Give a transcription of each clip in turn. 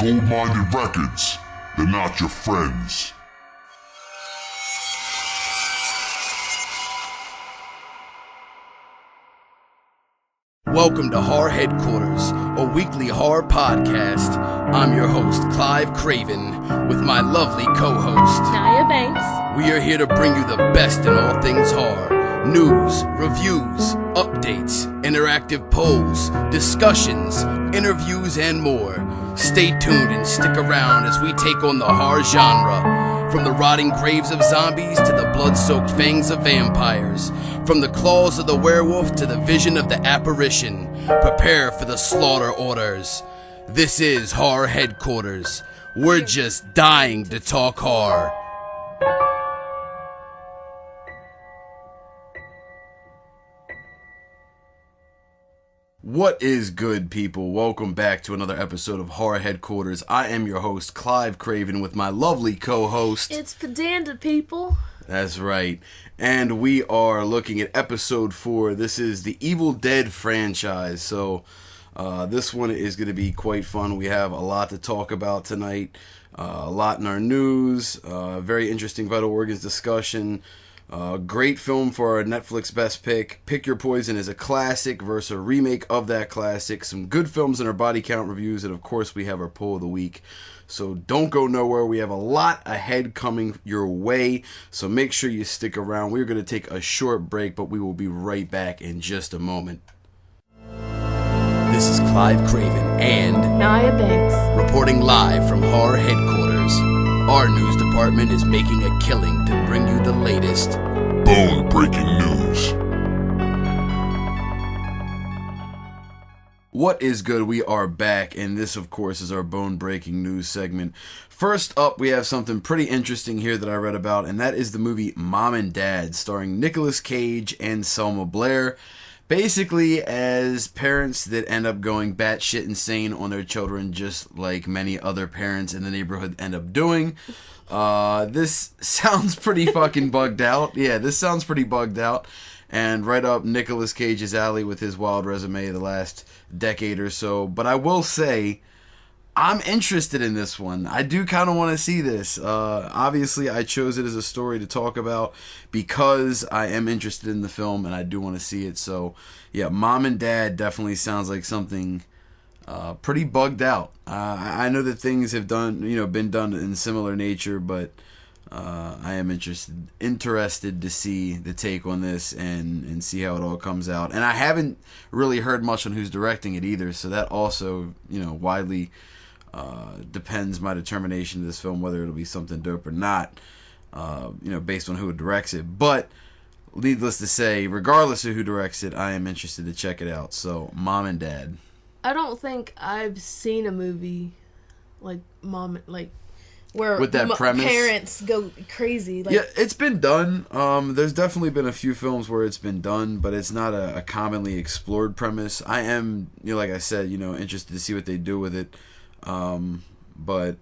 Gold-minded records, they're not your friends. Welcome to Horror Headquarters, a weekly horror podcast. I'm your host, Klive Kraven, with my lovely co-host, Naya Banks. We are here to bring you the best in all things horror. News, reviews, updates, interactive polls, discussions, interviews, and more. Stay tuned and stick around as we take on the horror genre. From the rotting graves of zombies to the blood-soaked fangs of vampires. From the claws of the werewolf to the vision of the apparition. Prepare for the slaughter orders. This is Horror Headquarters. We're just dying to talk horror. What is good, people? Welcome back to another episode of Horror Headquarters. I am your host, Klive Kraven, with my lovely co-host. It's Pedanda, people. That's right. And we are looking at episode 4. This is the Evil Dead franchise. So this one is going to be quite fun. We have a lot to talk about tonight. A lot in our news. Very interesting Vital Organs discussion. Great film for our Netflix Best Pick. Pick Your Poison is a classic versus a remake of that classic. Some good films in our body count reviews. And of course we have our poll of the week. So don't go nowhere. We have a lot ahead coming your way. So make sure you stick around. We're going to take a short break, but we will be right back in just a moment. This is Klive Kraven and Naya Banks, reporting live from Horror Headquarters. Our news department is making a killing to bring you the latest Bone-breaking news. What is good? We are back, and this, of course, is our bone-breaking news segment. First up, we have something pretty interesting here that I read about, and that is the movie Mom and Dad, starring Nicolas Cage and Selma Blair. Basically, as parents that end up going batshit insane on their children, just like many other parents in the neighborhood end up doing. This sounds pretty fucking bugged out. Yeah, this sounds pretty bugged out. And right up Nicolas Cage's alley with his wild resume the last decade or so. But I will say, I'm interested in this one. I do kind of want to see this. Obviously, I chose it as a story to talk about because I am interested in the film and I do want to see it. So, yeah, Mom and Dad definitely sounds like something pretty bugged out. I know that things have been done in similar nature, but I am interested to see the take on this and see how it all comes out. And I haven't really heard much on who's directing it either, so that also, widely depends my determination of this film, whether it'll be something dope or not, based on who directs it. But needless to say, regardless of who directs it, I am interested to check it out. So, Mom and Dad. I don't think I've seen a movie where with that premise, parents go crazy. Yeah, it's been done. There's definitely been a few films where it's been done, but it's not a commonly explored premise. I am, like I said, interested to see what they do with it. But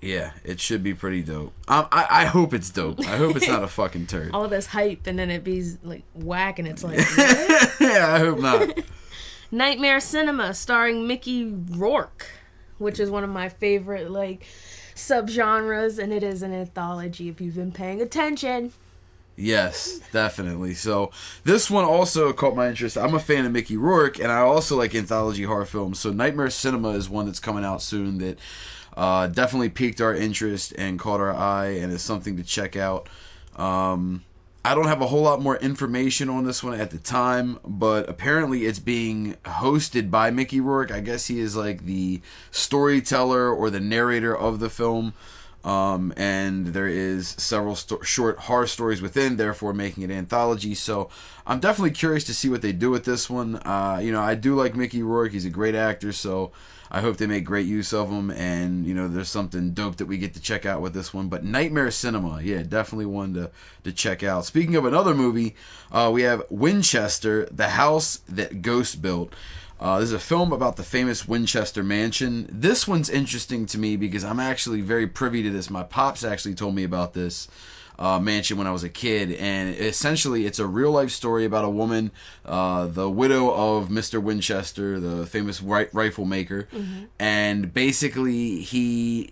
yeah, it should be pretty dope. I hope it's dope. I hope it's not a fucking turd. All this hype and then it be like whack and it's like yeah, I hope not. Nightmare Cinema starring Mickey Rourke, which is one of my favorite subgenres, and it is an anthology if you've been paying attention. Yes, definitely. So this one also caught my interest. I'm a fan of Mickey Rourke, and I also like anthology horror films. So Nightmare Cinema is one that's coming out soon that definitely piqued our interest and caught our eye, and is something to check out. I don't have a whole lot more information on this one at the time, but apparently it's being hosted by Mickey Rourke. I guess he is like the storyteller or the narrator of the film. And there is several short horror stories within, therefore making it anthology. So I'm definitely curious to see what they do with this one. I do like Mickey Rourke. He's a great actor, so I hope they make great use of him. And, there's something dope that we get to check out with this one. But Nightmare Cinema, yeah, definitely one to check out. Speaking of another movie, we have Winchester, The House That Ghost Built. There's a film about the famous Winchester Mansion. This one's interesting to me because I'm actually very privy to this. My pops actually told me about this. mansion when I was a kid, and essentially it's a real life story about a woman, the widow of Mr. Winchester, the famous rifle maker, and basically he,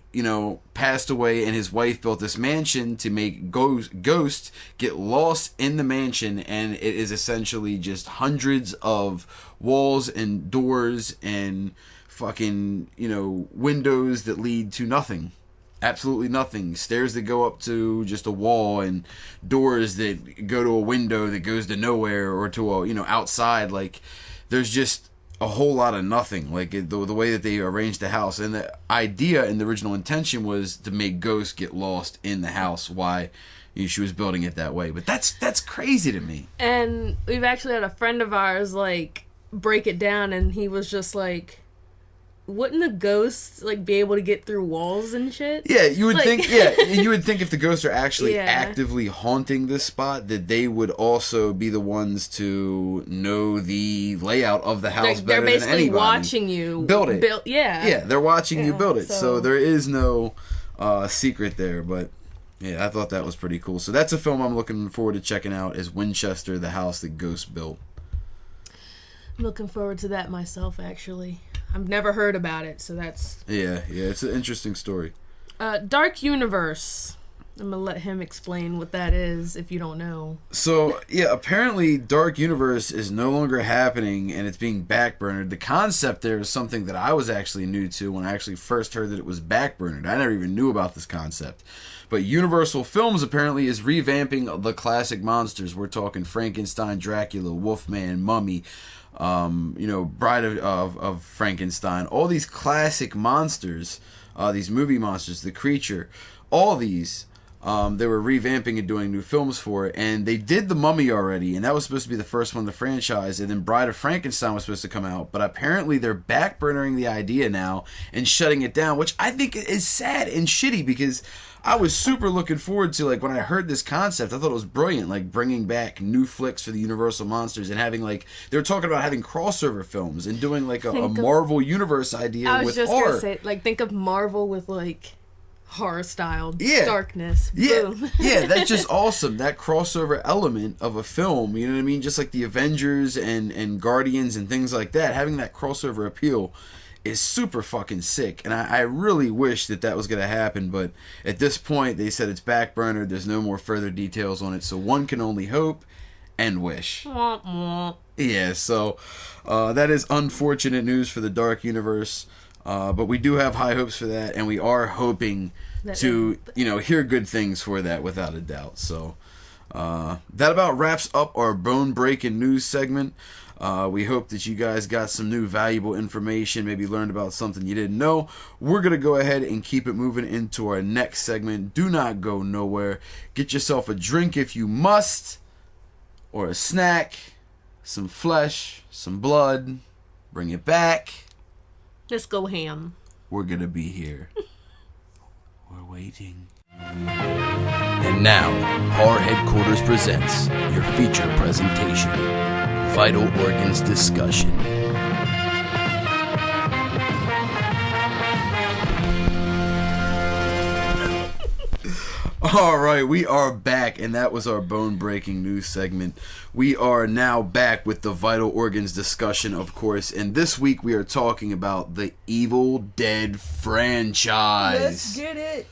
passed away, and his wife built this mansion to make ghosts get lost in the mansion, and it is essentially just hundreds of walls and doors and fucking, windows that lead to nothing. Absolutely nothing. Stairs that go up to just a wall, and doors that go to a window that goes to nowhere, or to a, outside. Like, there's just a whole lot of nothing. Like, the way that they arranged the house. And the idea and the original intention was to make ghosts get lost in the house. Why she was building it that way. But that's crazy to me. And we've actually had a friend of ours, break it down, and he was just like, wouldn't the ghosts be able to get through walls and shit? Yeah, you would think. Yeah, you would think if the ghosts are actually actively haunting this spot, that they would also be the ones to know the layout of the house better than anybody. They're basically watching you build it. Yeah, they're watching you build it. So there is no secret there. But yeah, I thought that was pretty cool. So that's a film I'm looking forward to checking out. Is Winchester, the house that ghosts built. I'm looking forward to that myself, actually. I've never heard about it, so that's... Yeah, it's an interesting story. Dark Universe. I'm going to let him explain what that is, if you don't know. So, yeah, apparently Dark Universe is no longer happening, and it's being backburnered. The concept there is something that I was actually new to when I actually first heard that it was backburnered. I never even knew about this concept. But Universal Films apparently is revamping the classic monsters. We're talking Frankenstein, Dracula, Wolfman, Mummy... Bride of Frankenstein, all these classic monsters, these movie monsters, The Creature, all these, they were revamping and doing new films for it, and they did The Mummy already, and that was supposed to be the first one in the franchise, and then Bride of Frankenstein was supposed to come out, but apparently they're backburnering the idea now and shutting it down, which I think is sad and shitty, because I was super looking forward to, when I heard this concept, I thought it was brilliant, bringing back new flicks for the Universal Monsters and having, they were talking about having crossover films and doing, a Marvel Universe idea with horror. I was just going to say, think of Marvel with, horror-style darkness. Yeah. Boom. Yeah, that's just awesome. That crossover element of a film, you know what I mean? Just like the Avengers and Guardians and things like that, having that crossover appeal is super fucking sick, and I really wish that was going to happen, but at this point they said it's backburnered. There's no more further details on it, so one can only hope and wish. Yeah, so that is unfortunate news for the Dark Universe, but we do have high hopes for that, and we are hoping to hear good things for that without a doubt. So that about wraps up our bone-breaking news segment. We hope that you guys got some new valuable information, maybe learned about something you didn't know. We're going to go ahead and keep it moving into our next segment. Do not go nowhere. Get yourself a drink if you must, or a snack, some flesh, some blood. Bring it back. Let's go ham. We're going to be here. We're waiting. And now, Horror Headquarters presents your feature presentation, Vital Organs Discussion. Alright, we are back, and that was our bone-breaking news segment. We are now back with the Vital Organs Discussion, of course, and this week we are talking about the Evil Dead franchise. Let's get it!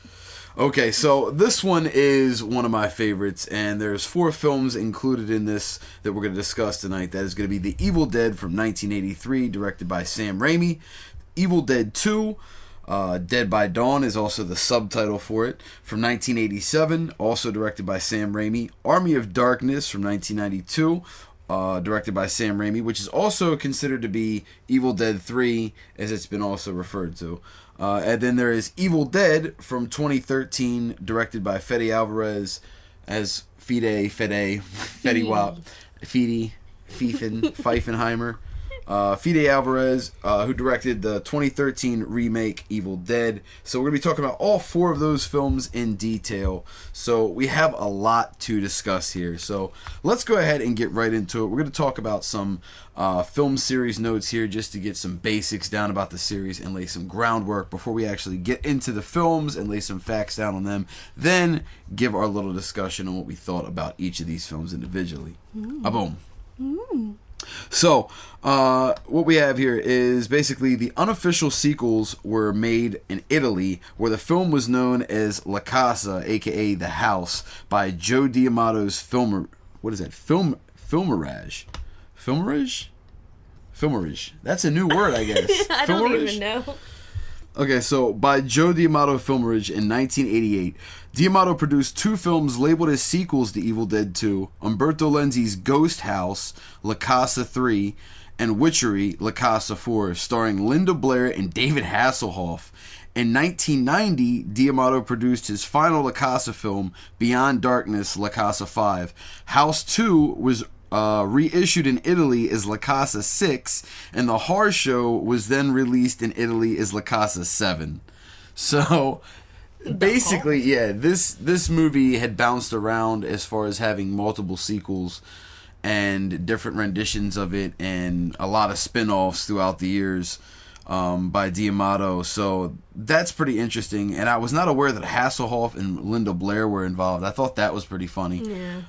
Okay, so this one is one of my favorites, and there's 4 films included in this that we're going to discuss tonight. That is going to be The Evil Dead from 1983, directed by Sam Raimi. Evil Dead 2, Dead by Dawn is also the subtitle for it, from 1987, also directed by Sam Raimi. Army of Darkness from 1992, directed by Sam Raimi, which is also considered to be Evil Dead 3, as it's been also referred to. And then there is Evil Dead from 2013, directed by Fede Alvarez as Fede Pfeifenheimer. Fede Alvarez, who directed the 2013 remake Evil Dead. So we're going to be talking about all 4 of those films in detail. So we have a lot to discuss here. So let's go ahead and get right into it. We're going to talk about some film series notes here just to get some basics down about the series and lay some groundwork before we actually get into the films and lay some facts down on them. Then give our little discussion on what we thought about each of these films individually. Boom. So, what we have here is basically the unofficial sequels were made in Italy, where the film was known as La Casa, aka The House, by Joe D'Amato's Filmarage. That's a new word, I guess. I don't even know. Okay, so by Joe D'Amato Filmarage in 1988, D'Amato produced 2 films labeled as sequels to Evil Dead 2, Umberto Lenzi's Ghost House, La Casa 3, and Witchery, La Casa 4, starring Linda Blair and David Hasselhoff. In 1990, D'Amato produced his final La Casa film, Beyond Darkness, La Casa 5. House 2 was reissued in Italy as La Casa 6, and The Horror Show was then released in Italy as La Casa 7. So, basically, yeah, this movie had bounced around as far as having multiple sequels and different renditions of it and a lot of spin-offs throughout the years by D'Amato. So that's pretty interesting. And I was not aware that Hasselhoff and Linda Blair were involved. I thought that was pretty funny. Yeah.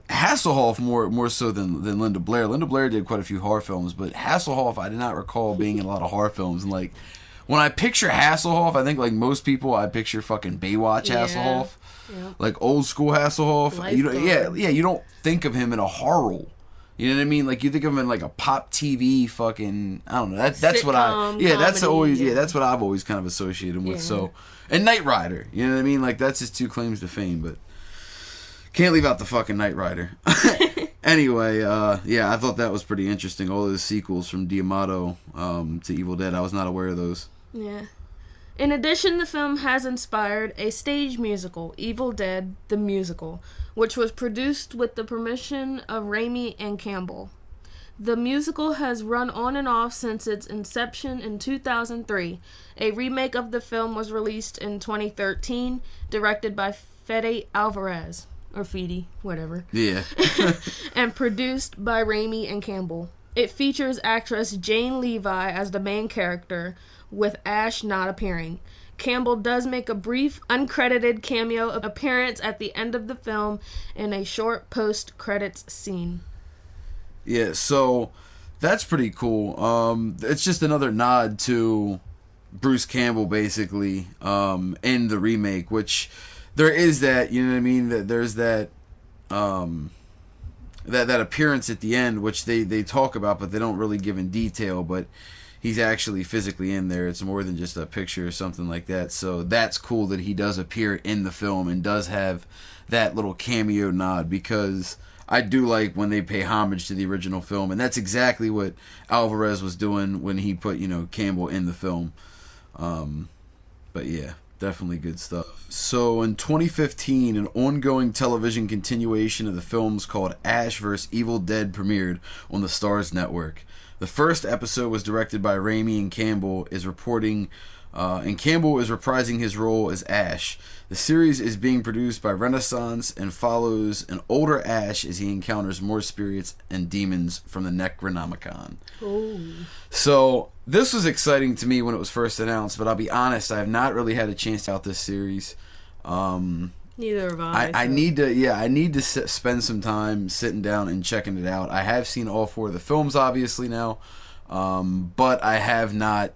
Hasselhoff more so than Linda Blair. Linda Blair did quite a few horror films, but Hasselhoff I did not recall being in a lot of horror films. And like when I picture Hasselhoff, I think like most people, I picture fucking Baywatch Hasselhoff. Yep. Like old school Hasselhoff. You don't think of him in a horror. You know what I mean? Like you think of him in like a pop TV fucking, I don't know. That's what that's what I've always kind of associated him with. Yeah. So, and Knight Rider. You know what I mean? Like that's his 2 claims to fame, but can't leave out the fucking Knight Rider. Anyway, I thought that was pretty interesting. All those sequels from D'Amato to Evil Dead. I was not aware of those. Yeah. In addition, the film has inspired a stage musical, Evil Dead, the Musical, which was produced with the permission of Raimi and Campbell. The musical has run on and off since its inception in 2003. A remake of the film was released in 2013, directed by Fede Alvarez, or Fede, whatever. Yeah. And produced by Raimi and Campbell. It features actress Jane Levi as the main character, with Ash not appearing. Campbell does make a brief, uncredited cameo appearance at the end of the film in a short post-credits scene. Yeah, so that's pretty cool. It's just another nod to Bruce Campbell, basically, in the remake, which there is that, you know what I mean? That there's that, that appearance at the end, which they talk about, but they don't really give in detail, but he's actually physically in there. It's more than just a picture or something like that. So that's cool that he does appear in the film and does have that little cameo nod, because I do like when they pay homage to the original film, and that's exactly what Alvarez was doing when he put, Campbell in the film. But yeah, definitely good stuff. So in 2015, an ongoing television continuation of the films called Ash vs. Evil Dead premiered on the Starz Network. The first episode was directed by Raimi, and Campbell is reprising his role as Ash. The series is being produced by Renaissance and follows an older Ash as he encounters more spirits and demons from the Necronomicon. Ooh. So this was exciting to me when it was first announced, but I'll be honest, I have not really had a chance to out this series. Neither have I. I need to spend some time sitting down and checking it out. I have seen all 4 of the films, obviously, now, but I have not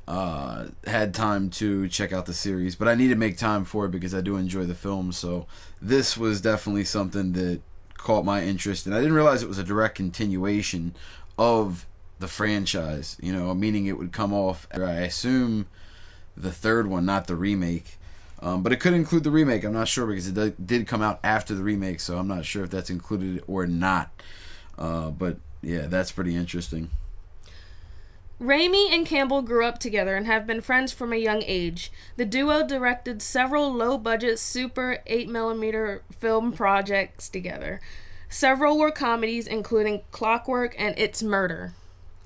had time to check out the series. But I need to make time for it because I do enjoy the film. So this was definitely something that caught my interest, and I didn't realize it was a direct continuation of the franchise. Meaning it would come off, I assume, the third one, not the remake. But it could include the remake. I'm not sure because it did come out after the remake, so I'm not sure if that's included or not. But yeah, that's pretty interesting. Raimi and Campbell grew up together and have been friends from a young age. The duo directed several low-budget Super 8mm film projects together. Several were comedies, including Clockwork and It's Murder.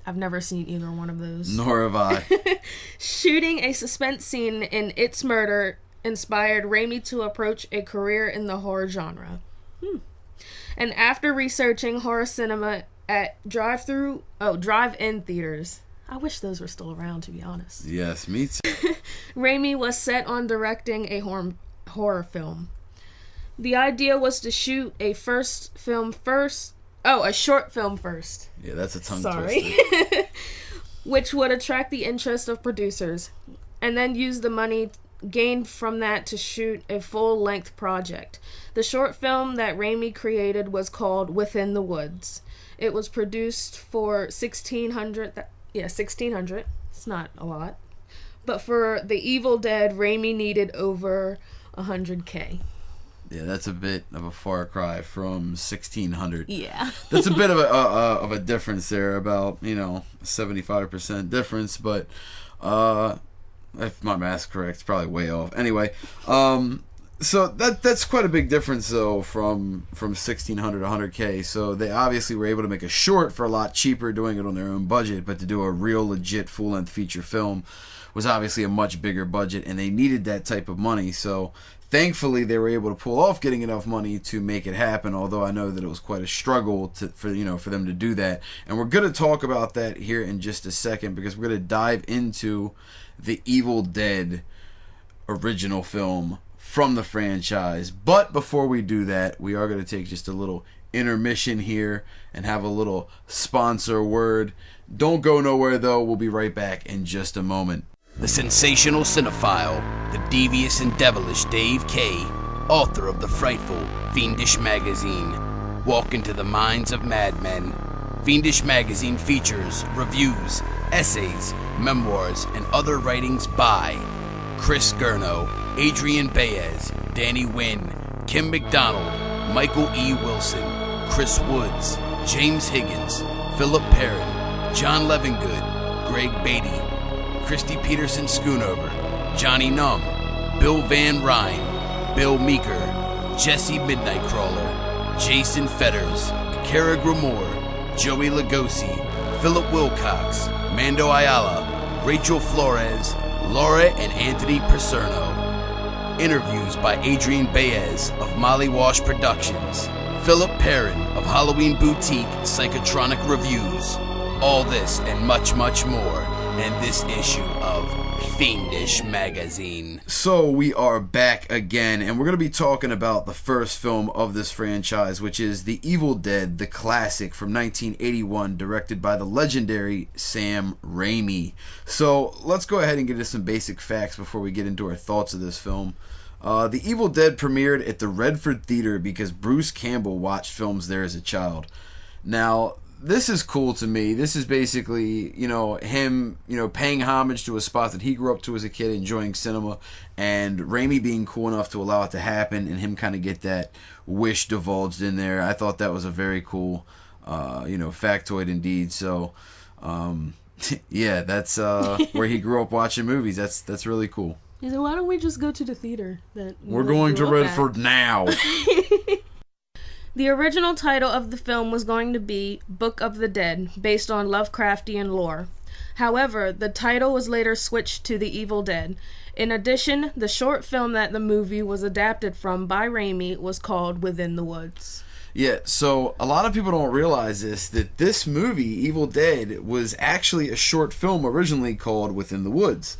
I've never seen either one of those. Nor have I. Shooting a suspense scene in It's Murder inspired Raimi to approach a career in the horror genre. And after researching horror cinema at drive-in theaters, I wish those were still around, to be honest. Yes, me too. Raimi was set on directing a horror film. The idea was to shoot a short film first. Yeah, that's a tongue Sorry. twister. Which would attract the interest of producers, and then use the money gained from that to shoot a full-length project. The short film that Raimi created was called Within the Woods. It was produced for $1,600. It's not a lot. But for The Evil Dead, Raimi needed over $100K. Yeah, that's a bit of a far cry from 1,600. Yeah. That's a bit of a difference there, about 75% difference, but if my math's correct, it's probably way off. Anyway, so that's quite a big difference though from 1,600 to 100K. So they obviously were able to make a short for a lot cheaper, doing it on their own budget, but to do a real legit full-length feature film was obviously a much bigger budget, and they needed that type of money. So thankfully, they were able to pull off getting enough money to make it happen, although I know that it was quite a struggle for them to do that. And we're going to talk about that here in just a second, because we're going to dive into the Evil Dead original film from the franchise. But before we do that, we are going to take just a little intermission here and have a little sponsor word. Don't go nowhere, though. We'll be right back in just a moment. The sensational cinephile, the devious and devilish Dave K., author of the frightful Fiendish Magazine, walk into the minds of madmen. Fiendish Magazine features reviews, essays, memoirs, and other writings by Chris Gurno, Adrian Baez, Danny Wynn, Kim McDonald, Michael E. Wilson, Chris Woods, James Higgins, Philip Perrin, John Levingood, Greg Beatty, Christy Peterson Schoonover, Johnny Numb, Bill Van Ryn, Bill Meeker, Jesse Midnight Crawler, Jason Fetters, Kara Grimore, Joey Lugosi, Philip Wilcox, Mando Ayala, Rachel Flores, Laura and Anthony Percerno. Interviews by Adrian Baez of Molly Wash Productions, Philip Perrin of Halloween Boutique Psychotronic Reviews. All this and much, much more in this issue of Fiendish Magazine. So we are back again, and we're going to be talking about the first film of this franchise, which is The Evil Dead, the classic from 1981, directed by the legendary Sam Raimi. So let's go ahead and get into some basic facts before we get into our thoughts of this film. The Evil Dead premiered at the Redford Theater because Bruce Campbell watched films there as a child. Now, this is cool to me. This is basically, him, paying homage to a spot that he grew up to as a kid, enjoying cinema, and Raimi being cool enough to allow it to happen, and him kind of get that wish divulged in there. I thought that was a very cool, factoid indeed. So, yeah, that's where he grew up watching movies. That's really cool. He said, why don't we just go to the theater? We're going to Redford now. The original title of the film was going to be Book of the Dead, based on Lovecraftian lore. However, the title was later switched to The Evil Dead. In addition, the short film that the movie was adapted from by Raimi was called Within the Woods. Yeah, so a lot of people don't realize that this movie, Evil Dead, was actually a short film originally called Within the Woods.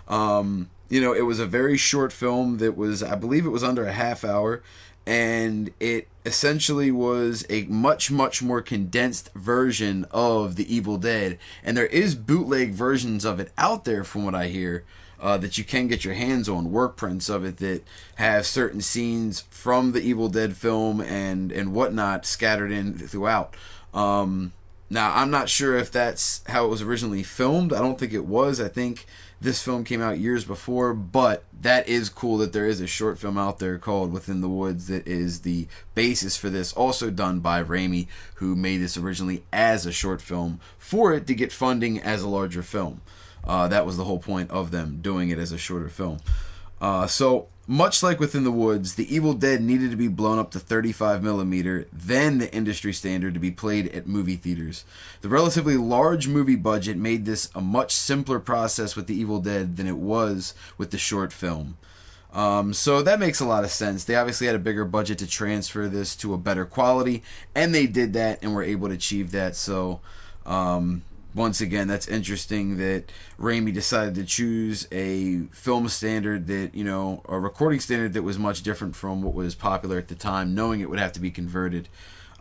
It was a very short film that was, I believe it was under a half hour, and it essentially was a much, much more condensed version of The Evil Dead. And there is bootleg versions of it out there, from what I hear, that you can get your hands on, work prints of it that have certain scenes from the Evil Dead film and whatnot scattered in throughout. Now, I'm not sure if that's how it was originally filmed. I don't think it was. I think this film came out years before, but that is cool that there is a short film out there called Within the Woods that is the basis for this, also done by Raimi, who made this originally as a short film for it to get funding as a larger film. That was the whole point of them doing it as a shorter film. So much like Within the Woods, The Evil Dead needed to be blown up to 35 millimeter, then the industry standard to be played at movie theaters. The relatively large movie budget made this a much simpler process with The Evil Dead than it was with the short film. So that makes a lot of sense. They obviously had a bigger budget to transfer this to a better quality, and they did that and were able to achieve that. So, once again, that's interesting that Raimi decided to choose a film standard that, you know, a recording standard that was much different from what was popular at the time, knowing it would have to be converted.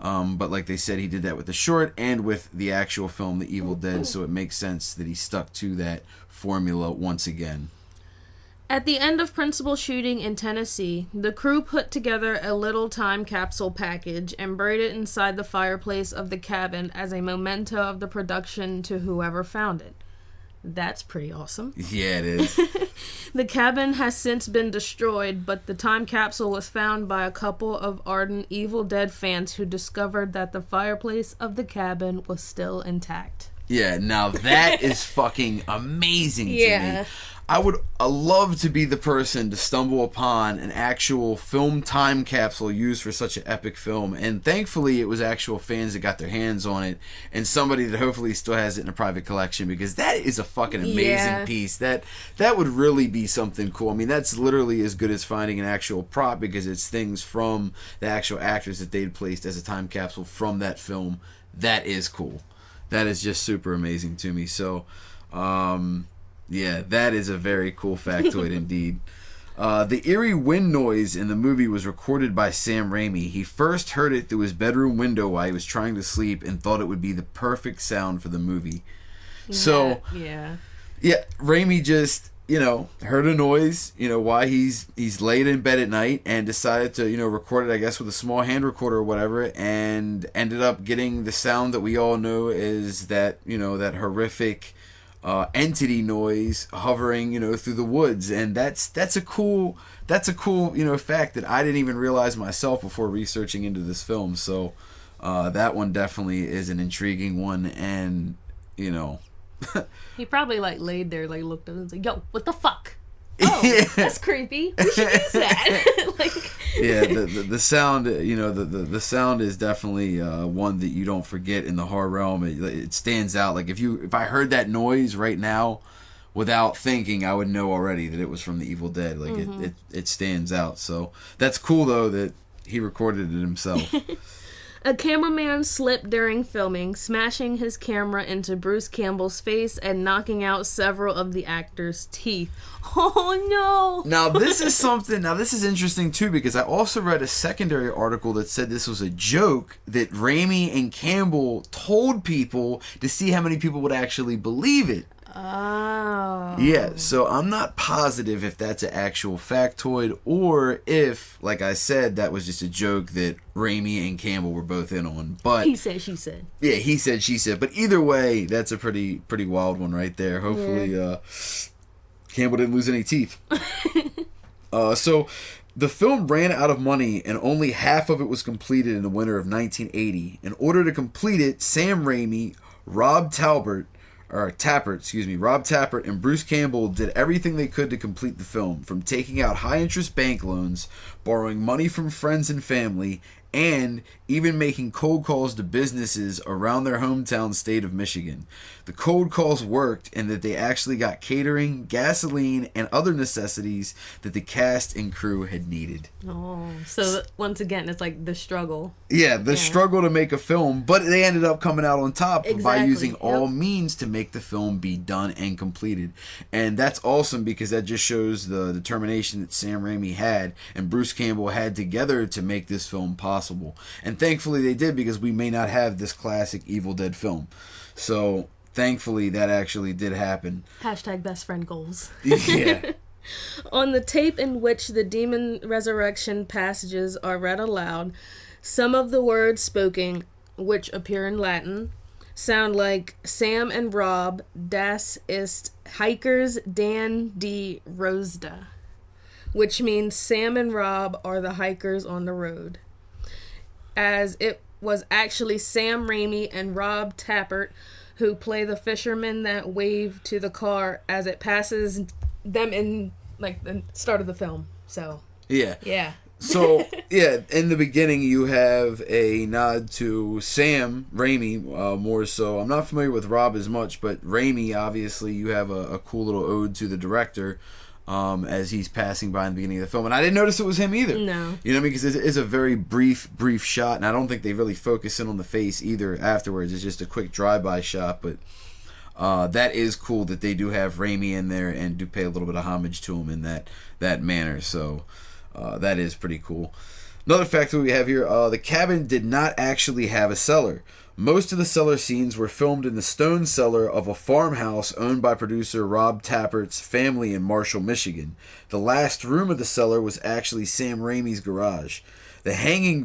But like they said, he did that with the short and with the actual film, The Evil Dead, so it makes sense that he stuck to that formula once again. At the end of principal shooting in Tennessee, the crew put together a little time capsule package and buried it inside the fireplace of the cabin as a memento of the production to whoever found it. That's pretty awesome. Yeah, it is. The cabin has since been destroyed, but the time capsule was found by a couple of ardent Evil Dead fans who discovered that the fireplace of the cabin was still intact. Yeah, now that is fucking amazing to Yeah. me. I would love to be the person to stumble upon an actual film time capsule used for such an epic film, and thankfully it was actual fans that got their hands on it, and somebody that hopefully still has it in a private collection, because that is a fucking amazing piece. That would really be something cool. I mean, that's literally as good as finding an actual prop, because it's things from the actual actors that they'd placed as a time capsule from that film. That is cool. That is just super amazing to me. So, yeah, that is a very cool factoid indeed. The eerie wind noise in the movie was recorded by Sam Raimi. He first heard it through his bedroom window while he was trying to sleep and thought it would be the perfect sound for the movie. So, yeah, Raimi just, you know, heard a noise, you know, while he's laid in bed at night, and decided to, you know, record it, I guess, with a small hand recorder or whatever, and ended up getting the sound that we all know is that, you know, that horrific entity noise hovering, you know, through the woods. And that's a cool, you know, fact that I didn't even realize myself before researching into this film. So that one definitely is an intriguing one. And, you know, he probably like laid there, like looked up and was like, "Yo, what the fuck? Oh, that's creepy. We should use that." Like, yeah, the sound, you know, the sound is definitely one that you don't forget in the horror realm. It stands out. Like if I heard that noise right now, without thinking, I would know already that it was from The Evil Dead. Like it stands out. So that's cool though that he recorded it himself. a cameraman slipped during filming, smashing his camera into Bruce Campbell's face and knocking out several of the actor's teeth. Oh no! Now this is interesting too, because I also read a secondary article that said this was a joke that Raimi and Campbell told people to see how many people would actually believe it. Oh. Yeah, so I'm not positive if that's an actual factoid or if, like I said, that was just a joke that Raimi and Campbell were both in on. But he said, she said. Yeah, he said, she said. But either way, that's a pretty wild one right there. Hopefully, Campbell didn't lose any teeth. So the film ran out of money and only half of it was completed in the winter of 1980. In order to complete it, Sam Raimi, Rob Tappert, and Bruce Campbell did everything they could to complete the film, from taking out high-interest bank loans, borrowing money from friends and family, and even making cold calls to businesses around their hometown state of Michigan. The cold calls worked in that they actually got catering, gasoline, and other necessities that the cast and crew had needed. Oh, so once again, it's like the struggle. Yeah, the struggle to make a film, but they ended up coming out on top by using all means to make the film be done and completed. And that's awesome, because that just shows the determination that Sam Raimi had and Bruce Campbell had together to make this film possible. And thankfully they did, because we may not have this classic Evil Dead film. So thankfully that actually did happen. Hashtag best friend goals. Yeah. On the tape in which the demon resurrection passages are read aloud, some of the words spoken, which appear in Latin, sound like Sam and Rob, das ist Hikers Dan die Rosda, which means Sam and Rob are the hikers on the road. As it was actually Sam Raimi and Rob Tappert who play the fishermen that wave to the car as it passes them in like the start of the film. So Yeah. yeah. So, yeah, in the beginning, you have a nod to Sam Raimi, more so. I'm not familiar with Rob as much, but Raimi, obviously, you have a cool little ode to the director as he's passing by in the beginning of the film. And I didn't notice it was him either. No. You know what I mean? Because it's a very brief shot, and I don't think they really focus in on the face either afterwards. It's just a quick drive-by shot, but that is cool that they do have Raimi in there and do pay a little bit of homage to him in that manner, so... that is pretty cool. Another fact that we have here, the cabin did not actually have a cellar. Most of the cellar scenes were filmed in the stone cellar of a farmhouse owned by producer Rob Tappert's family in Marshall, Michigan. The last room of the cellar was actually Sam Raimi's garage. The hanging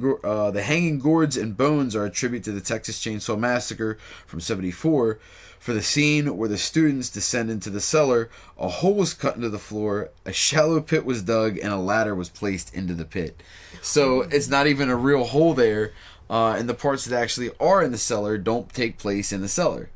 gourds and bones are a tribute to the Texas Chainsaw Massacre from '74. For the scene where the students descend into the cellar, a hole was cut into the floor, a shallow pit was dug, and a ladder was placed into the pit. So it's not even a real hole there, and the parts that actually are in the cellar don't take place in the cellar.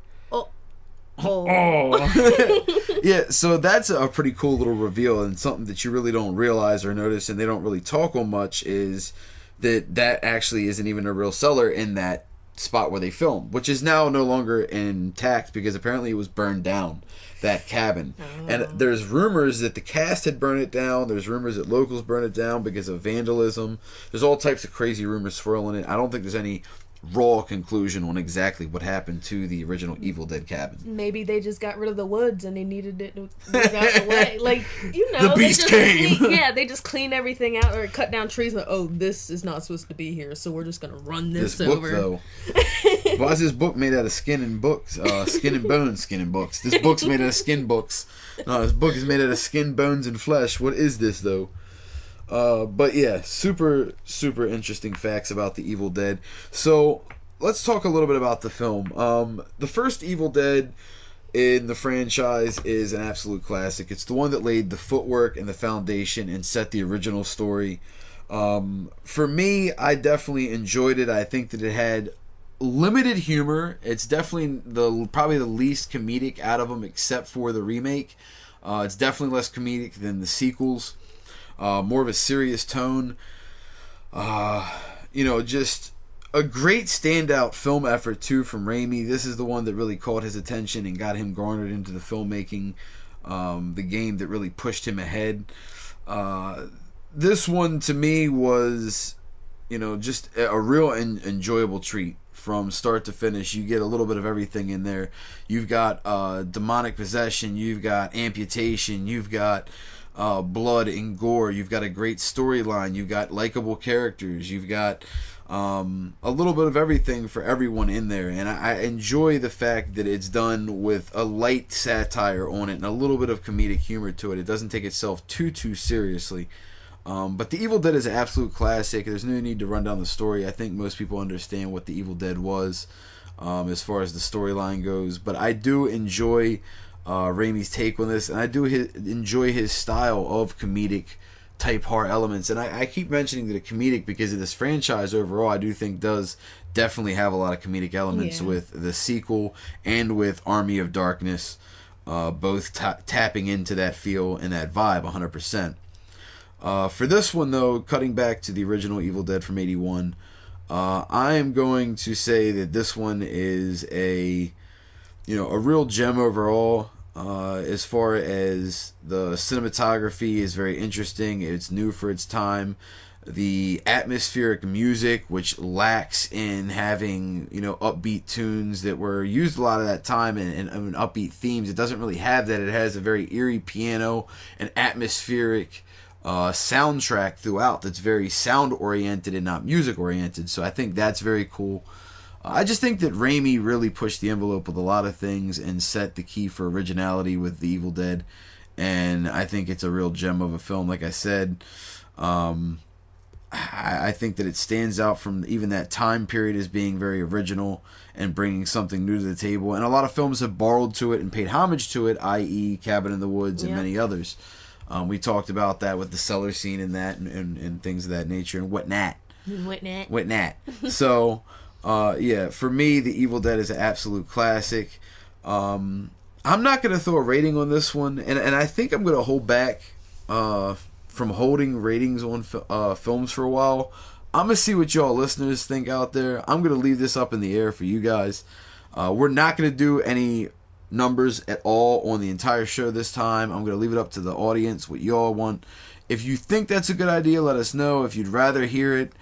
Yeah, so that's a pretty cool little reveal, and something that you really don't realize or notice, and they don't really talk on much, is that actually isn't even a real cellar in that spot where they filmed, which is now no longer intact because apparently it was burned down, that cabin. And there's rumors that the cast had burned it down. There's rumors that locals burned it down because of vandalism. There's all types of crazy rumors swirling it. I don't think there's any raw conclusion on exactly what happened to the original Evil Dead cabin. Maybe they just got rid of the woods and they needed it to move out the way. Like, you know, the beast came. They just clean everything out or cut down trees. Like, oh, this is not supposed to be here, so we're just gonna run this over. Book, though. Why is this book made out of skin and books? Skin and bones, skin and books. This book's made out of skin books. No, this book is made out of skin, bones, and flesh. What is this, though? But yeah, super, super interesting facts about the Evil Dead. So let's talk a little bit about the film. The first Evil Dead in the franchise is an absolute classic. It's the one that laid the footwork and the foundation and set the original story. For me, I definitely enjoyed it. I think that it had limited humor. It's definitely probably the least comedic out of them, except for the remake. It's definitely less comedic than the sequels. More of a serious tone. Just a great standout film effort too from Raimi. This is the one that really caught his attention and got him garnered into the filmmaking, the game that really pushed him ahead. This one to me was, just a real enjoyable treat from start to finish. You get a little bit of everything in there. You've got demonic possession, you've got amputation, you've got blood and gore, you've got a great storyline, you've got likable characters, you've got a little bit of everything for everyone in there, and I enjoy the fact that it's done with a light satire on it and a little bit of comedic humor to it. It doesn't take itself too seriously. But The Evil Dead is an absolute classic. There's no need to run down the story. I think most people understand what The Evil Dead was as far as the storyline goes, but I do enjoy Raimi's take on this, and I do enjoy his style of comedic type horror elements. And I keep mentioning that it's comedic because of this franchise overall I do think does definitely have a lot of comedic elements with the sequel and with Army of Darkness, both tapping into that feel and that vibe 100%. For this one though, cutting back to the original Evil Dead from '81, I am going to say that this one is a real gem overall. As far as the cinematography is very interesting. It's new for its time. The atmospheric music, which lacks in having upbeat tunes that were used a lot of that time and upbeat themes, it doesn't really have that. It has a very eerie piano and atmospheric soundtrack throughout that's very sound oriented and not music oriented. So I think that's very cool. I just think that Raimi really pushed the envelope with a lot of things and set the key for originality with The Evil Dead, and I think it's a real gem of a film. Like I said, I think that it stands out from even that time period as being very original and bringing something new to the table, and a lot of films have borrowed to it and paid homage to it, i.e. Cabin in the Woods and many others. We talked about that with the cellar scene and that and things of that nature and whatnot. So for me, The Evil Dead is an absolute classic. I'm not going to throw a rating on this one, and I think I'm going to hold back from holding ratings on films for a while. I'm going to see what y'all listeners think out there. I'm going to leave this up in the air for you guys. We're not going to do any numbers at all on the entire show this time. I'm going to leave it up to the audience, what y'all want. If you think that's a good idea, let us know. If you'd rather hear it,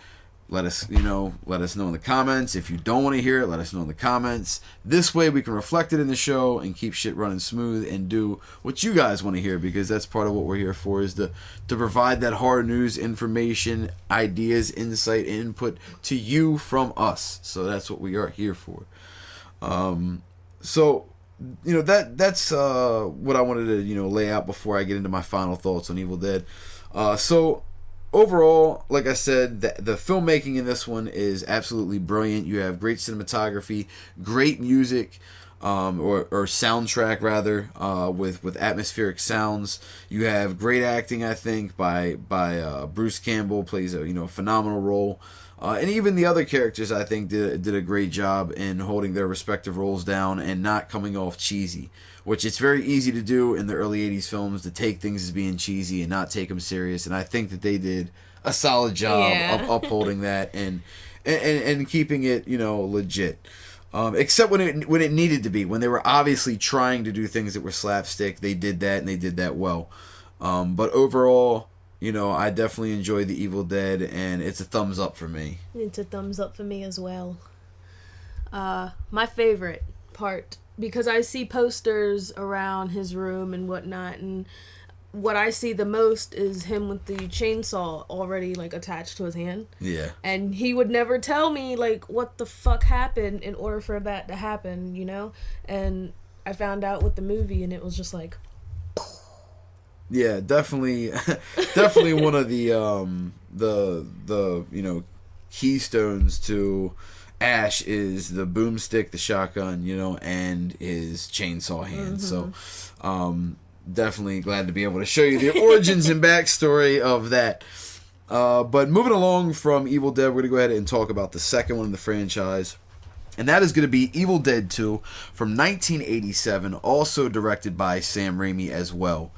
let us know in the comments. If you don't want to hear it, let us know in the comments. This way we can reflect it in the show and keep shit running smooth and do what you guys want to hear, because that's part of what we're here for, is to provide that hard news, information, ideas, insight, input to you from us. So that's what we are here for. So, that's what I wanted to, lay out before I get into my final thoughts on Evil Dead. So overall, like I said, the filmmaking in this one is absolutely brilliant. You have great cinematography, great music, or soundtrack rather, with atmospheric sounds. You have great acting, I think, by Bruce Campbell. Plays a phenomenal role. And even the other characters, I think, did a great job in holding their respective roles down and not coming off cheesy, which it's very easy to do in the early 80s films, to take things as being cheesy and not take them serious. And I think that they did a solid job of upholding that and keeping it, legit. Except when it needed to be. When they were obviously trying to do things that were slapstick, they did that, and they did that well. But overall, I definitely enjoyed The Evil Dead, and it's a thumbs up for me. It's a thumbs up for me as well. My favorite part, because I see posters around his room and whatnot, and what I see the most is him with the chainsaw already, attached to his hand. Yeah. And he would never tell me, what the fuck happened in order for that to happen, And I found out with the movie, and it was just like... Yeah, definitely one of the keystones to Ash is the boomstick, the shotgun, and his chainsaw hand. Mm-hmm. So, definitely glad to be able to show you the origins and backstory of that. But moving along from Evil Dead, we're gonna go ahead and talk about the second one in the franchise. And that is going to be Evil Dead 2 from 1987, also directed by Sam Raimi as well.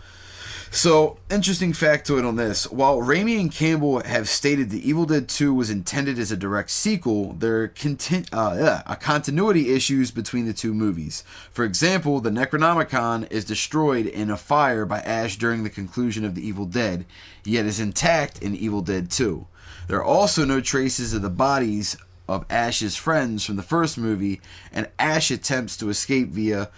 So, interesting factoid on this. While Raimi and Campbell have stated that Evil Dead 2 was intended as a direct sequel, there are continuity issues between the two movies. For example, the Necronomicon is destroyed in a fire by Ash during the conclusion of The Evil Dead, yet is intact in Evil Dead 2. There are also no traces of the bodies of Ash's friends from the first movie, and Ash attempts to escape via...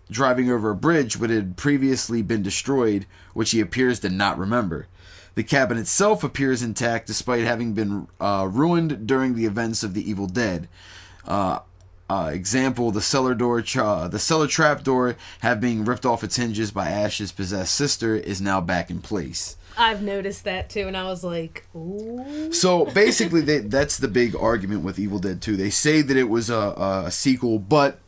driving over a bridge which had previously been destroyed, which he appears to not remember. The cabin itself appears intact despite having been ruined during the events of The Evil Dead. Example, the cellar trap door, having ripped off its hinges by Ash's possessed sister, is now back in place. I've noticed that too, and I was like, ooh. So basically, that's the big argument with Evil Dead 2. They say that it was a sequel, but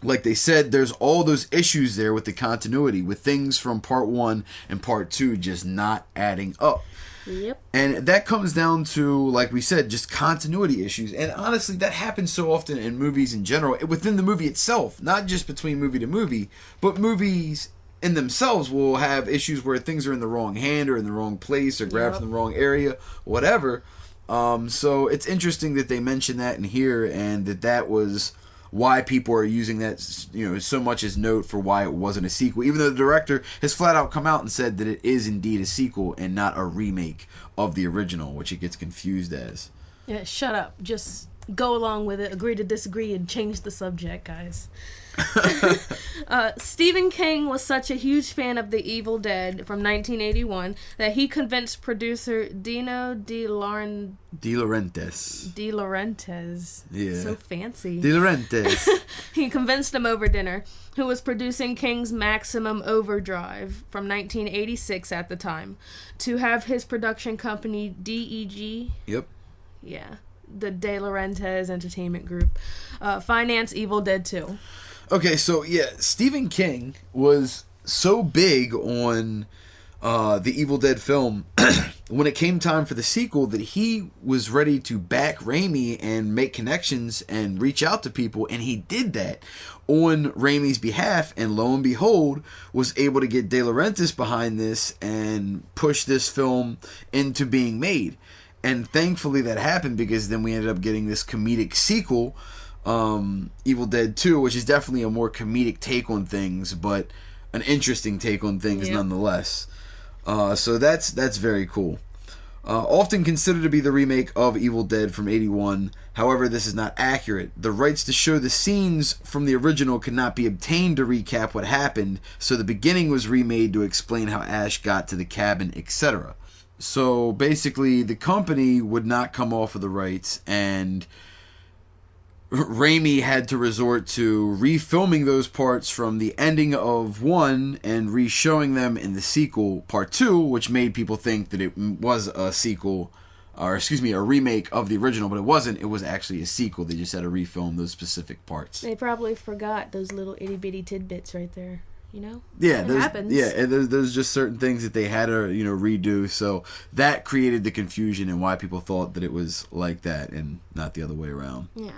like they said, there's all those issues there with the continuity, with things from part 1 and part 2 just not adding up. Yep. And that comes down to, like we said, just continuity issues. And honestly, that happens so often in movies in general, within the movie itself, not just between movie to movie, but movies in themselves will have issues where things are in the wrong hand or in the wrong place or grabbed from the wrong area, whatever. So it's interesting that they mention that in here, and that was why people are using that, so much as note for why it wasn't a sequel, even though the director has flat out come out and said that it is indeed a sequel and not a remake of the original, which it gets confused as. Yeah, shut up. Just go along with it, agree to disagree, and change the subject, guys. Stephen King was such a huge fan of The Evil Dead from 1981 that he convinced producer Dino De Laurentiis. Yeah. So fancy. De Laurentiis. He convinced him over dinner, who was producing King's Maximum Overdrive from 1986 at the time, to have his production company DEG. Yep. Yeah. The De Laurentiis Entertainment Group finance Evil Dead 2. Okay, so yeah, Stephen King was so big on the Evil Dead film when it came time for the sequel, that he was ready to back Raimi and make connections and reach out to people, and he did that on Raimi's behalf, and lo and behold, was able to get De Laurentiis behind this and push this film into being made. And thankfully that happened, because then we ended up getting this comedic sequel, Evil Dead 2, which is definitely a more comedic take on things, but an interesting take on things nonetheless. So that's very cool. Often considered to be the remake of Evil Dead from 81. However, this is not accurate. The rights to show the scenes from the original could not be obtained to recap what happened, so the beginning was remade to explain how Ash got to the cabin, etc. So basically, the company would not come off of the rights, and Raimi had to resort to refilming those parts from the ending of 1 and re-showing them in the sequel, part 2, which made people think that it was a sequel, or excuse me, a remake of the original, but it wasn't. It was actually a sequel. They just had to refilm those specific parts. They probably forgot those little itty-bitty tidbits right there, you know? Yeah, it happens. Yeah, and there's just certain things that they had to, redo, so that created the confusion and why people thought that it was like that and not the other way around. Yeah.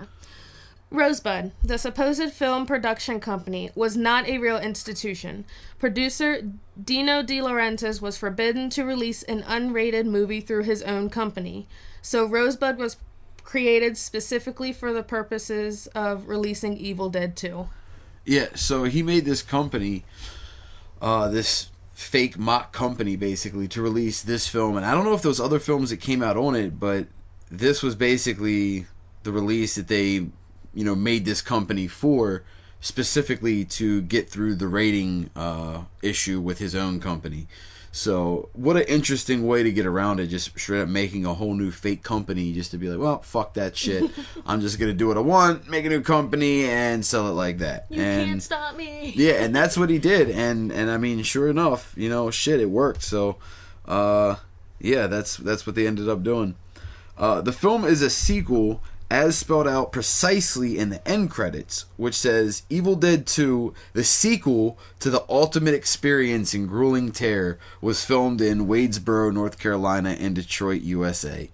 Rosebud, the supposed film production company, was not a real institution. Producer Dino De Laurentiis was forbidden to release an unrated movie through his own company, so Rosebud was created specifically for the purposes of releasing Evil Dead 2. Yeah, so he made this company, this fake mock company, basically, to release this film, and I don't know if those other films that came out on it, but this was basically the release that they made this company for, specifically to get through the rating issue with his own company. So what an interesting way to get around it, just straight up making a whole new fake company just to be like, well, fuck that shit. I'm just going to do what I want, make a new company, and sell it like that. You can't stop me. Yeah, and that's what he did. And I mean, sure enough, shit, it worked. So, yeah, that's what they ended up doing. The film is a sequel, as spelled out precisely in the end credits, which says Evil Dead 2, the sequel to the ultimate experience in grueling terror, was filmed in Wadesboro, North Carolina and Detroit, USA.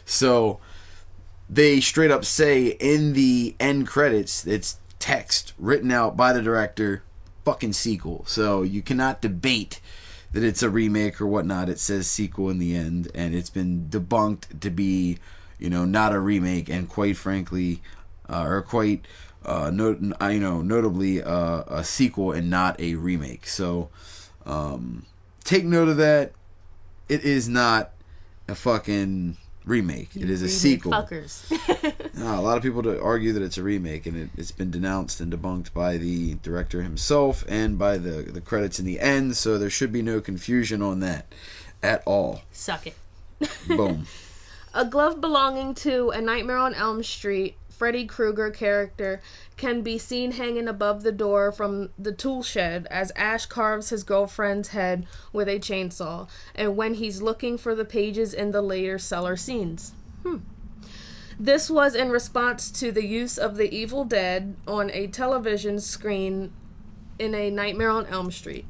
So they straight up say in the end credits, it's text written out by the director, fucking sequel. So you cannot debate that it's a remake or whatnot. It says sequel in the end, and it's been debunked to be not a remake, and quite frankly, notably a sequel and not a remake. So, take note of that. It is not a fucking remake. It is a sequel. Fuckers. A lot of people argue that it's a remake, and it's been denounced and debunked by the director himself and by the credits in the end, so there should be no confusion on that at all. Suck it. Boom. A glove belonging to a Nightmare on Elm Street Freddy Krueger character can be seen hanging above the door from the tool shed as Ash carves his girlfriend's head with a chainsaw, and when he's looking for the pages in the later cellar scenes. This was in response to the use of the Evil Dead on a television screen in a Nightmare on Elm Street.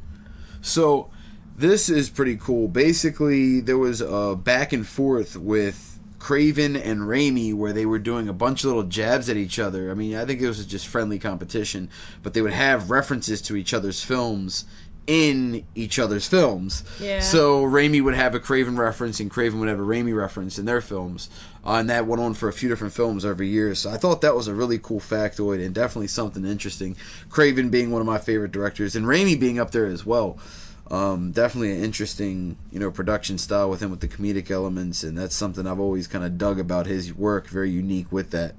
So, this is pretty cool. Basically, there was a back and forth with Kraven and Raimi where they were doing a bunch of little jabs at each other. I mean, I think it was just friendly competition, but they would have references to each other's films in each other's films. Yeah. So Raimi would have a Kraven reference and Kraven would have a Raimi reference in their films. And that went on for a few different films every year. So I thought that was a really cool factoid and definitely something interesting. Kraven being one of my favorite directors and Raimi being up there as well. Definitely an interesting, production style with him with the comedic elements, and that's something I've always kind of dug about his work. Very unique with that.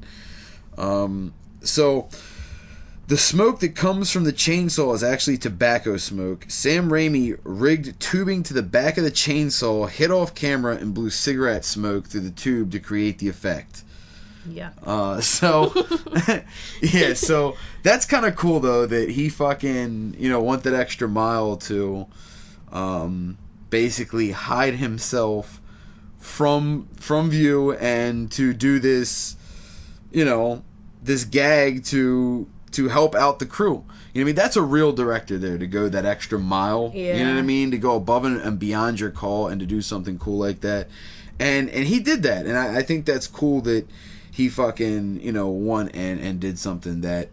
So the smoke that comes from the chainsaw is actually tobacco smoke. Sam Raimi rigged tubing to the back of the chainsaw, hit off camera, and blew cigarette smoke through the tube to create the effect. Yeah. So that's kind of cool though that he fucking, went that extra mile to basically hide himself from view and to do this, this gag to to help out the crew. You know what I mean? That's a real director there, to go that extra mile. Yeah. You know what I mean? To go above and beyond your call and to do something cool like that. And he did that. And I think that's cool that he fucking, you know, won and did something that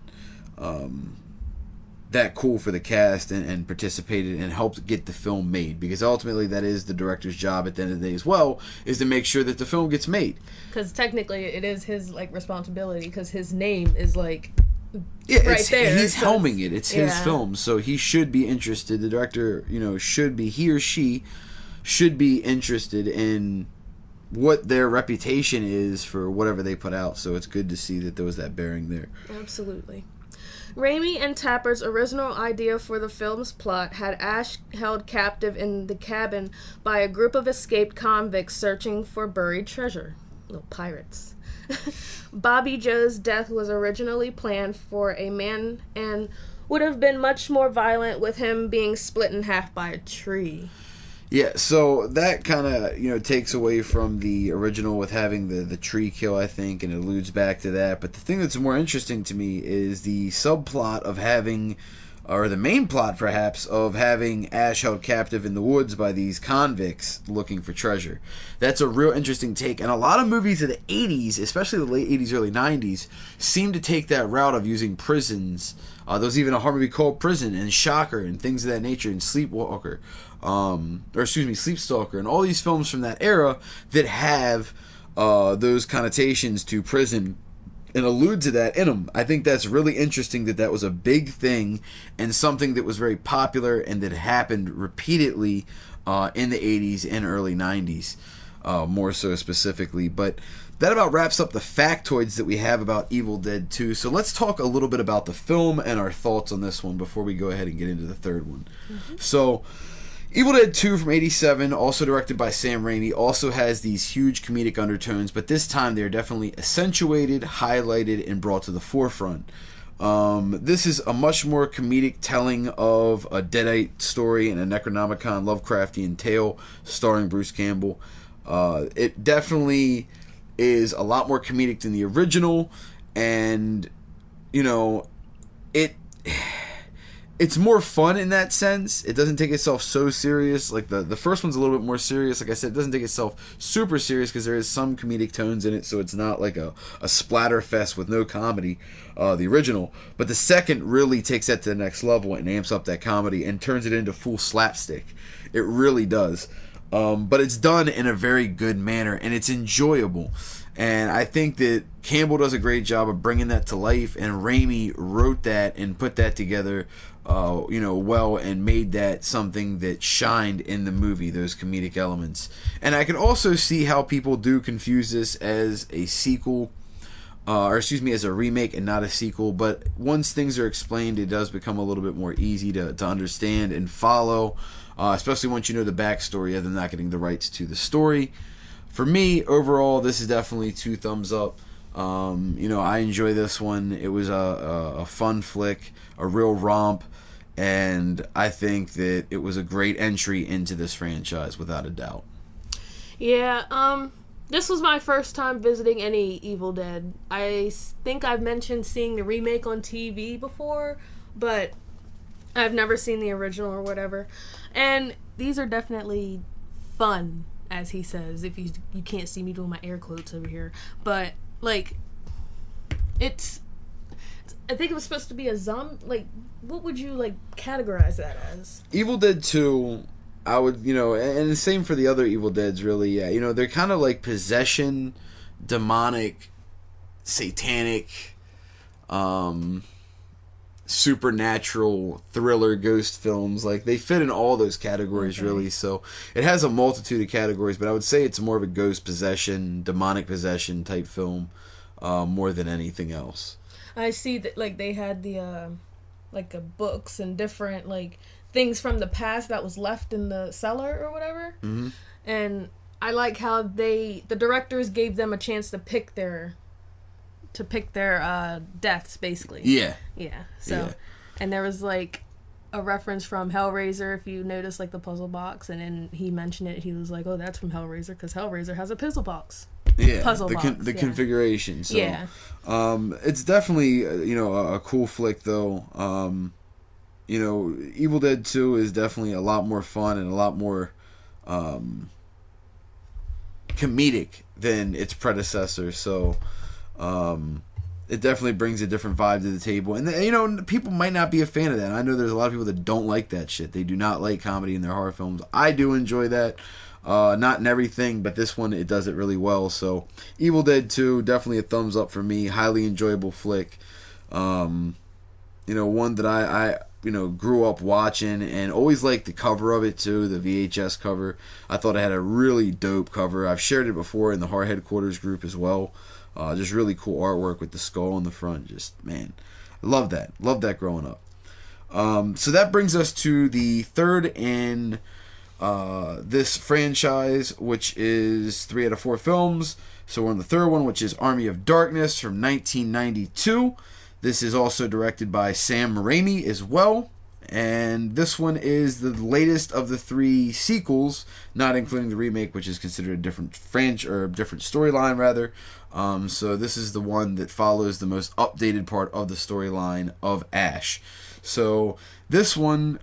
that cool for the cast and participated and helped get the film made, because ultimately that is the director's job at the end of the day as well, is to make sure that the film gets made. Because technically it is his like responsibility, because his name is like right there. He's helming it. It's his film, so he should be interested. The director, you know, he or she should be interested in what their reputation is for whatever they put out. So it's good to see that there was that bearing there. Absolutely. Raimi and Tapper's original idea for the film's plot had Ash held captive in the cabin by a group of escaped convicts searching for buried treasure. Little pirates. Bobby Joe's death was originally planned for a man and would have been much more violent, with him being split in half by a tree. Yeah, so that kind of, you know, takes away from the original with having the tree kill, I think, and it alludes back to that. But the thing that's more interesting to me is the subplot of having, or the main plot perhaps, of having Ash held captive in the woods by these convicts looking for treasure. That's a real interesting take. And a lot of movies of the 80s, especially the late 80s, early 90s, seem to take that route of using prisons. There was even a horror movie called Prison and Shocker and things of that nature, and Sleepwalker. Sleepstalker, and all these films from that era that have those connotations to prison and allude to that in them. I think that's really interesting that was a big thing and something that was very popular and that happened repeatedly in the 80s and early 90s, more so specifically. But that about wraps up the factoids that we have about Evil Dead 2. So let's talk a little bit about the film and our thoughts on this one before we go ahead and get into the third one. Mm-hmm. So Evil Dead 2 from 87, also directed by Sam Raimi, also has these huge comedic undertones, but this time they're definitely accentuated, highlighted, and brought to the forefront. This is a much more comedic telling of a Deadite story and a Necronomicon Lovecraftian tale starring Bruce Campbell. It definitely is a lot more comedic than the original, and, you know, it's more fun in that sense. It doesn't take itself so serious. Like the first one's a little bit more serious. Like I said, it doesn't take itself super serious because there is some comedic tones in it, so it's not like a splatter fest with no comedy, the original. But the second really takes that to the next level and amps up that comedy and turns it into full slapstick. It really does. But it's done in a very good manner, and it's enjoyable. And I think that Campbell does a great job of bringing that to life, and Raimi wrote that and put that together well, and made that something that shined in the movie, those comedic elements. And I can also see how people do confuse this as a sequel, as a remake and not a sequel. But once things are explained, it does become a little bit more easy to understand and follow, especially once you know the backstory of them not getting the rights to the story. For me, overall, this is definitely 2 thumbs up. I enjoy this one. It was a fun flick, a real romp, and I think that it was a great entry into this franchise, without a doubt. Yeah, this was my first time visiting any Evil Dead. I think I've mentioned seeing the remake on TV before, but I've never seen the original or whatever. And these are definitely fun, as he says, if you can't see me doing my air quotes over here. But, like, it's I think it was supposed to be a zombie, like, what would you, like, categorize that as? Evil Dead 2, I would, and the same for the other Evil Deads, really, yeah. They're kind of like possession, demonic, satanic, supernatural, thriller, ghost films. Like, they fit in all those categories, really. So it has a multitude of categories, but I would say it's more of a ghost possession, demonic possession type film, more than anything else. I see that, like, they had the books and different, like, things from the past that was left in the cellar or whatever. Mm-hmm. And I like how the directors gave them a chance to pick their deaths, basically. Yeah. Yeah. So, and there was, like, a reference from Hellraiser, if you notice, like, the puzzle box, and then he mentioned it. He was like, oh, that's from Hellraiser, because Hellraiser has a puzzle box. puzzle box. The configuration. So, yeah. It's definitely a cool flick though. Evil Dead 2 is definitely a lot more fun and a lot more comedic than its predecessor. So, it definitely brings a different vibe to the table. And, people might not be a fan of that. I know there's a lot of people that don't like that shit. They do not like comedy in their horror films. I do enjoy that. Not in everything, but this one, it does it really well. So, Evil Dead 2, definitely a thumbs up for me. Highly enjoyable flick. One that I grew up watching and always liked the cover of it too, the VHS cover. I thought it had a really dope cover. I've shared it before in the Horror Headquarters group as well. Just really cool artwork with the skull on the front. Just, man, I love that. Love that growing up. So that brings us to the third in this franchise, which is 3 out of 4 films. So we're on the third one, which is Army of Darkness from 1992. This is also directed by Sam Raimi as well. And this one is the latest of the 3 sequels, not including the remake, which is considered a different franchise or a different storyline rather. So this is the one that follows the most updated part of the storyline of Ash. So this one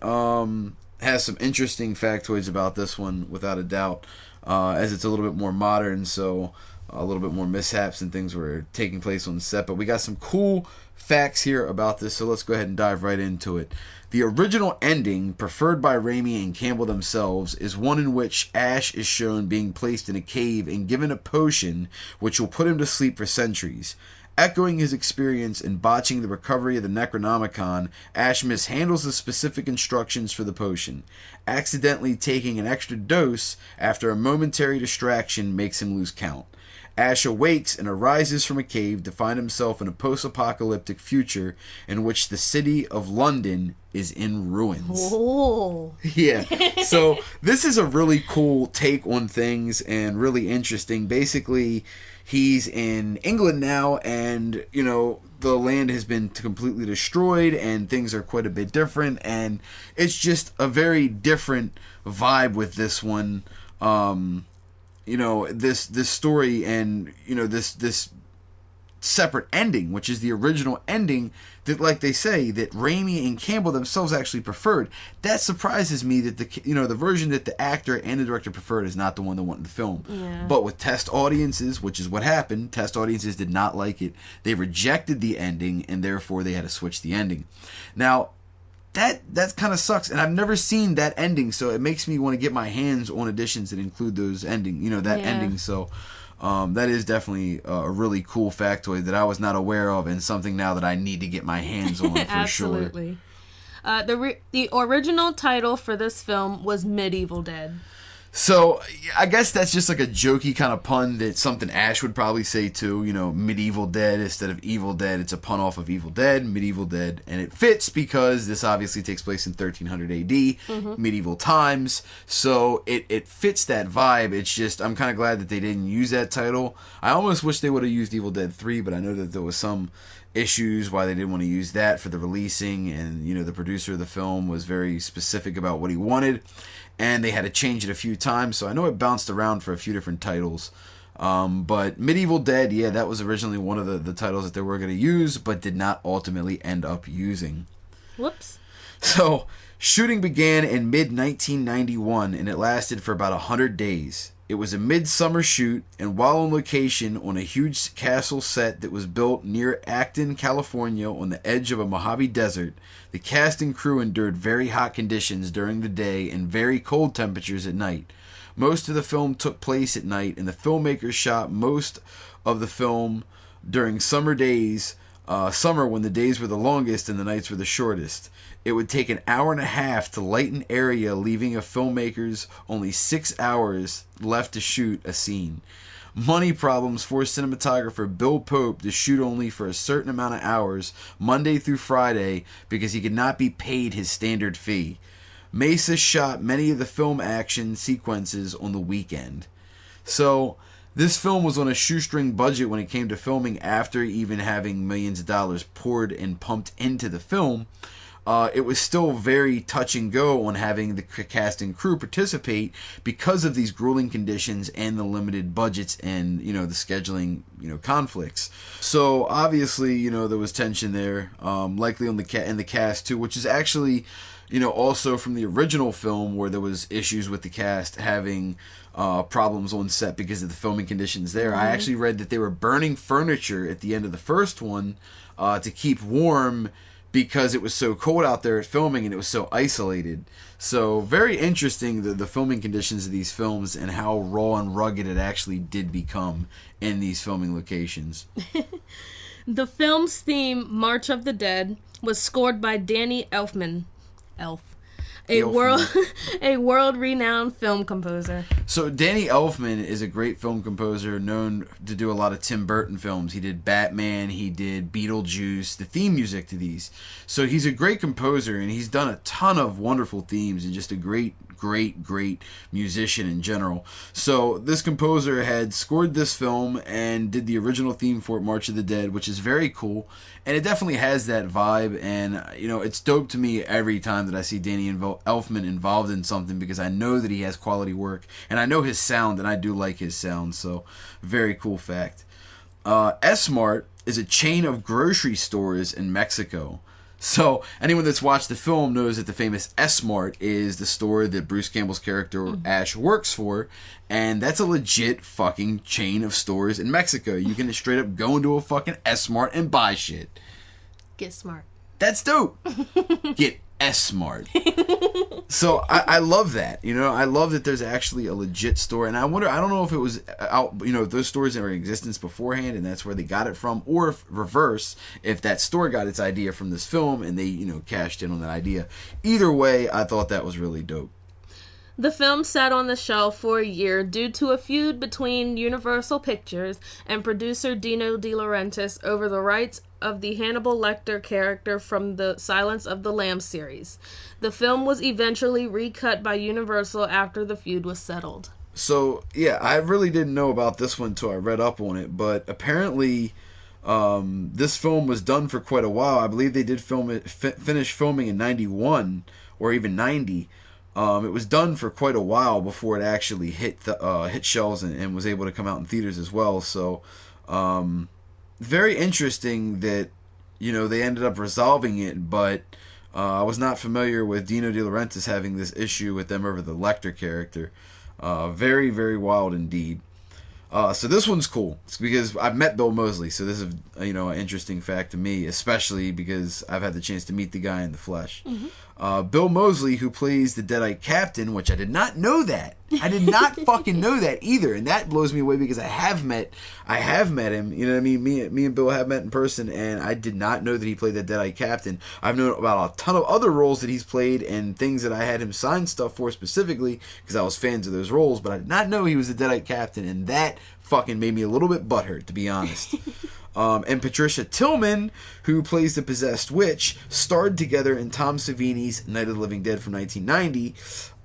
has some interesting factoids about this one, without a doubt, as it's a little bit more modern. So a little bit more mishaps and things were taking place on set. But we got some cool facts here about this, so let's go ahead and dive right into it. The original ending, preferred by Raimi and Campbell themselves, is one in which Ash is shown being placed in a cave and given a potion which will put him to sleep for centuries. Echoing his experience in botching the recovery of the Necronomicon, Ash mishandles the specific instructions for the potion. Accidentally taking an extra dose after a momentary distraction makes him lose count. Ash awakes and arises from a cave to find himself in a post-apocalyptic future in which the city of London is in ruins. Oh. Yeah. So this is a really cool take on things and really interesting. Basically, he's in England now, and, the land has been completely destroyed and things are quite a bit different, and it's just a very different vibe with this one. This story and, this separate ending, which is the original ending that, like they say, that Raimi and Campbell themselves actually preferred. That surprises me that the version that the actor and the director preferred is not the one that went in the film. Yeah. But with test audiences, which is what happened, test audiences did not like it. They rejected the ending, and therefore they had to switch the ending. Now, that kind of sucks, and I've never seen that ending, so it makes me want to get my hands on editions that include those ending, ending. So that is definitely a really cool factoid that I was not aware of, and something now that I need to get my hands on for Absolutely. Sure. The original title for this film was Medieval Dead. So, I guess that's just like a jokey kind of pun that something Ash would probably say too, Medieval Dead instead of Evil Dead. It's a pun off of Evil Dead, Medieval Dead, and it fits because this obviously takes place in 1300 AD, medieval times, so it fits that vibe. It's just, I'm kind of glad that they didn't use that title. I almost wish they would have used Evil Dead 3, but I know that there was some issues why they didn't want to use that for the releasing, and the producer of the film was very specific about what he wanted, and they had to change it a few times, so I know it bounced around for a few different titles. But Medieval Dead, yeah, that was originally one of the titles that they were going to use, but did not ultimately end up using. Whoops. So, shooting began in mid-1991, and it lasted for about 100 days. It was a midsummer shoot, and while on location on a huge castle set that was built near Acton, California, on the edge of a Mojave Desert, the cast and crew endured very hot conditions during the day and very cold temperatures at night. Most of the film took place at night, and the filmmakers shot most of the film during summer days, summer when the days were the longest and the nights were the shortest. It would take an hour and a half to light an area, leaving a filmmakers only 6 hours left to shoot a scene. Money problems forced cinematographer Bill Pope to shoot only for a certain amount of hours, Monday through Friday, because he could not be paid his standard fee. Mesa shot many of the film action sequences on the weekend. So, this film was on a shoestring budget when it came to filming, after even having millions of dollars poured and pumped into the film. it was still very touch and go on having the cast and crew participate because of these grueling conditions and the limited budgets and, the scheduling, conflicts. So obviously, there was tension there, likely on in the cast too, which is actually, also from the original film where there was issues with the cast having problems on set because of the filming conditions there. I actually read that they were burning furniture at the end of the first one to keep warm because it was so cold out there at filming and it was so isolated. So very interesting, the filming conditions of these films and how raw and rugged it actually did become in these filming locations. The film's theme, March of the Dead, was scored by Danny Elfman. A world-renowned film composer. So Danny Elfman is a great film composer known to do a lot of Tim Burton films. He did Batman, he did Beetlejuice, the theme music to these. So he's a great composer, and he's done a ton of wonderful themes and just a great musician in general. So this composer had scored this film and did the original theme for it, March of the Dead, which is very cool. And it definitely has that vibe, and it's dope to me every time that I see Danny Elfman involved in something because I know that he has quality work, and I know his sound, and I do like his sound, so very cool fact. S-Mart is a chain of grocery stores in Mexico. So anyone that's watched the film knows that the famous S-Mart is the store that Bruce Campbell's character Ash works for, and that's a legit fucking chain of stores in Mexico. You can straight up go into a fucking S-Mart and buy shit. Get smart. That's dope. Get S-Mart. So I love that. I love that there's actually a legit store, and I don't know if it was out, those stores that were in existence beforehand and that's where they got it from, or if reverse, if that store got its idea from this film and they, cashed in on that idea. Either way, I thought that was really dope. The film sat on the shelf for a year due to a feud between Universal Pictures and producer Dino De Laurentiis over the rights of the Hannibal Lecter character from the Silence of the Lambs series. The film was eventually recut by Universal after the feud was settled. So, yeah, I really didn't know about this one until I read up on it, but apparently this film was done for quite a while. I believe they did finish filming in 91 or even 90. It was done for quite a while before it actually hit shelves and was able to come out in theaters as well. So, very interesting that, they ended up resolving it, but I was not familiar with Dino De Laurentiis having this issue with them over the Lecter character. Very, very wild indeed. So this one's cool. It's because I've met Bill Moseley, so this is an interesting fact to me, especially because I've had the chance to meet the guy in the flesh. Bill Moseley, who plays the Deadite Captain, which I did not know that. I did not fucking know that either, and that blows me away because I have met him. You know what I mean? Me and Bill have met in person, and I did not know that he played the Deadite Captain. I've known about a ton of other roles that he's played and things that I had him sign stuff for specifically because I was fans of those roles, but I did not know he was the Deadite Captain, and that fucking made me a little bit butthurt, to be honest. And Patricia Tillman, who plays the possessed witch, starred together in Tom Savini's Night of the Living Dead from 1990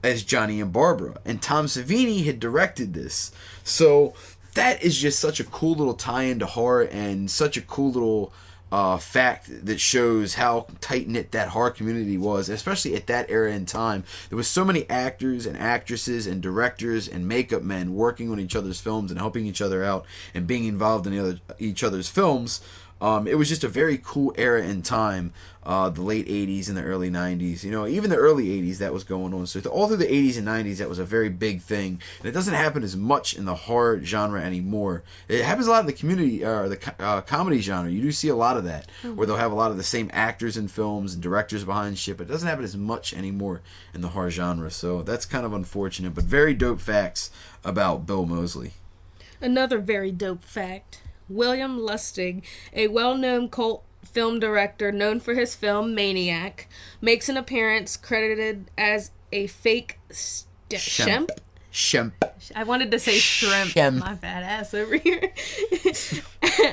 as Johnny and Barbara. And Tom Savini had directed this. So that is just such a cool little tie-in to horror and such a cool little fact that shows how tight-knit that horror community was, especially at that era in time. There was so many actors and actresses and directors and makeup men working on each other's films and helping each other out and being involved in each other's films. It was just a very cool era in time, the late 80s and the early 90s. Even the early 80s that was going on. So all through the 80s and 90s, that was a very big thing. And it doesn't happen as much in the horror genre anymore. It happens a lot in the community, or the comedy genre. You do see a lot of that, where they'll have a lot of the same actors in films and directors behind shit, but it doesn't happen as much anymore in the horror genre. So that's kind of unfortunate, but very dope facts about Bill Moseley. Another very dope fact. William Lustig, a well-known cult film director known for his film Maniac, makes an appearance credited as a fake Shemp. I wanted to say shrimp. My fat ass over here.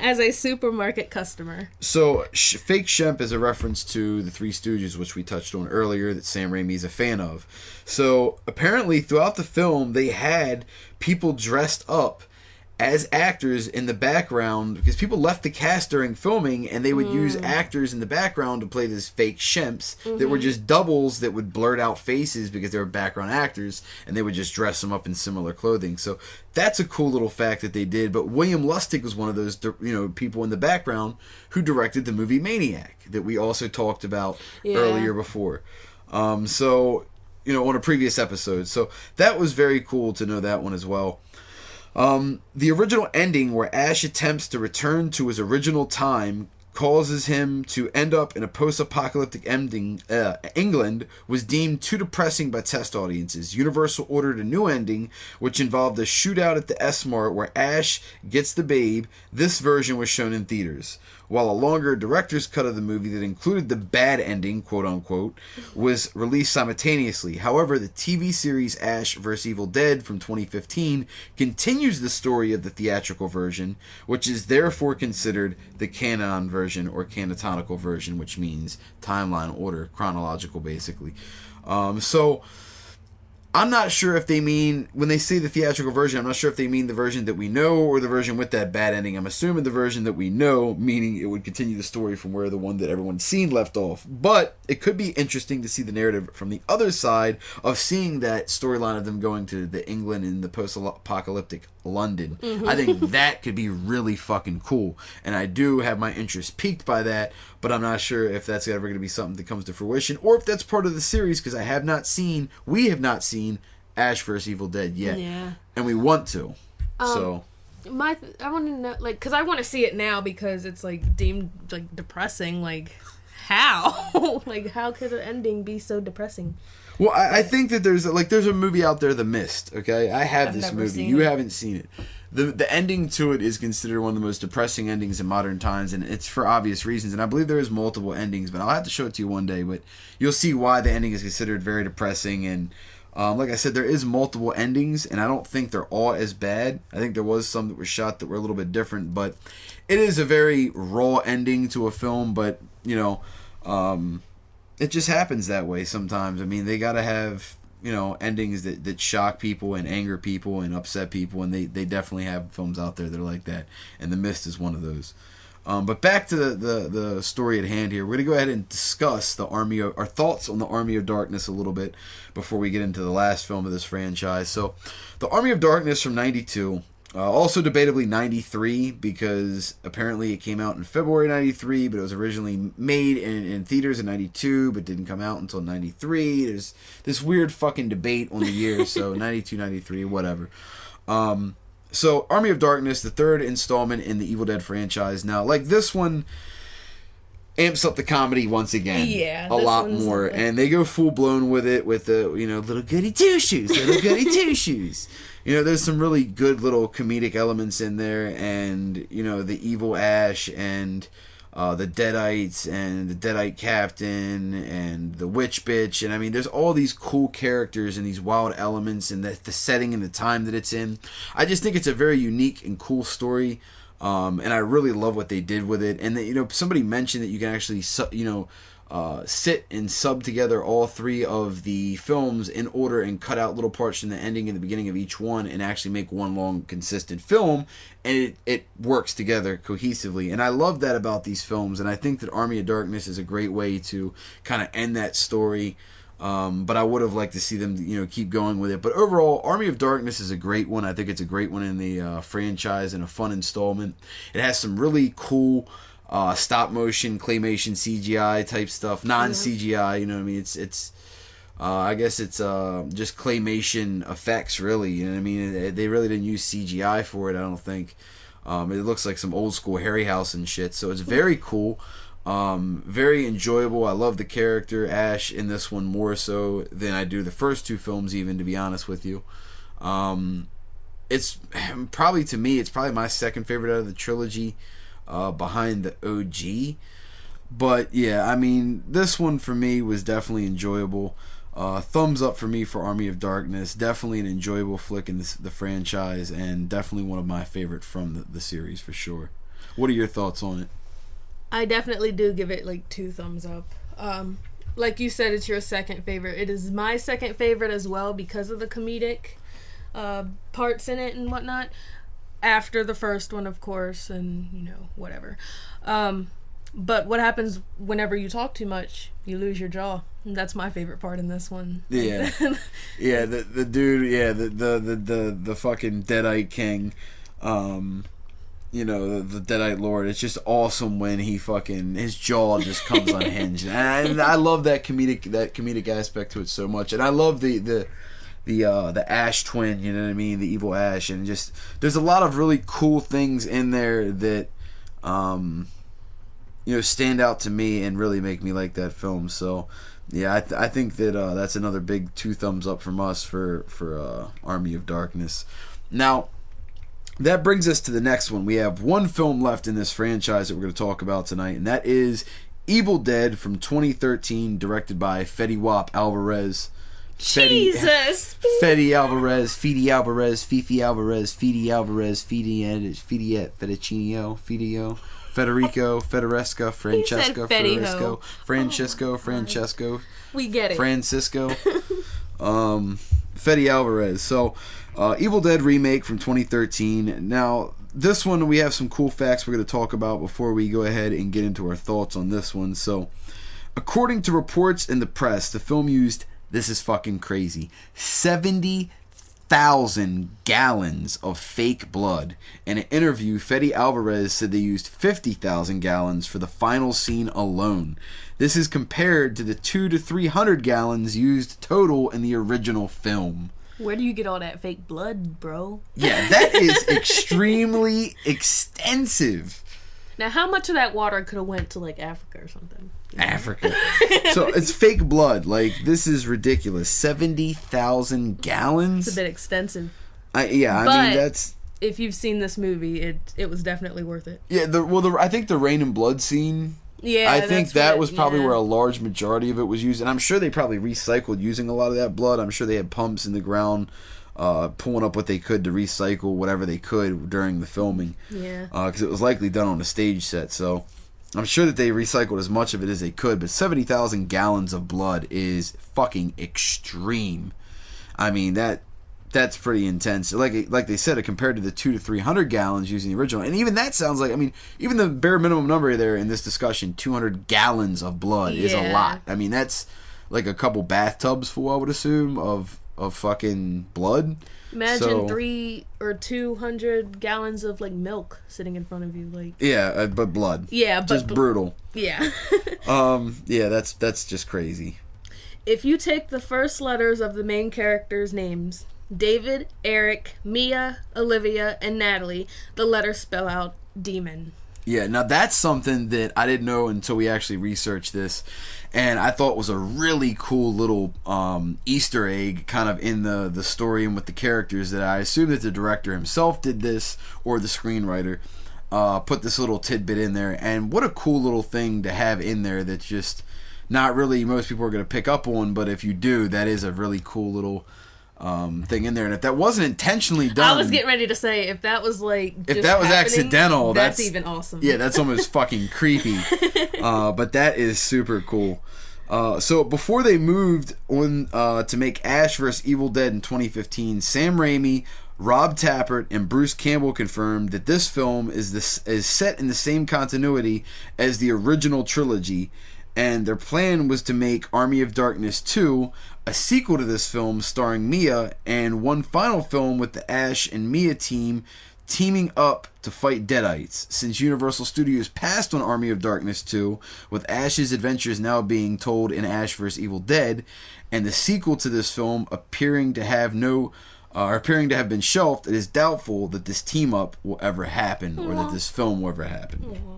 As a supermarket customer. So, fake Shemp is a reference to the Three Stooges, which we touched on earlier, that Sam Raimi is a fan of. So, apparently, throughout the film, they had people dressed up as actors in the background, because people left the cast during filming, and they would use actors in the background to play these fake shimps that were just doubles that would blurt out faces because they were background actors, and they would just dress them up in similar clothing. So that's a cool little fact that they did. But William Lustig was one of those, people in the background who directed the movie Maniac that we also talked about earlier before. On a previous episode. So that was very cool to know that one as well. The original ending, where Ash attempts to return to his original time, causes him to end up in a post-apocalyptic ending, England, was deemed too depressing by test audiences. Universal ordered a new ending, which involved a shootout at the S-Mart where Ash gets the babe. This version was shown in theaters, while a longer director's cut of the movie that included the bad ending, quote-unquote, was released simultaneously. However, the TV series Ash vs. Evil Dead from 2015 continues the story of the theatrical version, which is therefore considered the canon version, or canonical version, which means timeline order, chronological, basically. So I'm not sure if they mean, when they say the theatrical version, I'm not sure if they mean the version that we know or the version with that bad ending. I'm assuming the version that we know, meaning it would continue the story from where the one that everyone's seen left off. But it could be interesting to see the narrative from the other side of seeing that storyline of them going to the England in the post-apocalyptic London. I think that could be really fucking cool. And I do have my interest piqued by that, but I'm not sure if that's ever going to be something that comes to fruition or if that's part of the series, because we have not seen Ash vs. Evil Dead yet. Yeah. And we want to. I want to know, because I want to see it now because it's, deemed, depressing. How? How could an ending be so depressing? Well, I think that there's a movie out there, The Mist, okay? I've this movie. You haven't seen it. The ending to it is considered one of the most depressing endings in modern times, and it's for obvious reasons. And I believe there is multiple endings, but I'll have to show it to you one day. But you'll see why the ending is considered very depressing. And like I said, there is multiple endings, and I don't think they're all as bad. I think there was some that were shot that were a little bit different, but it is a very raw ending to a film. But it just happens that way sometimes. I mean, they gotta have, endings that shock people and anger people and upset people, and they definitely have films out there that are like that, and The Mist is one of those. But back to the story at hand here. We're gonna go ahead and discuss our thoughts on the Army of Darkness a little bit before we get into the last film of this franchise. So, the Army of Darkness from '92. Also debatably 93, because apparently it came out in February 93, but it was originally made in theaters in 92, but didn't come out until 93. There's this weird fucking debate on the year, so 92, 93, whatever. So Army of Darkness, the third installment in the Evil Dead franchise. Now, this one amps up the comedy once again, a lot more, and they go full blown with it with the little goody two shoes, there's some really good little comedic elements in there, and the evil Ash and the Deadites and the Deadite Captain and the Witch Bitch, and I mean there's all these cool characters and these wild elements and the setting and the time that it's in. I just think it's a very unique and cool story. And I really love what they did with it. And somebody mentioned that you can actually sit and sub together all three of the films in order and cut out little parts from the ending and the beginning of each one and actually make one long consistent film, and it works together cohesively. And I love that about these films, and I think that Army of Darkness is a great way to kind of end that story. But I would have liked to see them, keep going with it. But overall, Army of Darkness is a great one. I think it's a great one in the franchise and a fun installment. It has some really cool stop motion, claymation, CGI type stuff, non-CGI. You know what I mean? It's I guess it's just claymation effects, really. You know what I mean? They really didn't use CGI for it, I don't think. It looks like some old school Harryhausen shit. So it's very cool. Very enjoyable. I love the character Ash in this one more so than I do the first two films, even, to be honest with you. It's probably my second favorite out of the trilogy, behind the OG. But yeah, I mean, this one for me was definitely enjoyable. Thumbs up for me for Army of Darkness. Definitely an enjoyable flick in the franchise, and definitely one of my favorite from the series for sure. What are your thoughts on it? I definitely do give it 2 thumbs up. Like you said, it's your second favorite. It is my second favorite as well because of the comedic parts in it and whatnot. after the first one, of course, and, you know, whatever. But what happens whenever you talk too much? You lose your jaw. And that's my favorite part in this one. Yeah. Yeah, the dude, yeah, the fucking Deadite King, you know, the Deadite Lord. It's just awesome when he fucking, his jaw just comes unhinged. And I love that comedic aspect to it so much. And I love the Ash twin, you know what I mean? The evil Ash. And just, there's a lot of really cool things in there that, you know, stand out to me and really make me like that film. So, yeah, I think that that's another big 2 thumbs up from us for Army of Darkness. Now, that brings us to the next one. We have one film left in this franchise that we're going to talk about tonight, and that is Evil Dead from 2013, directed by Fede Wap Alvarez. Jesus! Fede Alvarez, Fifi Alvarez, Federico, Francesco. We get it. Francisco. Fede Alvarez. So, Evil Dead remake from 2013. Now, this one we have some cool facts we're going to talk about before we go ahead and get into our thoughts on this one. So, according to reports in the press, the film used, this is fucking crazy, 70,000 gallons of fake blood. In an interview, Fede Alvarez said they used 50,000 gallons for the final scene alone. This is compared to the 200 to 300 gallons used total in the original film. Where do you get all that fake blood, bro? Yeah, that is extremely extensive. Now, how much of that water could have went to, like, Africa or something? Africa. So it's fake blood. Like, this is ridiculous. 70,000 gallons? It's a bit extensive. I mean, that's... if you've seen this movie, it was definitely worth it. Yeah, I think the Rain and Blood scene... Yeah, I think that was probably where a large majority of it was used. And I'm sure they probably recycled using a lot of that blood. I'm sure they had pumps in the ground pulling up what they could to recycle whatever they could during the filming. Yeah. Because it was likely done on a stage set. So I'm sure that they recycled as much of it as they could. But 70,000 gallons of blood is fucking extreme. I mean, that's pretty intense. Like they said, compared to the 200 to 300 gallons using the original. And even that sounds like, I mean, even the bare minimum number there in this discussion, 200 gallons of blood is a lot. I mean, that's like a couple bathtubs full, I would assume, of fucking blood. Imagine 300 or 200 gallons of, like, milk sitting in front of you. Like, yeah, but blood. Yeah, but... just brutal. Yeah. Yeah, that's just crazy. If you take the first letters of the main characters' names... David, Eric, Mia, Olivia, and Natalie, the letters spell out demon. Yeah, now that's something that I didn't know until we actually researched this, and I thought was a really cool little Easter egg kind of in the story and with the characters, that I assume that the director himself did this, or the screenwriter put this little tidbit in there. And what a cool little thing to have in there that's just not really most people are going to pick up on, but if you do, that is a really cool little thing in there. And if that wasn't intentionally done, I was getting ready to say, if that was like if that was accidental, that's even awesome. Yeah, that's almost fucking creepy. But that is super cool. So before they moved on to make Ash vs. Evil Dead in 2015, Sam Raimi, Rob Tappert, and Bruce Campbell confirmed that this film is set in the same continuity as the original trilogy, and their plan was to make Army of Darkness 2, a sequel to this film starring Mia, and one final film with the Ash and Mia teaming up to fight Deadites. Since Universal Studios passed on Army of Darkness 2, with Ash's adventures now being told in Ash vs. Evil Dead, and the sequel to this film appearing to have been shelved, it is doubtful that this team-up will ever happen, or that this film will ever happen.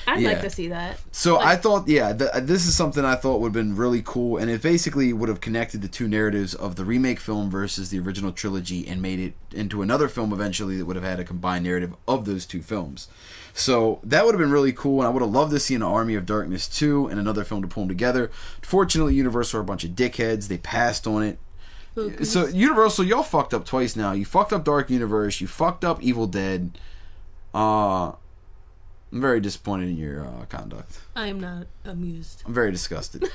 I'd like to see that. So I thought, this is something I thought would have been really cool, and it basically would have connected the two narratives of the remake film versus the original trilogy and made it into another film eventually that would have had a combined narrative of those two films. So that would have been really cool, and I would have loved to see an Army of Darkness 2 and another film to pull them together. Fortunately, Universal are a bunch of dickheads. They passed on it. Okay. So Universal, y'all fucked up twice now. You fucked up Dark Universe. You fucked up Evil Dead. I'm very disappointed in your conduct. I am not amused. I'm very disgusted.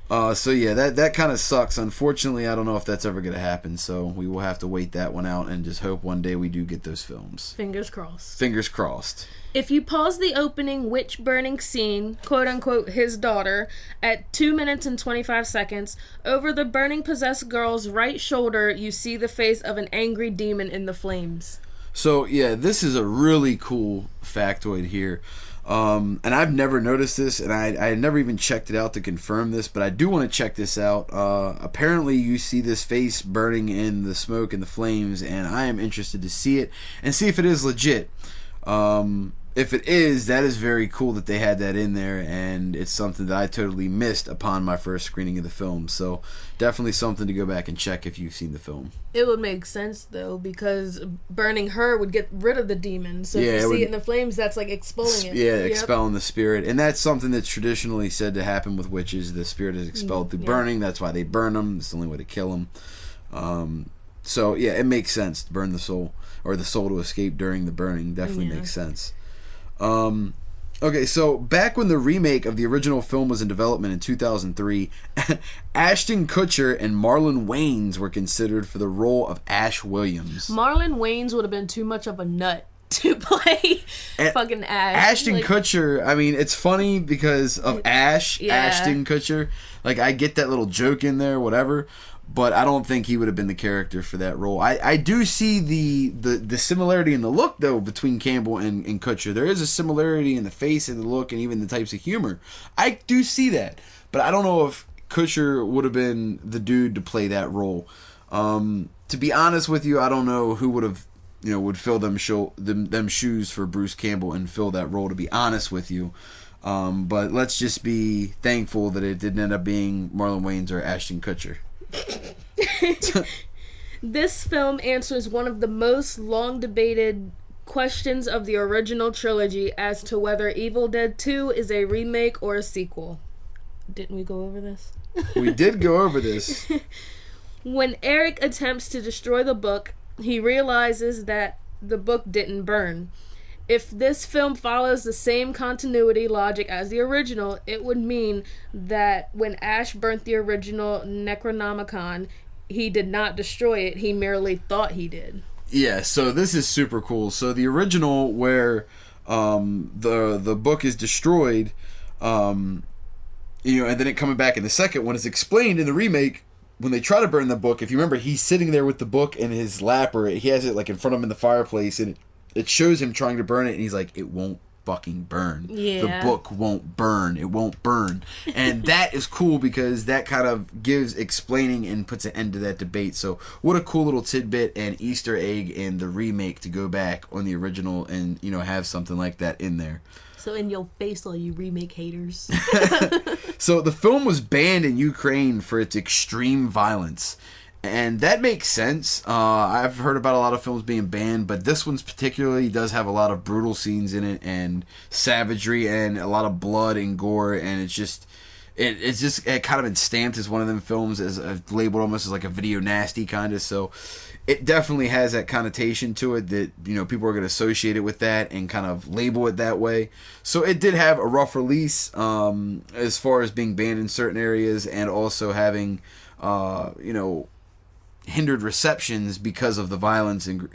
So yeah, that kind of sucks. Unfortunately, I don't know if that's ever going to happen. So we will have to wait that one out and just hope one day we do get those films. Fingers crossed. Fingers crossed. If you pause the opening witch burning scene, quote unquote, his daughter, at 2 minutes and 25 seconds, over the burning possessed girl's right shoulder, you see the face of an angry demon in the flames. So yeah, this is a really cool factoid here. And I've never noticed this, and I never even checked it out to confirm this, but I do want to check this out. Apparently you see this face burning in the smoke and the flames, and I am interested to see it and see if it is legit. If it is, that is very cool that they had that in there, and it's something that I totally missed upon my first screening of the film. So definitely something to go back and check if you've seen the film. It would make sense, though, because burning her would get rid of the demon. So Yeah, if it you would- see it in the flames, that's like expelling it. Yeah, Yep. expelling the spirit. And that's something that's traditionally said to happen with witches. The spirit is expelled through yeah. burning. That's why they burn them. It's the only way to kill them. So yeah, it makes sense to burn the soul, or the soul to escape during the burning. Definitely Yeah. makes sense. Okay, so back when the remake of the original film was in development in 2003, Ashton Kutcher and Marlon Wayans were considered for the role of Ash Williams. Marlon Wayans would have been too much of a nut to play fucking Ash. Ashton Like, Kutcher, I mean, it's funny because of Ash, Yeah. Ashton Kutcher. Like, I get that little joke in there, whatever, but I don't think he would have been the character for that role. I do see the similarity in the look, though, between Campbell and Kutcher. There is a similarity in the face and the look and even the types of humor. I do see that, but I don't know if Kutcher would have been the dude to play that role. To be honest with you, I don't know who would have, would fill them shoes for Bruce Campbell and fill that role, to be honest with you. But let's just be thankful that it didn't end up being Marlon Wayans or Ashton Kutcher. This film answers one of the most long debated questions of the original trilogy as to whether Evil Dead 2 is a remake or a sequel. Didn't we go over this? We did go over this. When Eric attempts to destroy the book, he realizes that the book didn't burn. If this film follows the same continuity logic as the original, it would mean that when Ash burnt the original Necronomicon, he did not destroy it, he merely thought he did. Yeah, so this is super cool. So the original, where the book is destroyed, and then it coming back in the second one, is explained in the remake. When they try to burn the book, if you remember, he's sitting there with the book in his lap, or he has it like in front of him in the fireplace, and it shows him trying to burn it, and he's like, it won't fucking burn. Yeah. The book won't burn. It won't burn. And that is cool because that kind of gives explaining and puts an end to that debate. So what a cool little tidbit and Easter egg in the remake to go back on the original and, have something like that in there. So in your face, all you remake haters. So the film was banned in Ukraine for its extreme violence. And that makes sense. I've heard about a lot of films being banned, but this one's particularly does have a lot of brutal scenes in it and savagery and a lot of blood and gore, and it kind of been stamped as one of them films as labeled almost as like a video nasty kind of. So it definitely has that connotation to it that people are going to associate it with that and kind of label it that way. So it did have a rough release as far as being banned in certain areas and also having hindered receptions because of the violence and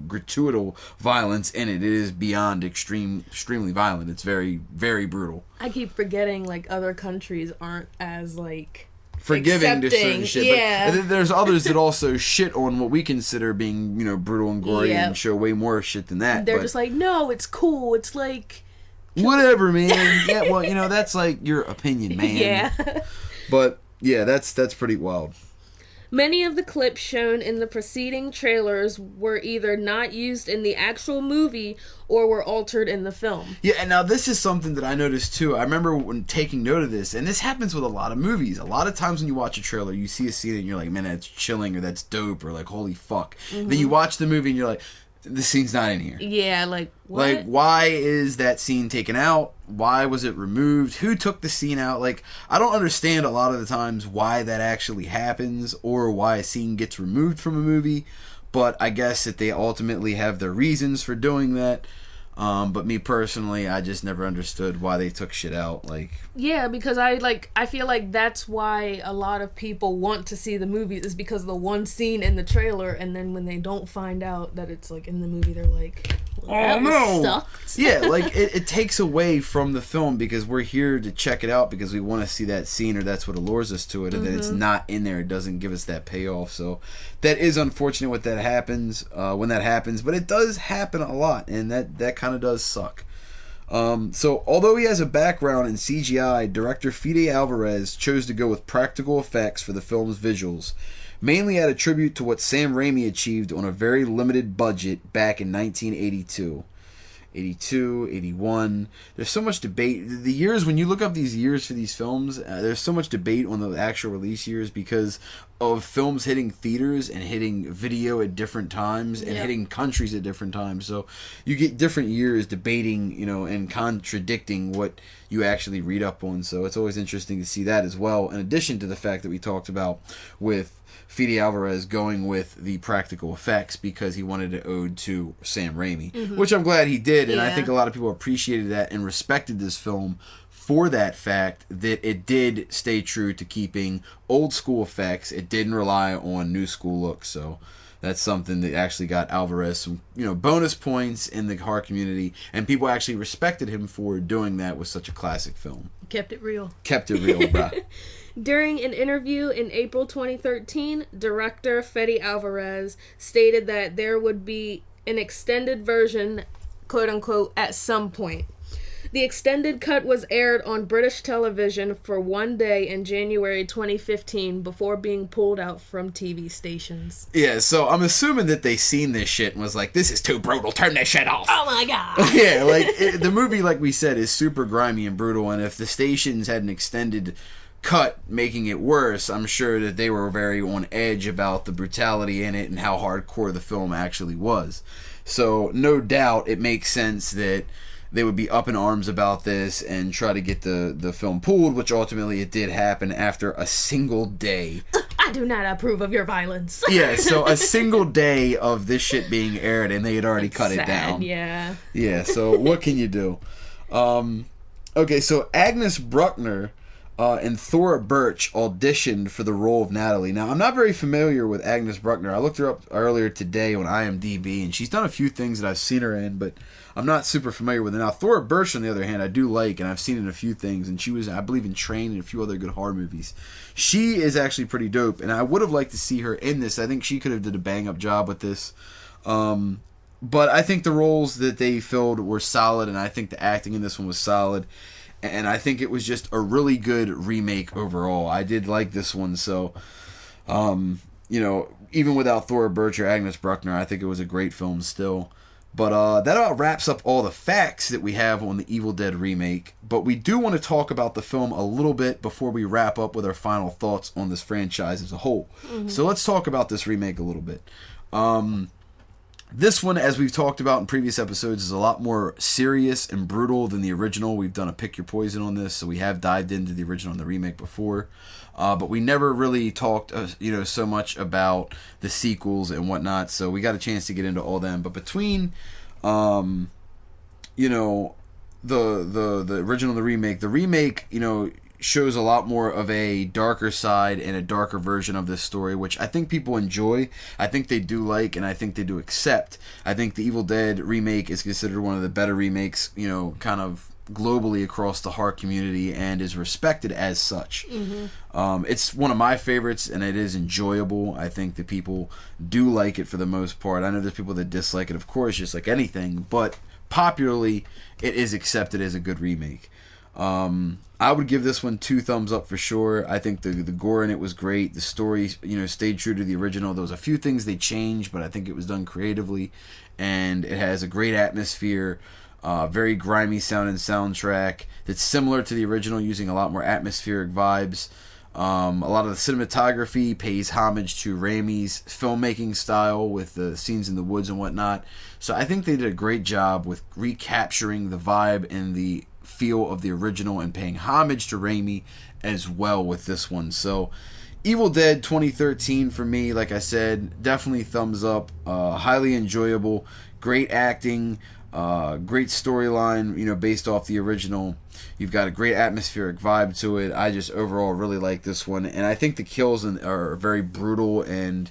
gratuitous violence in it. It is beyond extremely violent. It's very, very brutal. I keep forgetting other countries aren't as Forgiving to certain accepting. shit. Yeah. But there's others that also shit on what we consider being brutal and gory Yep. and show way more shit than that. They're but just like, no, it's cool. It's like whatever, man. Yeah, well, that's like your opinion, man. Yeah. But yeah, that's pretty wild. Many of the clips shown in the preceding trailers were either not used in the actual movie or were altered in the film. Yeah, and now this is something that I noticed too. I remember when taking note of this, and this happens with a lot of movies. A lot of times when you watch a trailer, you see a scene and you're like, man, that's chilling, or that's dope, or like, holy fuck. Then you watch the movie and you're like, this scene's not in here. Yeah, what? Like, why is that scene taken out? Why was it removed? Who took the scene out? Like, I don't understand a lot of the times why that actually happens or why a scene gets removed from a movie, but I guess that they ultimately have their reasons for doing that. But me personally, I just never understood why they took shit out. Like, yeah, because I feel like that's why a lot of people want to see the movie, is because of the one scene in the trailer, and then when they don't find out that it's like in the movie, they're like, well, that sucked. Yeah, like it takes away from the film, because we're here to check it out because we want to see that scene, or that's what allures us to it, and then it's not in there. It doesn't give us that payoff. So that is unfortunate when that happens, but it does happen a lot, and that kind of does suck. So although he has a background in CGI, director Fede Alvarez chose to go with practical effects for the film's visuals, mainly at a tribute to what Sam Raimi achieved on a very limited budget back in 1982. 82, 81. There's so much debate. The years, when you look up these years for these films, there's so much debate on the actual release years because of films hitting theaters and hitting video at different times and hitting countries at different times. So you get different years debating, and contradicting what you actually read up on. So it's always interesting to see that as well, in addition to the fact that we talked about with Fede Alvarez going with the practical effects because he wanted to ode to Sam Raimi, which I'm glad he did, and I think a lot of people appreciated that and respected this film for that fact, that it did stay true to keeping old school effects. It didn't rely on new school looks, so that's something that actually got Alvarez some, bonus points in the horror community, and people actually respected him for doing that with such a classic film. Kept it real, bruh. During an interview in April 2013, director Fede Alvarez stated that there would be an extended version, quote-unquote, at some point. The extended cut was aired on British television for one day in January 2015 before being pulled out from TV stations. Yeah, so I'm assuming that they seen this shit and was like, this is too brutal, turn that shit off. Oh my god. Yeah, like, the movie, like we said, is super grimy and brutal, and if the stations had an extended cut making it worse, I'm sure that they were very on edge about the brutality in it and how hardcore the film actually was. So no doubt it makes sense that they would be up in arms about this and try to get the film pulled, which ultimately it did happen after a single day. I do not approve of your violence. Yeah, so a single day of this shit being aired, and they had already cut it down. Yeah. Yeah, so what can you do? Okay, so Agnes Bruckner and Thora Birch auditioned for the role of Natalie. Now, I'm not very familiar with Agnes Bruckner. I looked her up earlier today on IMDb, and she's done a few things that I've seen her in, but I'm not super familiar with her. Now, Thora Birch, on the other hand, I do like, and I've seen in a few things, and she was, I believe, in Train and a few other good horror movies. She is actually pretty dope, and I would have liked to see her in this. I think she could have did a bang-up job with this. But I think the roles that they filled were solid, and I think the acting in this one was solid. And I think it was just a really good remake overall. I did like this one, so, even without Thora Birch or Agnes Bruckner, I think it was a great film still. But that wraps up all the facts that we have on the Evil Dead remake. But we do want to talk about the film a little bit before we wrap up with our final thoughts on this franchise as a whole. So let's talk about this remake a little bit. This one, as we've talked about in previous episodes, is a lot more serious and brutal than the original. We've done a Pick Your Poison on this, so we have dived into the original and the remake before. But we never really talked, so much about the sequels and whatnot, so we got a chance to get into all them. But between, the original and the remake, shows a lot more of a darker side and a darker version of this story, which I think people enjoy. I think they do like, and I think they do accept. I think the Evil Dead remake is considered one of the better remakes, kind of globally across the horror community, and is respected as such. It's one of my favorites, and it is enjoyable. I think that people do like it for the most part. I know there's people that dislike it, of course, just like anything, but popularly, it is accepted as a good remake. I would give this one 2 thumbs up for sure. I think the gore in it was great. The story, stayed true to the original. There was a few things they changed, but I think it was done creatively, and it has a great atmosphere, very grimy sounding soundtrack that's similar to the original, using a lot more atmospheric vibes. A lot of the cinematography pays homage to Raimi's filmmaking style with the scenes in the woods and whatnot. So I think they did a great job with recapturing the vibe and the feel of the original and paying homage to Raimi as well with this one. So Evil Dead 2013 for me, like I said, definitely thumbs up. Highly enjoyable, great acting, Great storyline, based off the original. You've got a great atmospheric vibe to it. I just overall really like this one, and I think the kills are very brutal and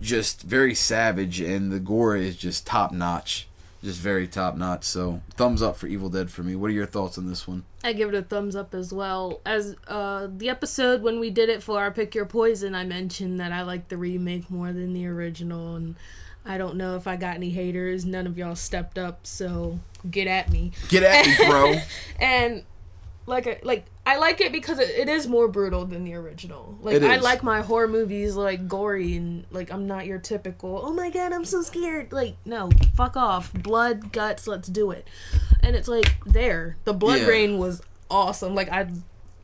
just very savage, and the gore is just top notch, just very top notch. So thumbs up for Evil Dead for me. What are your thoughts on this one? I give it a thumbs up as well. As the episode when we did it for our Pick Your Poison, I mentioned that I like the remake more than the original, and I don't know if I got any haters. None of y'all stepped up, so get at me. Get at me, bro. And I like it because it is more brutal than the original. I like my horror movies gory and I'm not your typical, oh my god, I'm so scared. No, fuck off. Blood, guts, let's do it. And it's the blood rain was awesome. I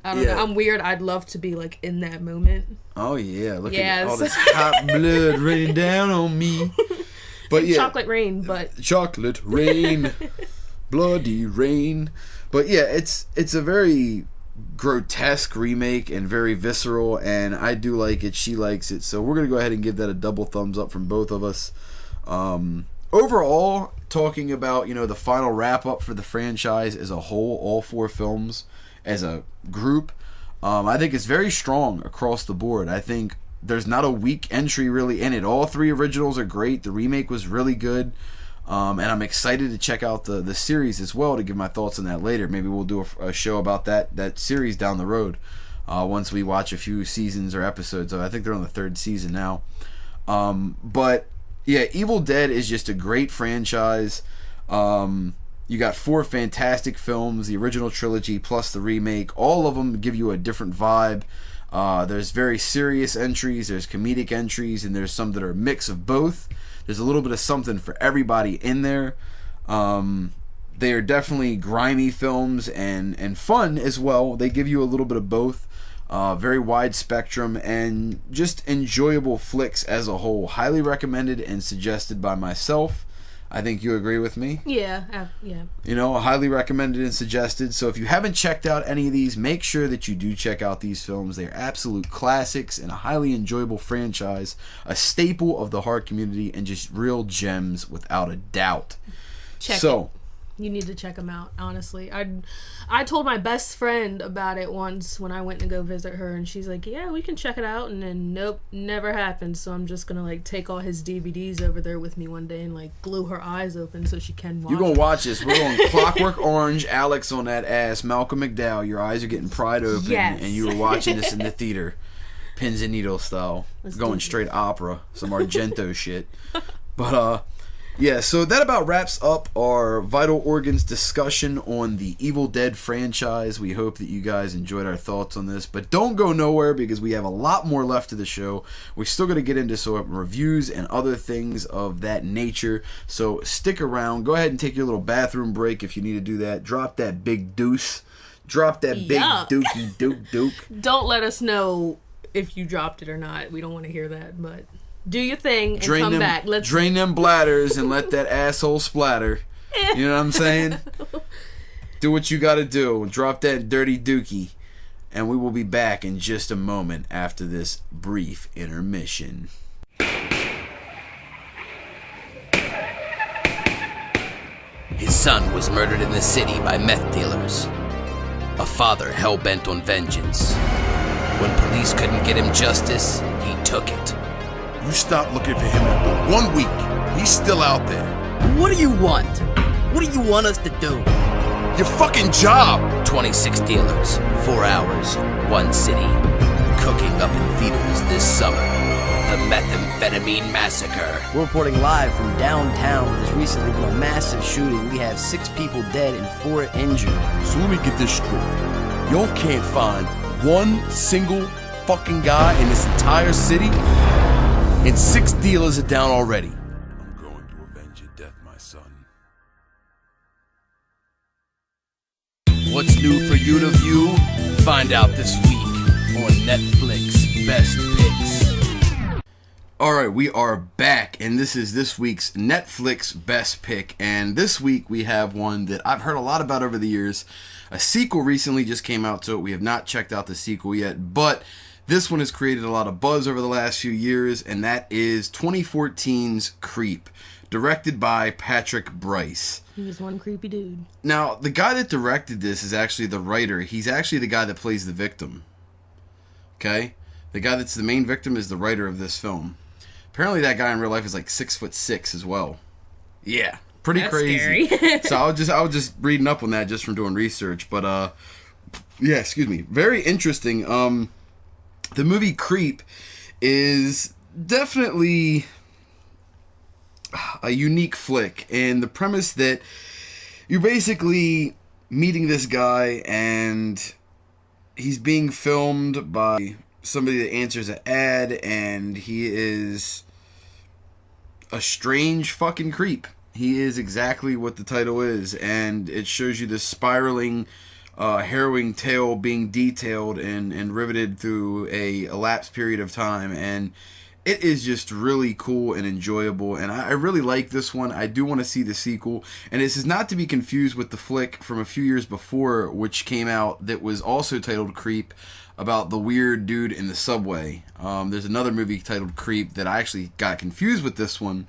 don't know. I'm weird. I'd love to be in that moment. Oh yeah, look at all this hot blood raining down on me. But chocolate rain, but chocolate rain, bloody rain. But yeah, it's a very grotesque remake and very visceral, and I do like it. She likes it, so we're gonna go ahead and give that a double thumbs up from both of us. Overall, talking about the final wrap up for the franchise as a whole, all 4 films as a group, I think it's very strong across the board. I think there's not a weak entry really in it. All 3 originals are great. The remake was really good, and I'm excited to check out the series as well to give my thoughts on that later. Maybe we'll do a show about that series down the road once we watch a few seasons or episodes. I think they're on the 3rd season now. But yeah, Evil Dead is just a great franchise. You got 4 fantastic films, the original trilogy plus the remake. All of them give you a different vibe. There's very serious entries, there's comedic entries, and there's some that are a mix of both. There's a little bit of something for everybody in there. They are definitely grimy films and fun as well. They give you a little bit of both. Very wide spectrum and just enjoyable flicks as a whole. Highly recommended and suggested by myself. I think you agree with me. Yeah. Highly recommended and suggested. So if you haven't checked out any of these, make sure that you do check out these films. They are absolute classics and a highly enjoyable franchise, a staple of the horror community, and just real gems without a doubt. You need to check them out, honestly. I told my best friend about it once when I went to go visit her, and she's like, yeah, we can check it out. And then, nope, never happened. So I'm just going to, take all his DVDs over there with me one day and, glue her eyes open so she can watch. You're going to watch this. We're going Clockwork Orange, Alex on that ass, Malcolm McDowell. Your eyes are getting pried open, yes. And you were watching this in the theater. Pins and needles style. Going straight opera. Some Argento shit. But, yeah, so that about wraps up our Vital Organs discussion on the Evil Dead franchise. We hope that you guys enjoyed our thoughts on this, but don't go nowhere because we have a lot more left of the show. We're still going to get into some reviews and other things of that nature, so stick around. Go ahead and take your little bathroom break if you need to do that. Drop that big deuce. Drop that big dookie duke. Don't let us know if you dropped it or not. We don't want to hear that, but... do your thing and come back. Drain them bladders and let that asshole splatter. You know what I'm saying? Do what you gotta do. Drop that dirty dookie. And we will be back in just a moment after this brief intermission. His son was murdered in the city by meth dealers. A father hell-bent on vengeance. When police couldn't get him justice, he took it. You stopped looking for him after 1 week. He's still out there. What do you want? What do you want us to do? Your fucking job! 26 dealers, 4 hours, 1 city. Cooking up in theaters this summer. The Methamphetamine Massacre. We're reporting live from downtown. There's recently been a massive shooting. We have 6 people dead and 4 injured. So let me get this straight. Y'all can't find one single fucking guy in this entire city? And 6 dealers are down already. I'm going to avenge your death, my son. What's new for you to view? Find out this week on Netflix Best Picks. Alright, we are back, and this is this week's Netflix Best Pick. And this week we have one that I've heard a lot about over the years. A sequel recently just came out to it. We have not checked out the sequel yet, but this one has created a lot of buzz over the last few years, and that is 2014's Creep, directed by Patrick Bryce. He was one creepy dude. Now, the guy that directed this is actually the writer. He's actually the guy that plays the victim. Okay? The guy that's the main victim is the writer of this film. Apparently that guy in real life is like 6'6" as well. Yeah. Pretty That's crazy. scary. So I was just reading up on that just from doing research. But yeah, excuse me. Very interesting. The movie Creep is definitely a unique flick, and the premise that you're basically meeting this guy and he's being filmed by somebody that answers an ad, and he is a strange fucking creep. He is exactly what the title is, and it shows you this spiraling, harrowing tale being detailed and riveted through a elapsed period of time, and it is just really cool and enjoyable, and I really like this one. I do want to see the sequel, and this is not to be confused with the flick from a few years before, which came out that was also titled Creep, about the weird dude in the subway. There's another movie titled Creep that I actually got confused with this one,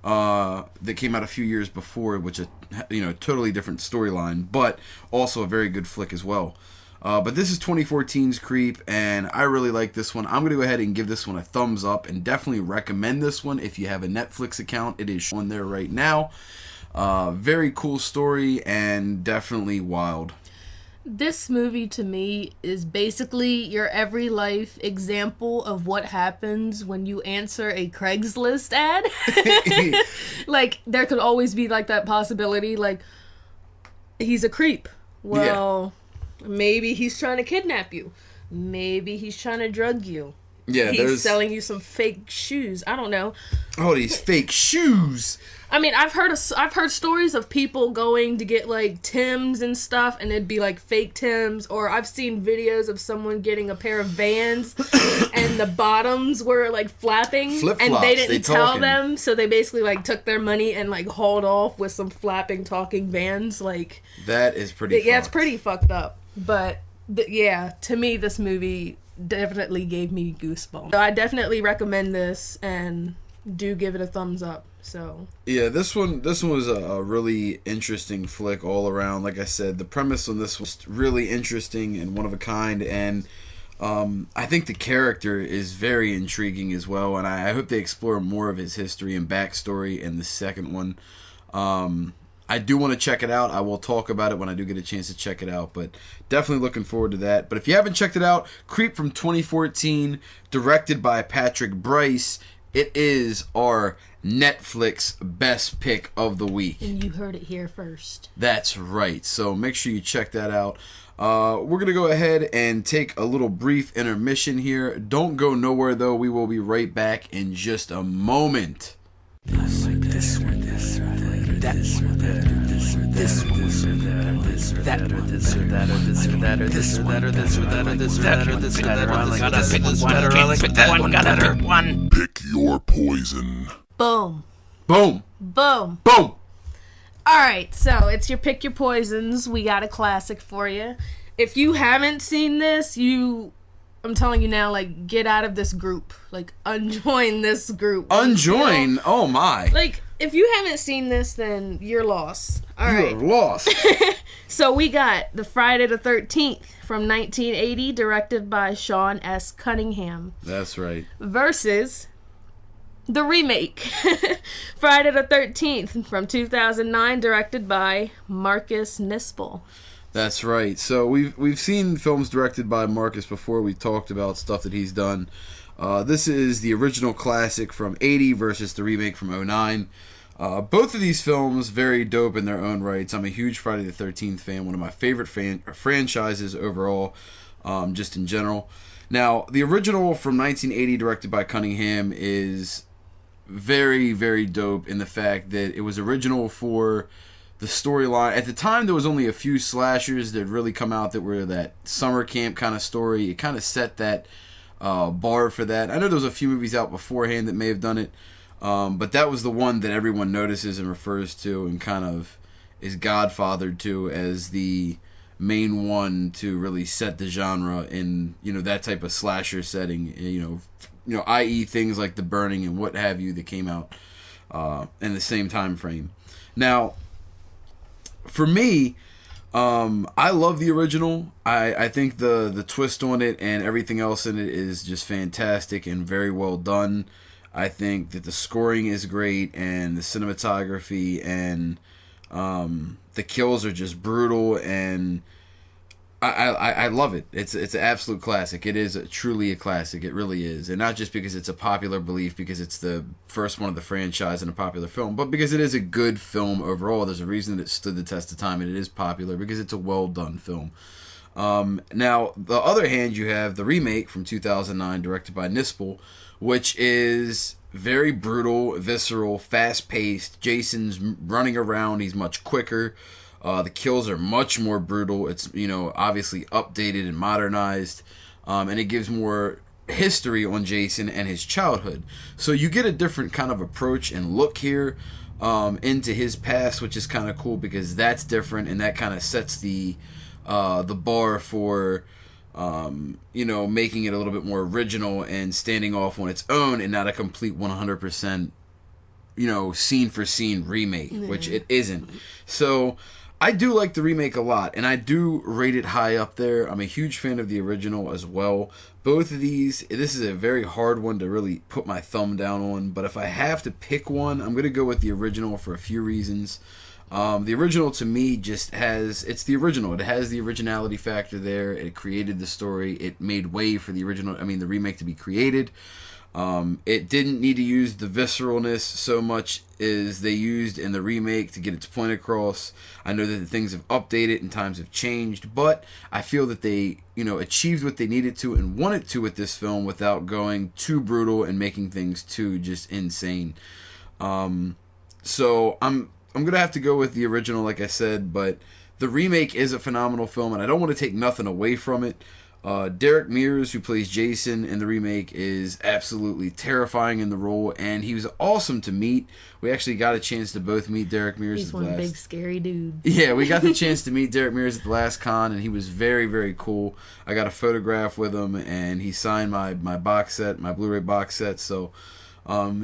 that came out a few years before, which is, totally different storyline, but also a very good flick as well. But this is 2014's Creep, and I really like this one. I'm going to go ahead and give this one a thumbs up, and definitely recommend this one if you have a Netflix account. It is on there right now. Very cool story, and definitely wild. This movie to me is basically your every life example of what happens when you answer a Craigslist ad. Like, there could always be like that possibility, like, he's a creep. Well, maybe he's trying to kidnap you. Maybe he's trying to drug you. Yeah, he's selling you some fake shoes. I don't know. Oh, these fake shoes. I mean, I've heard stories of people going to get like Timbs and stuff, and it'd be like fake Timbs. Or I've seen videos of someone getting a pair of Vans, and the bottoms were like flapping, Flip-flops, and they didn't tell talking. them, so they basically like took their money and like hauled off with some flapping, talking Vans. Like, that is pretty. yeah, it's pretty fucked up. But yeah, to me, this movie definitely gave me goosebumps. So I definitely recommend this, and do give it a thumbs up. So yeah, this one was a really interesting flick all around. Like I said, the premise on this was really interesting and one of a kind, and I think the character is very intriguing as well, and I hope they explore more of his history and backstory in the second one. I do want to check it out. I will talk about it when I do get a chance to check it out, but definitely looking forward to that. But if you haven't checked it out, Creep from 2014, directed by Patrick Bryce, it is our Netflix best pick of the week. And you heard it here first. That's right. So make sure you check that out. We're going to go ahead and take a little brief intermission here. Don't go nowhere, though. We will be right back in just a moment. This one, this one, this one, that one, this one, that one, this or that, or this or that, or this or that, or this or that, or this or that, or this or that, or I like this one better, I like that one better. Pick your poison. Boom. Boom. Boom. Boom. Alright, so it's your Pick Your Poisons. We got a classic for you. If you haven't seen this, I'm telling you now, like, get out of this group. Like, unjoin this group. Unjoin? Oh, my. Like, if you haven't seen this, then you're lost. Alright. You are lost. So we got the Friday the 13th from 1980, directed by Sean S. Cunningham. That's right. Versus the remake, Friday the 13th from 2009, directed by Marcus Nispel. That's right. So we've seen films directed by Marcus before. We talked about stuff that he's done. This is the original classic from 80 versus the remake from 09. Both of these films very dope in their own rights. I'm a huge Friday the 13th fan, one of my favorite franchises overall, just in general. Now, the original from 1980, directed by Cunningham, is very, very dope in the fact that it was original for the storyline. At the time, there was only a few slashers that really come out that were that summer camp kind of story. It kind of set that bar for that. I know there was a few movies out beforehand that may have done it, but that was the one that everyone notices and refers to and kind of is godfathered to as the main one to really set the genre in, that type of slasher setting, i.e. things like The Burning and what have you that came out in the same time frame. Now, for me, I love the original. I think the twist on it and everything else in it is just fantastic and very well done. I think that the scoring is great and the cinematography and the kills are just brutal, and I love it. It's an absolute classic. It is truly a classic. It really is. And not just because it's a popular belief, because it's the first one of the franchise in a popular film, but because it is a good film overall. There's a reason that it stood the test of time, and it is popular because it's a well-done film. Now, the other hand, you have the remake from 2009, directed by Nispel, which is very brutal, visceral, fast-paced. Jason's running around. He's much quicker. The kills are much more brutal. It's, obviously updated and modernized. And it gives more history on Jason and his childhood. So you get a different kind of approach and look here into his past, which is kind of cool because that's different, and that kind of sets the bar for making it a little bit more original and standing off on its own and not a complete 100% scene for scene remake, which it isn't. So I do like the remake a lot, and I do rate it high up there. I'm a huge fan of the original as well. Both of these, this is a very hard one to really put my thumb down on, but if I have to pick one, I'm going to go with the original for a few reasons. The original to me it's the original. It has the originality factor there. It created the story. It made way for the remake to be created. It didn't need to use the visceralness so much as they used in the remake to get its point across. I know that things have updated and times have changed, but I feel that they, achieved what they needed to and wanted to with this film without going too brutal and making things too just insane. So I'm gonna have to go with the original, like I said, but the remake is a phenomenal film, and I don't want to take nothing away from it. Derek Mears, who plays Jason in the remake, is absolutely terrifying in the role, and he was awesome to meet. We actually got a chance to both meet Derek Mears. He's one big scary dude. Yeah, we got the chance to meet Derek Mears at the last con, and he was very, very cool. I got a photograph with him, and he signed my box set, my Blu-ray box set, so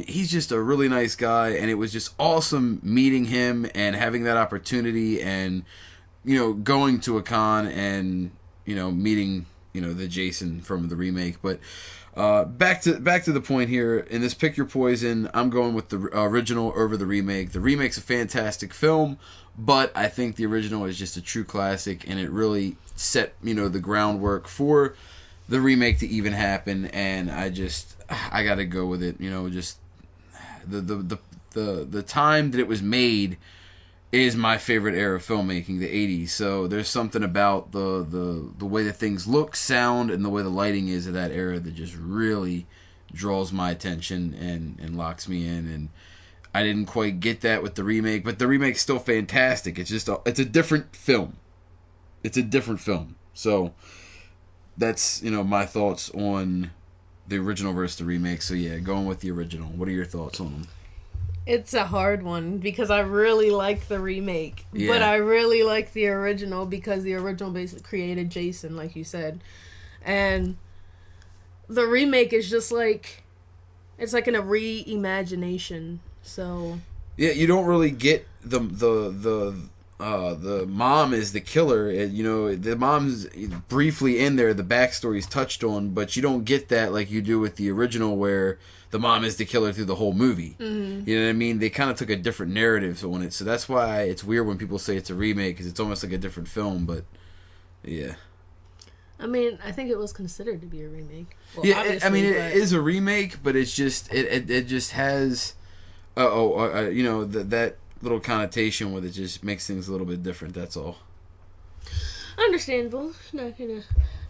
he's just a really nice guy, and it was just awesome meeting him and having that opportunity and, going to a con and, meeting the Jason from the remake. But back to the point here. In this Pick Your Poison, I'm going with the original over the remake. The remake's a fantastic film, but I think the original is just a true classic, and it really set the groundwork for the remake to even happen. And I gotta go with it. Just the time that it was made is my favorite era of filmmaking, the 80s. So there's something about the way that things look, sound, and the way the lighting is of that era that just really draws my attention and locks me in. And I didn't quite get that with the remake, but the remake's still fantastic. It's just it's a different film. It's a different film. So that's, my thoughts on the original versus the remake. So yeah, going with the original. What are your thoughts on them? It's a hard one because I really like the remake, but I really like the original because the original basically created Jason, like you said, and the remake is just like, it's like in a reimagination. So yeah, you don't really get the mom is the killer. The mom's briefly in there. The backstory's touched on, but you don't get that like you do with the original, where the mom is the killer through the whole movie. Mm-hmm. You know what I mean? They kind of took a different narrative on it, so that's why it's weird when people say it's a remake, because it's almost like a different film. But yeah, I mean, I think it was considered to be a remake. Well, yeah, it is a remake, but it's just it just has that little connotation with it, just makes things a little bit different. That's all. Understandable. Not gonna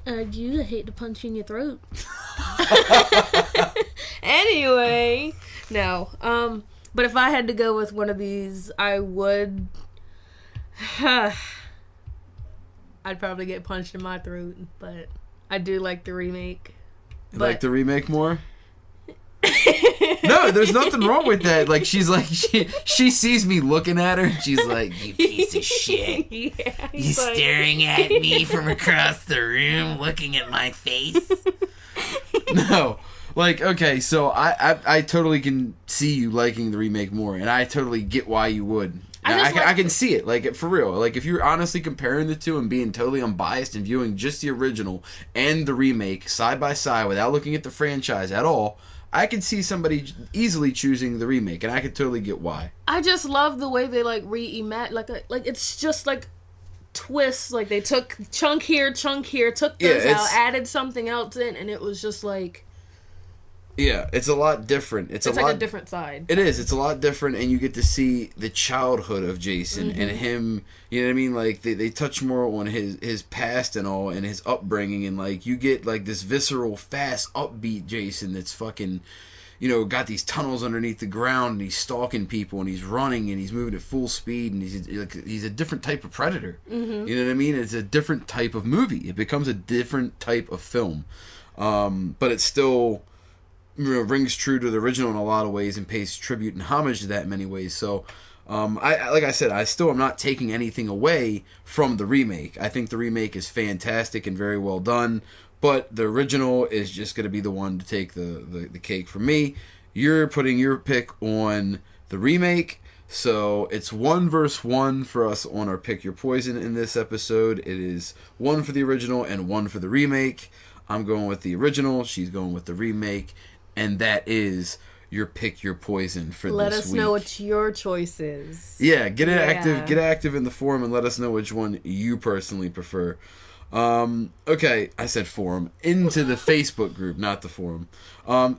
argue. I hate to punch you in your throat. Anyway, no. But if I had to go with one of these, I would. I'd probably get punched in my throat, but I do like the remake. You like the remake more? No, there's nothing wrong with that. Like, she's like, she sees me looking at her, and she's like, "You piece of shit. Yeah, You staring at me from across the room, looking at my face." No. Like, okay, so I totally can see you liking the remake more, and I totally get why you would. I can see it, like, for real. Like, if you're honestly comparing the two and being totally unbiased and viewing just the original and the remake side by side without looking at the franchise at all, I could see somebody easily choosing the remake, and I could totally get why. I just love the way they, like, like it's just, like, twists. Like, they took chunk here, took those out, added something else in, and it was just, like... Yeah, it's a lot different. It's like a different side. It is. It's a lot different, and you get to see the childhood of Jason and him. You know what I mean? Like they touch more on his past and all, and his upbringing, and like you get like this visceral, fast, upbeat Jason that's fucking, got these tunnels underneath the ground, and he's stalking people, and he's running, and he's moving at full speed, and he's a different type of predator. You know what I mean? It's a different type of movie. It becomes a different type of film, but it's still. Rings true to the original in a lot of ways and pays tribute and homage to that in many ways. So, like I said, I still am not taking anything away from the remake. I think the remake is fantastic and very well done, but the original is just going to be the one to take the cake for me. You're putting your pick on the remake, so it's 1 versus 1 for us on our Pick Your Poison in this episode. It is 1 for the original and 1 for the remake. I'm going with the original. She's going with the remake. And that is your Pick Your Poison for this week. Let us know what your choice is. Yeah, get active in the forum and let us know which one you personally prefer. Okay, I said forum. Into the Facebook group, not the forum.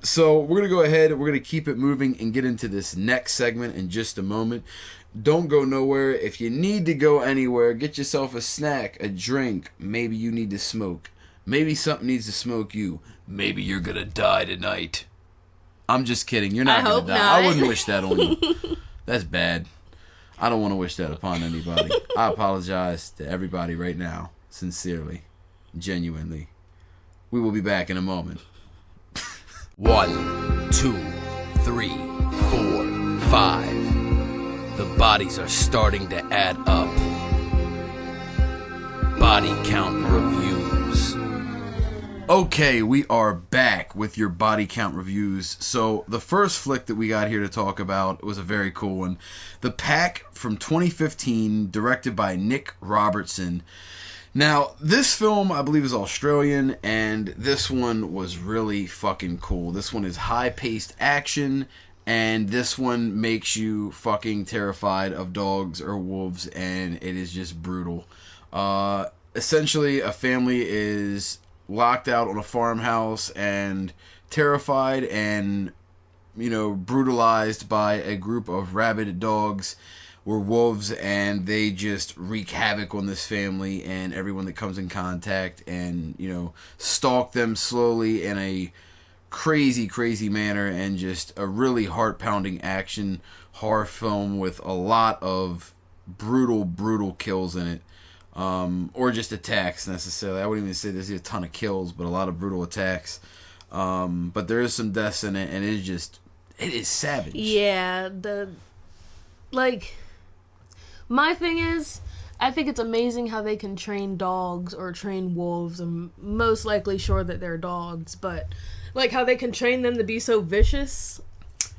So we're going to go ahead, we're going to keep it moving and get into this next segment in just a moment. Don't go nowhere. If you need to go anywhere, get yourself a snack, a drink. Maybe you need to smoke. Maybe something needs to smoke you. Maybe you're going to die tonight. I'm just kidding. You're not going to die. Not. I wouldn't wish that on you. That's bad. I don't want to wish that upon anybody. I apologize to everybody right now. Sincerely. Genuinely. We will be back in a moment. 1, 2, 3, 4, 5. The bodies are starting to add up. Body count reviews. Okay, we are back with your body count reviews. So the first flick that we got here to talk about was a very cool one. The Pack from 2015, directed by Nick Robertson. Now, this film, I believe, is Australian, and this one was really fucking cool. This one is high-paced action, and this one makes you fucking terrified of dogs or wolves, and it is just brutal. Essentially, a family is locked out on a farmhouse and terrified and, brutalized by a group of rabid dogs or wolves, and they just wreak havoc on this family and everyone that comes in contact and, stalk them slowly in a crazy, crazy manner, and just a really heart-pounding action horror film with a lot of brutal, brutal kills in it. Or just attacks necessarily. I wouldn't even say there's a ton of kills, but a lot of brutal attacks. But there is some deaths in it, and it is savage. Yeah, my thing is, I think it's amazing how they can train dogs or train wolves. I'm most likely sure that they're dogs, but like how they can train them to be so vicious,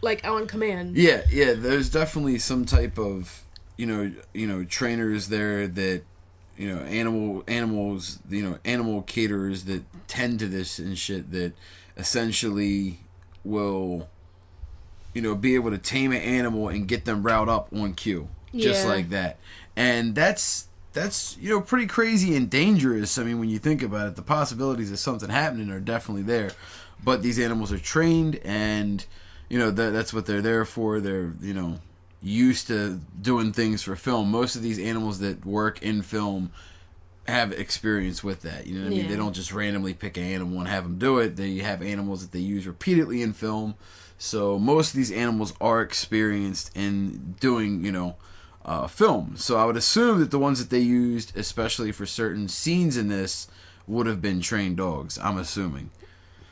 like on command. Yeah, there's definitely some type of, trainers there that, animals, animal caterers that tend to this and shit that essentially will, be able to tame an animal and get them riled up on cue. Just like that. And that's pretty crazy and dangerous. I mean, when you think about it, the possibilities of something happening are definitely there. But these animals are trained, and, that's what they're there for. They're, used to doing things for film. Most of these animals that work in film have experience with that. You know what I mean? They don't just randomly pick an animal and have them do it. They have animals that they use repeatedly in film. So most of these animals are experienced in doing, film. So I would assume that the ones that they used, especially for certain scenes in this, would have been trained dogs. I'm assuming.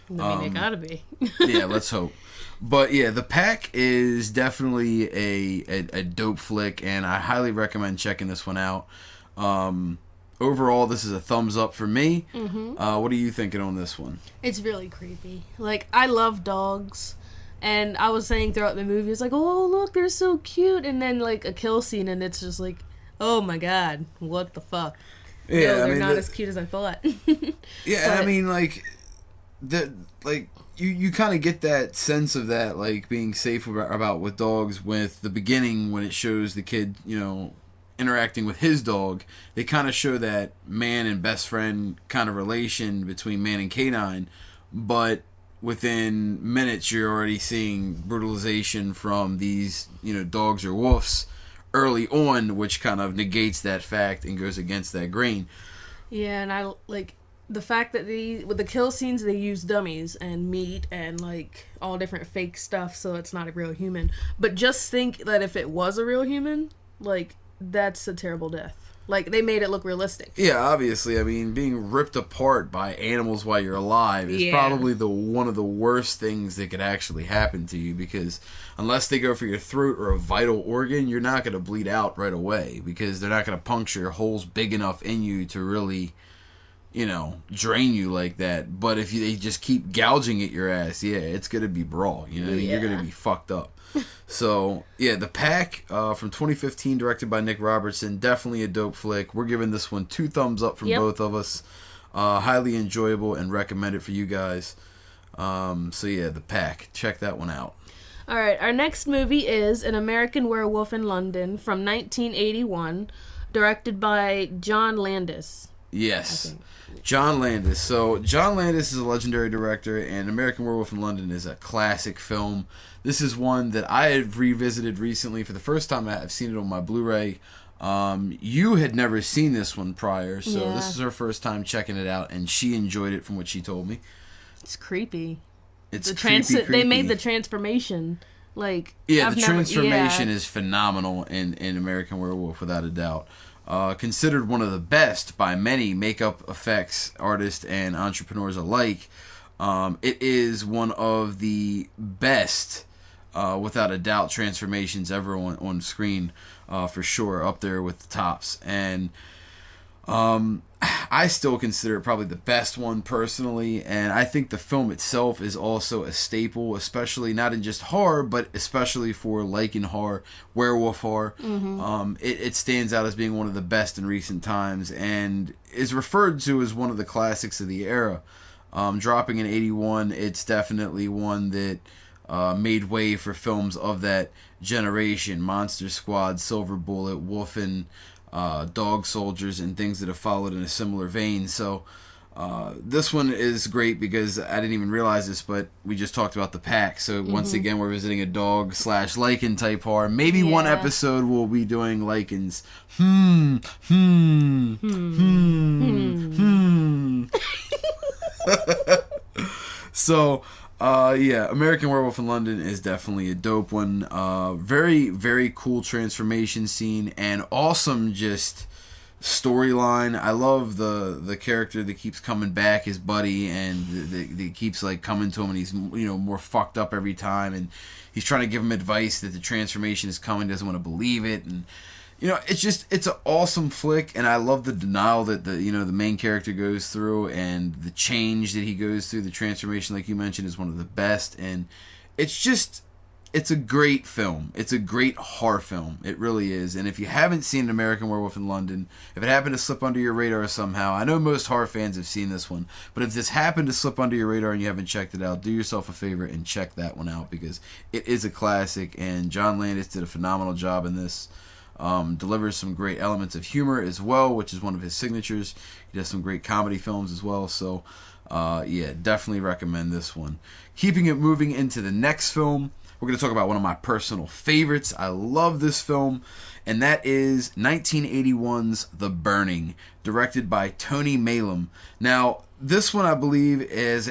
I mean, they gotta be. Yeah, let's hope. But yeah, The Pack is definitely a dope flick, and I highly recommend checking this one out. overall, this is a thumbs up for me. What are you thinking on this one? It's really creepy. Like, I love dogs. And I was saying throughout the movie, it's like, oh, look, they're so cute. And then, like, a kill scene, and it's just like, oh, my God, what the fuck? Yeah, no, they're not as cute as I thought. Yeah, But, I mean, like, you kind of get that sense of that, like, being safe about with dogs with the beginning when it shows the kid, interacting with his dog. They kind of show that man and best friend kind of relation between man and canine, but within minutes you're already seeing brutalization from these, dogs or wolves early on, which kind of negates that fact and goes against that grain. Yeah, and I like the fact that with the kill scenes they use dummies and meat and like all different fake stuff, so it's not a real human. But just think that if it was a real human, like, that's a terrible death. Like, they made it look realistic. Yeah, obviously. I mean, being ripped apart by animals while you're alive is probably one of the worst things that could actually happen to you, because unless they go for your throat or a vital organ, you're not going to bleed out right away, because they're not going to puncture holes big enough in you to really, drain you like that. But if they just keep gouging at your ass, it's going to be brawl. You're going to be fucked up. So, yeah, The Pack from 2015, directed by Nick Robertson. Definitely a dope flick. We're giving this one 2 thumbs up from both of us. Highly enjoyable and recommended for you guys. So, yeah, The Pack. Check that one out. All right, our next movie is An American Werewolf in London from 1981, directed by John Landis. Yes, John Landis. So, John Landis is a legendary director, and American Werewolf in London is a classic film. This is one that I have revisited recently for the first time. I've seen it on my Blu-ray. You had never seen this one prior, so this is her first time checking it out, and she enjoyed it from what she told me. It's creepy. It's creepy. They made the transformation. Like, the transformation is phenomenal in American Werewolf, without a doubt. Considered one of the best by many makeup effects artists and entrepreneurs alike. It is one of the best, without a doubt, transformations ever on screen, for sure, up there with the tops. And I still consider it probably the best one personally, and I think the film itself is also a staple, especially not in just horror, but especially for Lycan horror, werewolf horror. It stands out as being one of the best in recent times, and is referred to as one of the classics of the era. Dropping in 81, it's definitely one that made way for films of that generation. Monster Squad, Silver Bullet, Wolfen, Dog Soldiers, and things that have followed in a similar vein. So this one is great because I didn't even realize this, but we just talked about The Pack. So once again, we're visiting a dog/Lycan type horror. Maybe one episode we'll be doing Lycans. So, American Werewolf in London is definitely a dope one. Very, very cool transformation scene and awesome just storyline. I love the character that keeps coming back, his buddy, and that keeps like coming to him, and he's more fucked up every time, and he's trying to give him advice that the transformation is coming, doesn't want to believe it, and it's an awesome flick, and I love the denial that the main character goes through, and the change that he goes through. The transformation, like you mentioned, is one of the best, and it's a great film. It's a great horror film. It really is. And if you haven't seen American Werewolf in London, if it happened to slip under your radar somehow, I know most horror fans have seen this one, but if this happened to slip under your radar and you haven't checked it out, do yourself a favor and check that one out, because it is a classic, and John Landis did a phenomenal job in this. Delivers some great elements of humor as well, which is one of his signatures. He does some great comedy films as well, so definitely recommend this one. Keeping it moving into the next film, we're going to talk about one of my personal favorites. I love this film, and that is 1981's The Burning, directed by Tony Maylam. Now, this one I believe is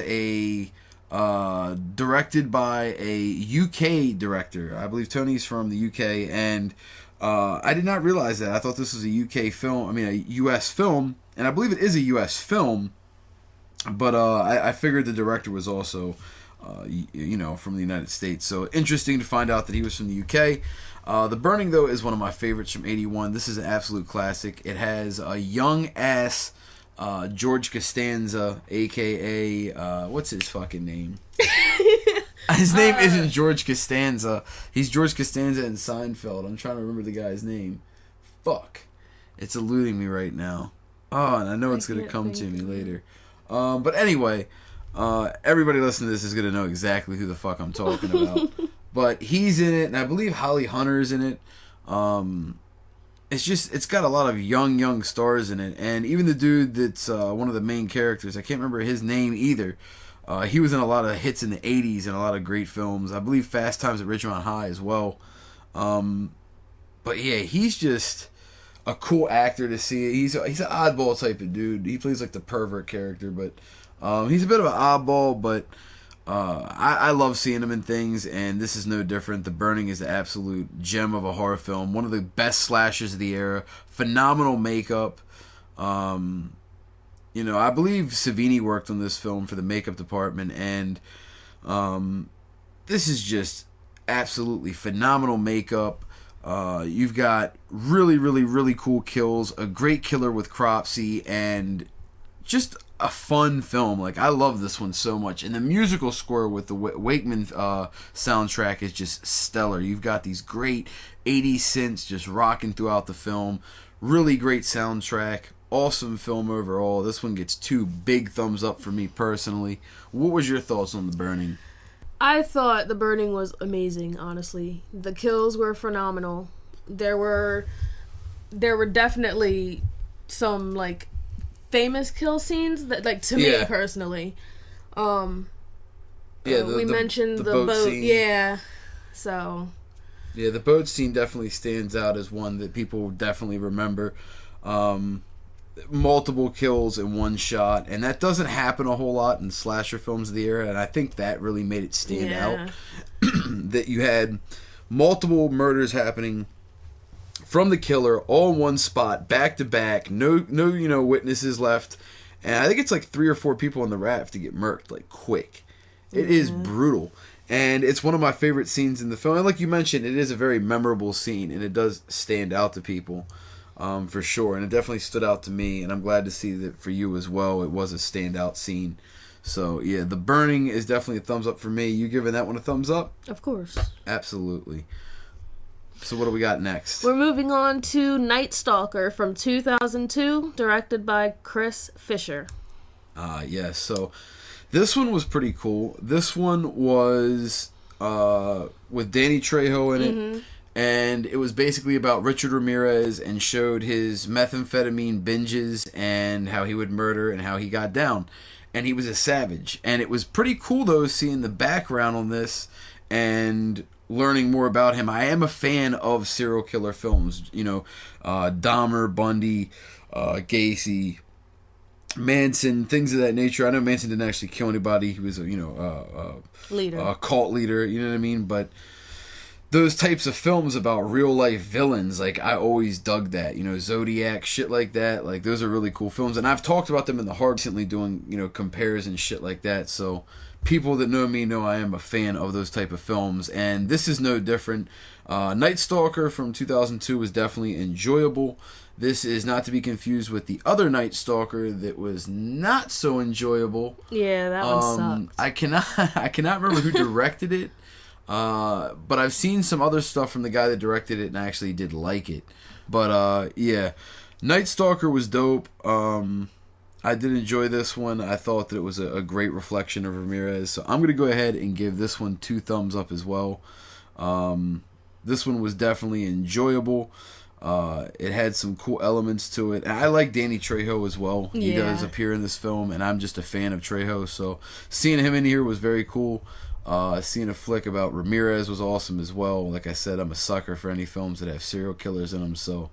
directed by a UK director. I believe Tony's from the UK, and I did not realize that. I thought this was a US film, and I believe it is a US film. But I figured the director was also, from the United States. So interesting to find out that he was from the UK. The Burning, though, is one of my favorites from '81. This is an absolute classic. It has a young-ass George Costanza, a.k.a. What's his fucking name? His name isn't George Costanza. He's George Costanza in Seinfeld. I'm trying to remember the guy's name. Fuck. It's eluding me right now. Oh, and I know it's going to come to me later. But anyway, everybody listening to this is going to know exactly who the fuck I'm talking about. But he's in it, and I believe Holly Hunter's in it. It's got a lot of young stars in it. And even the dude that's one of the main characters, I can't remember his name either. He was in a lot of hits in the 80s and a lot of great films. I believe Fast Times at Ridgemont High as well. But yeah, he's just a cool actor to see. He's an oddball type of dude. He plays like the pervert character, but he's a bit of an oddball, but I love seeing him in things, and this is no different. The Burning is the absolute gem of a horror film. One of the best slashers of the era. Phenomenal makeup. I believe Savini worked on this film for the makeup department, and this is just absolutely phenomenal makeup. You've got really, really, really cool kills, a great killer with Cropsey, and just a fun film. Like, I love this one so much. And the musical score with the Wakeman soundtrack is just stellar. You've got these great 80s synths just rocking throughout the film. Really great soundtrack. Awesome film overall. This one gets 2 big thumbs up for me personally. What was your thoughts on The Burning? I thought The Burning was amazing, honestly. The kills were phenomenal. There were definitely some, like, famous kill scenes that, like, to me personally. We mentioned the boat scene. Yeah. So. Yeah, the boat scene definitely stands out as one that people definitely remember. Multiple kills in one shot, and that doesn't happen a whole lot in slasher films of the era, and I think that really made it stand out. That you had multiple murders happening from the killer all in one spot, back to back, no witnesses left, and I think it's like 3 or 4 people on the raft to get murked, like, quick. It is brutal, and it's one of my favorite scenes in the film, and like you mentioned, it is a very memorable scene, and it does stand out to people. For sure, and it definitely stood out to me, and I'm glad to see that for you as well. It was a standout scene. So yeah, The Burning is definitely a thumbs up for me. You giving that one a thumbs up? Of course. Absolutely. So what do we got next? We're moving on to Night Stalker from 2002, directed by Chris Fisher. Yes. So this one was pretty cool. This one was with Danny Trejo in it. Mm-hmm. And it was basically about Richard Ramirez and showed his methamphetamine binges and how he would murder and how he got down. And he was a savage. And it was pretty cool, though, seeing the background on this and learning more about him. I am a fan of serial killer films. Dahmer, Bundy, Gacy, Manson, things of that nature. I know Manson didn't actually kill anybody. He was a cult leader, you know what I mean? But those types of films about real life villains, like, I always dug that, Zodiac, shit like that. Like, those are really cool films, and I've talked about them in the Hard recently, doing compares and shit like that. So people that know me know I am a fan of those type of films, and this is no different. Night Stalker from 2002 was definitely enjoyable. This is not to be confused with the other Night Stalker that was not so enjoyable. Yeah, that one sucked. I cannot remember who directed it. But I've seen some other stuff from the guy that directed it, and I actually did like it. But yeah, Night Stalker was dope. I did enjoy this one. I thought that it was a great reflection of Ramirez. So I'm gonna go ahead and give this one 2 thumbs up as well. This one was definitely enjoyable. It had some cool elements to it, and I like Danny Trejo as well. He does appear in this film, and I'm just a fan of Trejo. So seeing him in here was very cool. Seeing a flick about Ramirez was awesome as well. Like I said, I'm a sucker for any films that have serial killers in them. So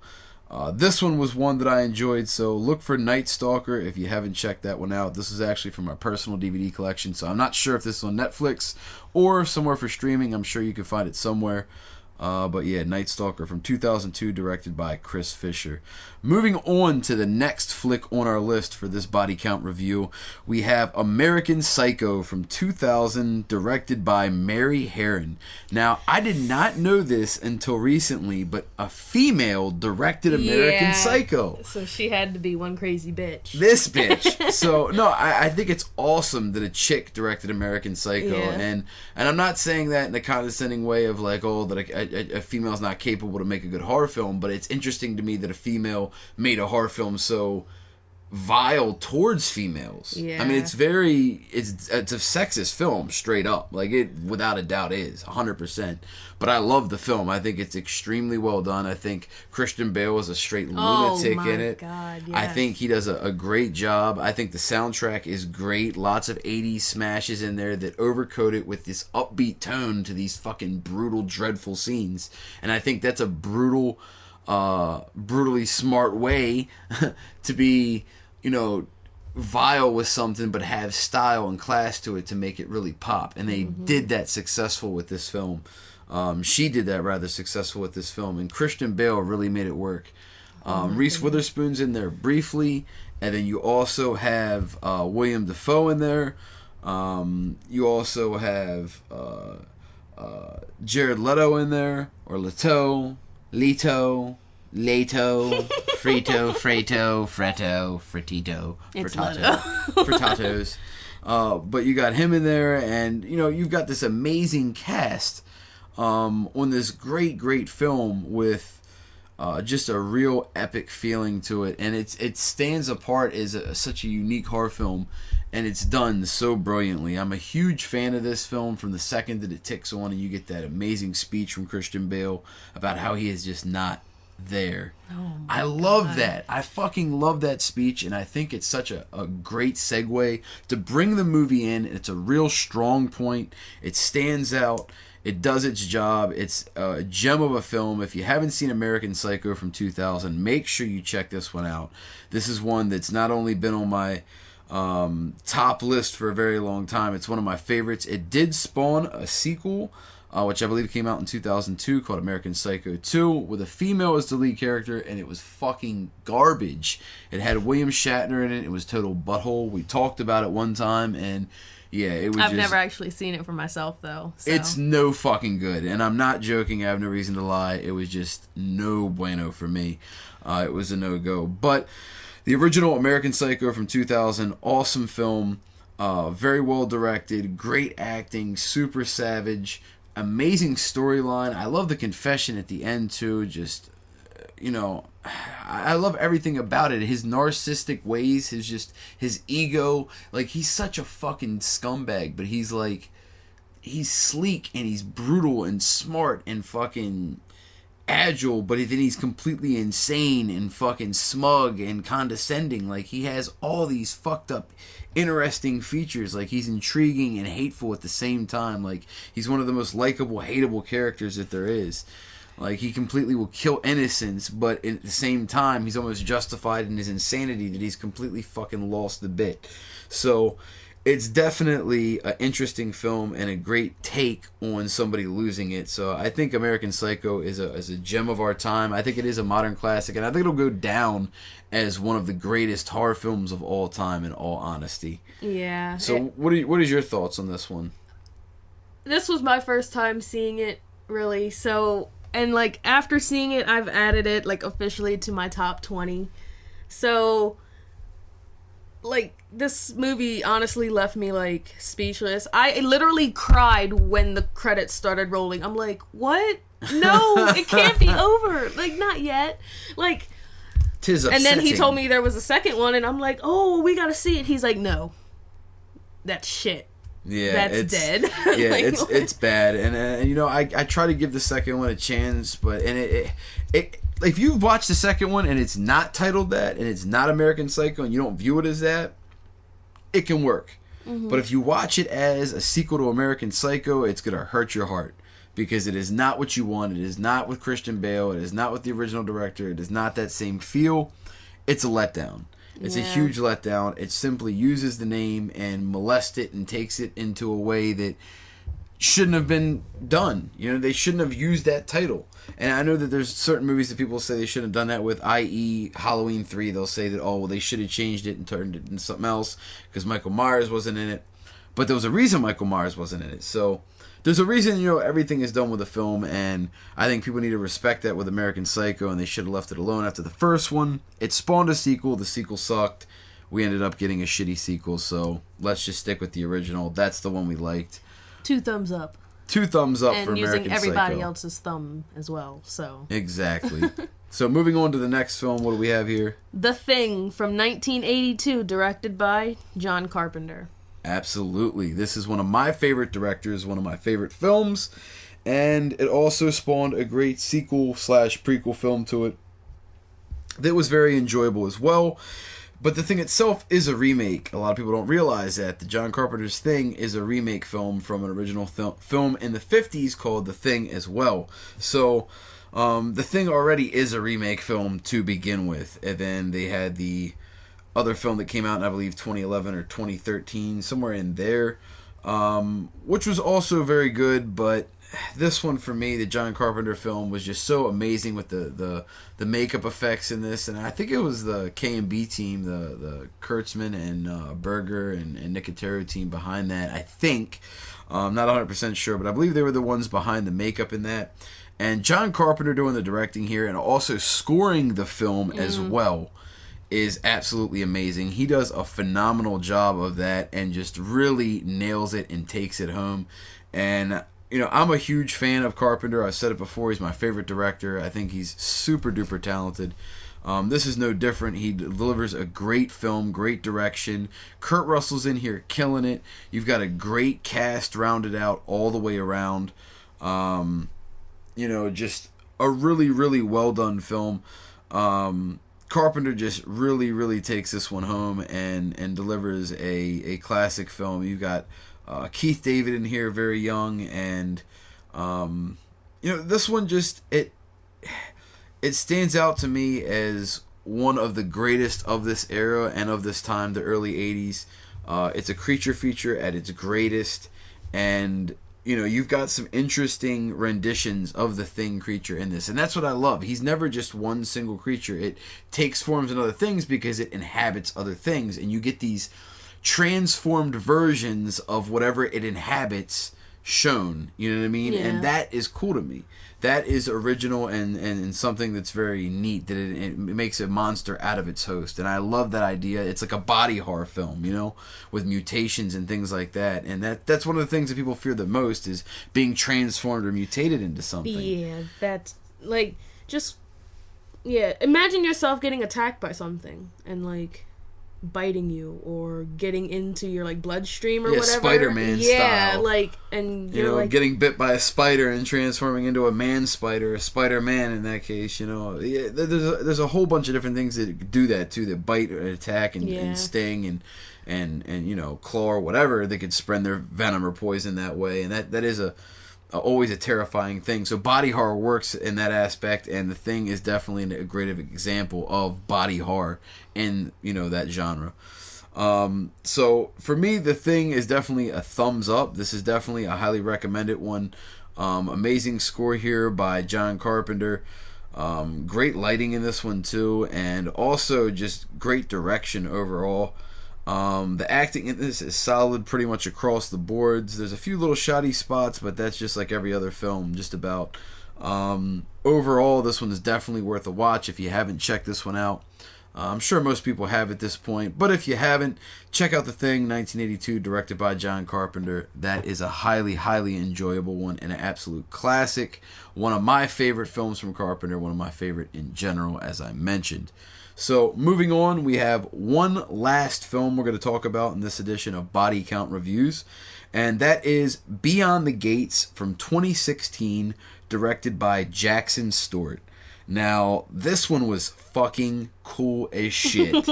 this one was one that I enjoyed. So look for Night Stalker if you haven't checked that one out. This is actually from my personal DVD collection. So I'm not sure if this is on Netflix or somewhere for streaming. I'm sure you can find it somewhere. But yeah, Night Stalker from 2002, directed by Chris Fisher. Moving on to the next flick on our list for this body count review, we have American Psycho from 2000, directed by Mary Herron. Now, I did not know this until recently, but a female directed American Psycho. So she had to be one crazy bitch. This bitch. So, no, I think it's awesome that a chick directed American Psycho. Yeah. And I'm not saying that in a condescending way of like, oh, that a female's not capable to make a good horror film, but it's interesting to me that a female made a horror film so vile towards females. Yeah. I mean, it's a sexist film, straight up. Like, it without a doubt is 100%. But I love the film. I think it's extremely well done. I think Christian Bale is a straight lunatic in it. God, yes. I think he does a great job. I think the soundtrack is great. Lots of 80s smashes in there that overcoat it with this upbeat tone to these fucking brutal, dreadful scenes. And I think that's a brutally smart way to be, vile with something but have style and class to it to make it really pop. And they did that successful with this film. She did that rather successful with this film, and Christian Bale really made it work. Reese Witherspoon's in there briefly, and then you also have William Dafoe in there. You also have Jared Leto in there, or Leto, Frito, Freto, Fretto, Fritito, Frittatos. But you got him in there, and you've got this amazing cast on this great film with just a real epic feeling to it, and it stands apart as such a unique horror film, and it's done so brilliantly. I'm a huge fan of this film from the second that it ticks on, and you get that amazing speech from Christian Bale about how he is just not there. I love that. I fucking love that speech, and I think it's such a great segue to bring the movie in. It's a real strong point. It stands out. It does its job. It's a gem of a film. If you haven't seen American Psycho from 2000, make sure you check this one out. This is one that's not only been on my top list for a very long time, it's one of my favorites. It did spawn a sequel, which I believe came out in 2002, called American Psycho 2, with a female as the lead character, and it was fucking garbage. It had William Shatner in it. It was total butthole. We talked about it one time, and yeah, it was I've never actually seen it for myself, though. So. It's no fucking good, and I'm not joking. I have no reason to lie. It was just no bueno for me. It was a no-go. But the original American Psycho from 2000, awesome film, very well directed, great acting, super savage, amazing storyline. I love the confession at the end, too. Just, I love everything about it. His narcissistic ways, his ego. Like, he's such a fucking scumbag, but he's sleek and he's brutal and smart and fucking agile, but then he's completely insane and fucking smug and condescending. Like, he has all these fucked up, interesting features. Like, he's intriguing and hateful at the same time. Like, he's one of the most likable, hateable characters that there is. Like, he completely will kill innocents, but at the same time, he's almost justified in his insanity that he's completely fucking lost the bit. So, it's definitely an interesting film and a great take on somebody losing it. So, I think American Psycho is a gem of our time. I think it is a modern classic, and I think it'll go down as one of the greatest horror films of all time, in all honesty. Yeah. So, what is your thoughts on this one? This was my first time seeing it, really, so... And, after seeing it, I've added it, officially to my top 20. So, this movie honestly left me, speechless. I literally cried when the credits started rolling. I'm like, what? No, it can't be over. Not yet. 'Tis upsetting. And then he told me there was a second one, and I'm like, oh, we gotta see it. He's like, no. That's shit. Yeah, that's dead. Yeah, it's bad, and I try to give the second one a chance, but it if you've watched the second one and it's not titled that, and it's not American Psycho, and you don't view it as that, it can work. Mm-hmm. But if you watch it as a sequel to American Psycho, it's gonna hurt your heart, because it is not what you want. It is not with Christian Bale. It is not with the original director. It is not that same feel. It's a letdown. It's a huge letdown. It simply uses the name and molests it and takes it into a way that shouldn't have been done. You know, they shouldn't have used that title. And I know that there's certain movies that people say they shouldn't have done that with, i.e. Halloween 3. They'll say that, oh, well, they should have changed it and turned it into something else because Michael Myers wasn't in it. But there was a reason Michael Myers wasn't in it. So there's a reason, you know, everything is done with a film, and I think people need to respect that with American Psycho, and they should have left it alone after the first one. It spawned a sequel. The sequel sucked. We ended up getting a shitty sequel, so let's just stick with the original. That's the one we liked. 2 thumbs up. 2 thumbs up and for American Psycho. And using everybody else's thumb as well, so. Exactly. So moving on to the next film, what do we have here? The Thing from 1982, directed by John Carpenter. Absolutely. This is one of my favorite directors, one of my favorite films, and it also spawned a great sequel/prequel film to it that was very enjoyable as well. But The Thing itself is a remake. A lot of people don't realize that. The John Carpenter's Thing is a remake film from an original film in the 50s called The Thing as well. So, The Thing already is a remake film to begin with. And then they had the other film that came out in, I believe, 2011 or 2013, somewhere in there, which was also very good, but this one for me, the John Carpenter film, was just so amazing with the makeup effects in this, and I think it was the K&B team, the Kurtzman and Berger and Nicotero team behind that, I think. I'm not 100% sure, but I believe they were the ones behind the makeup in that. And John Carpenter doing the directing here and also scoring the film as well is absolutely amazing. He does a phenomenal job of that and just really nails it and takes it home. And you know, I'm a huge fan of Carpenter. I've said it before. He's my favorite director. I think he's super duper talented. This is no different. He delivers a great film, great direction. Kurt Russell's in here killing it. You've got a great cast rounded out all the way around. You know, just a really, really well done film. Carpenter just really, really takes this one home and delivers a classic film. You've got Keith David in here, very young, and you know, this one just it stands out to me as one of the greatest of this era and of this time, the early 80s. It's a creature feature at its greatest, and you know, you've got some interesting renditions of the Thing creature in this, and that's what I love. He's never just one single creature. It takes forms in other things because it inhabits other things, and you get these transformed versions of whatever it inhabits shown. You know what I mean? Yeah. And that is cool to me. That is original and something that's very neat, that it makes a monster out of its host. And I love that idea. It's like a body horror film, you know, with mutations and things like that. And that's one of the things that people fear the most, is being transformed or mutated into something. Yeah, that's like, just, yeah, imagine yourself getting attacked by something and like biting you or getting into your like bloodstream or whatever. Spider-Man style. Like, and you're, you know, like, getting bit by a spider and transforming into a man spider, a Spider-Man in that case. You know, yeah, there's a whole bunch of different things that do that too, that bite or attack and sting and you know, claw or whatever. They could spread their venom or poison that way, and that is always a terrifying thing. So body horror works in that aspect, and The Thing is definitely a great example of body horror in, you know, that genre. So for me, The Thing is definitely a thumbs up. This is definitely a highly recommended one. Amazing score here by John Carpenter. Great lighting in this one too, and also just great direction overall. The acting in this is solid pretty much across the boards. There's a few little shoddy spots, but that's just like every other film, just about. Overall, this one is definitely worth a watch if you haven't checked this one out. I'm sure most people have at this point, but if you haven't, check out The Thing, 1982, directed by John Carpenter. That is a highly, highly enjoyable one and an absolute classic. One of my favorite films from Carpenter, one of my favorite in general, as I mentioned. So, moving on, we have one last film we're going to talk about in this edition of Body Count Reviews, and that is Beyond the Gates from 2016, directed by Jackson Stewart. Now, this one was fucking cool as shit.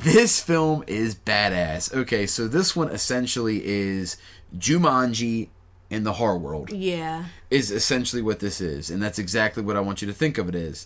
This film is badass. Okay, so this one essentially is Jumanji in the horror world. Yeah. Is essentially what this is, and that's exactly what I want you to think of it as.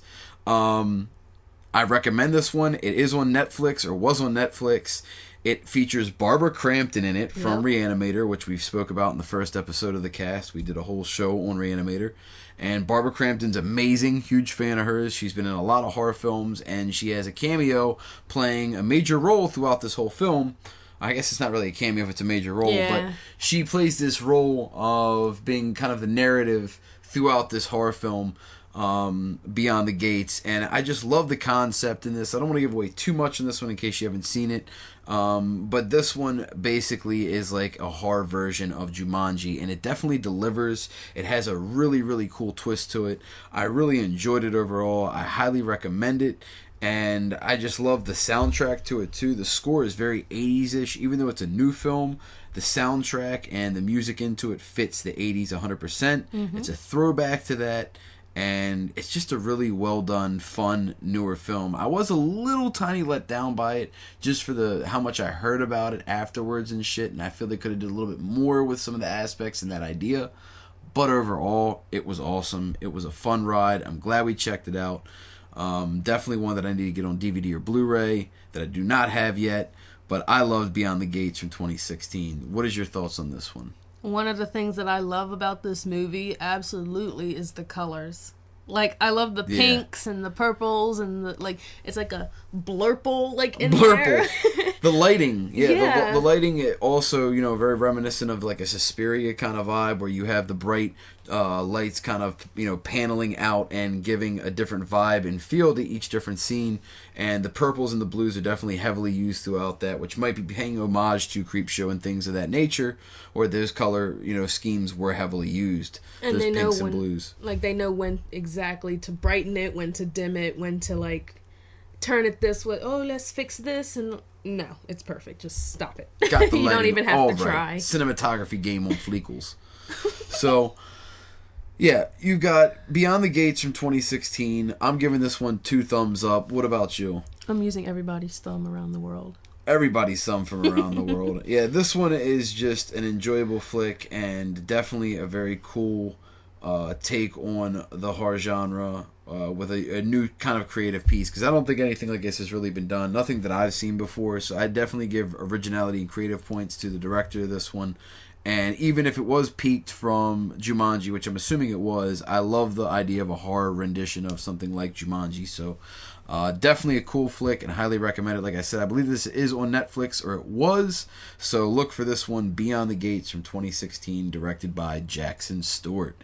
I recommend this one. It is on Netflix, or was on Netflix. It features Barbara Crampton in it from Reanimator, which we spoke about in the first episode of the cast. We did a whole show on Reanimator. And Barbara Crampton's amazing, huge fan of hers. She's been in a lot of horror films, and she has a cameo playing a major role throughout this whole film. I guess it's not really a cameo if it's a major role, but she plays this role of being kind of the narrative throughout this horror film, Beyond the Gates. And I just love the concept in this. I don't want to give away too much in this one in case you haven't seen it. But this one basically is like a horror version of Jumanji, and it definitely delivers. It has a really, really cool twist to it. I really enjoyed it overall. I highly recommend it. And I just love the soundtrack to it too. The score is very 80s-ish. Even though it's a new film, the soundtrack and the music into it fits the 80s 100%. It's a throwback to that. And it's just a really well done, fun, newer film. I was a little tiny let down by it just for how much I heard about it afterwards and shit. And I feel they could have did a little bit more with some of the aspects and that idea. But overall, it was awesome. It was a fun ride. I'm glad we checked it out. Definitely one that I need to get on DVD or Blu-ray that I do not have yet. But I loved Beyond the Gates from 2016. What is your thoughts on this one? One of the things that I love about this movie absolutely is the colors. Like, I love the pinks and the purples and the, like, it's like a blurple, like, in there. The lighting, the lighting also, you know, very reminiscent of like a Suspiria kind of vibe where you have the bright lights kind of, you know, paneling out and giving a different vibe and feel to each different scene. And the purples and the blues are definitely heavily used throughout that, which might be paying homage to Creepshow and things of that nature, where those color, you know, schemes were heavily used. And those they know pinks when, and blues. like, they know when exactly to brighten it, when to dim it, when to, like, turn it this way. Oh, let's fix this. And no, it's perfect. Just stop it. Got the You don't even have to try. Cinematography game on fleekles. So, yeah, you got Beyond the Gates from 2016. I'm giving this one 2 thumbs up. What about you? I'm using everybody's thumb around the world. Everybody's thumb from around the world. Yeah, this one is just an enjoyable flick and definitely a very cool take on the horror genre with a new kind of creative piece, because I don't think anything like this has really been done. Nothing that I've seen before, so I definitely give originality and creative points to the director of this one. And even if it was peaked from Jumanji, which I'm assuming it was, I love the idea of a horror rendition of something like Jumanji. So definitely a cool flick and highly recommend it. Like I said, I believe this is on Netflix, or it was. So look for this one, Beyond the Gates from 2016, directed by Jackson Stewart.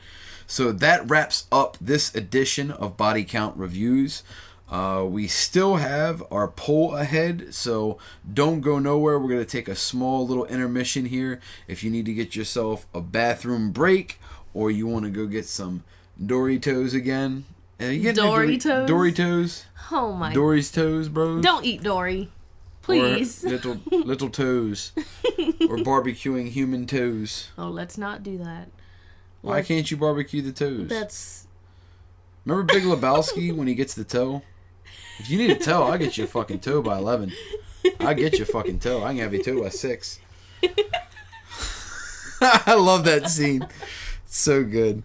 So that wraps up this edition of Body Count Reviews. We still have our poll ahead, so don't go nowhere. We're going to take a small little intermission here. If you need to get yourself a bathroom break, or you want to go get some Doritos again. Doritos? Doritos? Oh my. Dory's toes, bros. Don't eat Dory. Please. Or little toes. Or barbecuing human toes. Oh, let's not do that. Why can't you barbecue the toes? That's... Remember Big Lebowski when he gets the toe? If you need a toe, I'll get you a fucking toe by 11. I'll get you a fucking toe. I can have you toe by 6. I love that scene. It's so good.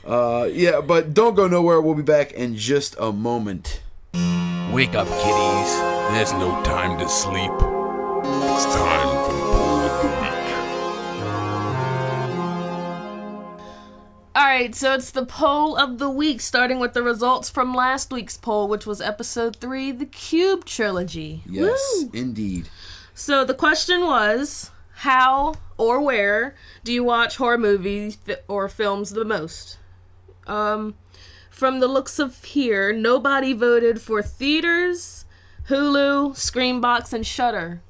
Yeah, but don't go nowhere. We'll be back in just a moment. Wake up, kiddies. There's no time to sleep. It's time for the poll of the week. Alright, so it's the poll of the week, starting with the results from last week's poll, which was episode 3, The Cube Trilogy. Yes, Woo! indeed. So the question was, how or where do you watch horror movies or films the most? From the looks of here, nobody voted for theaters, Hulu, Screambox, and Shudder.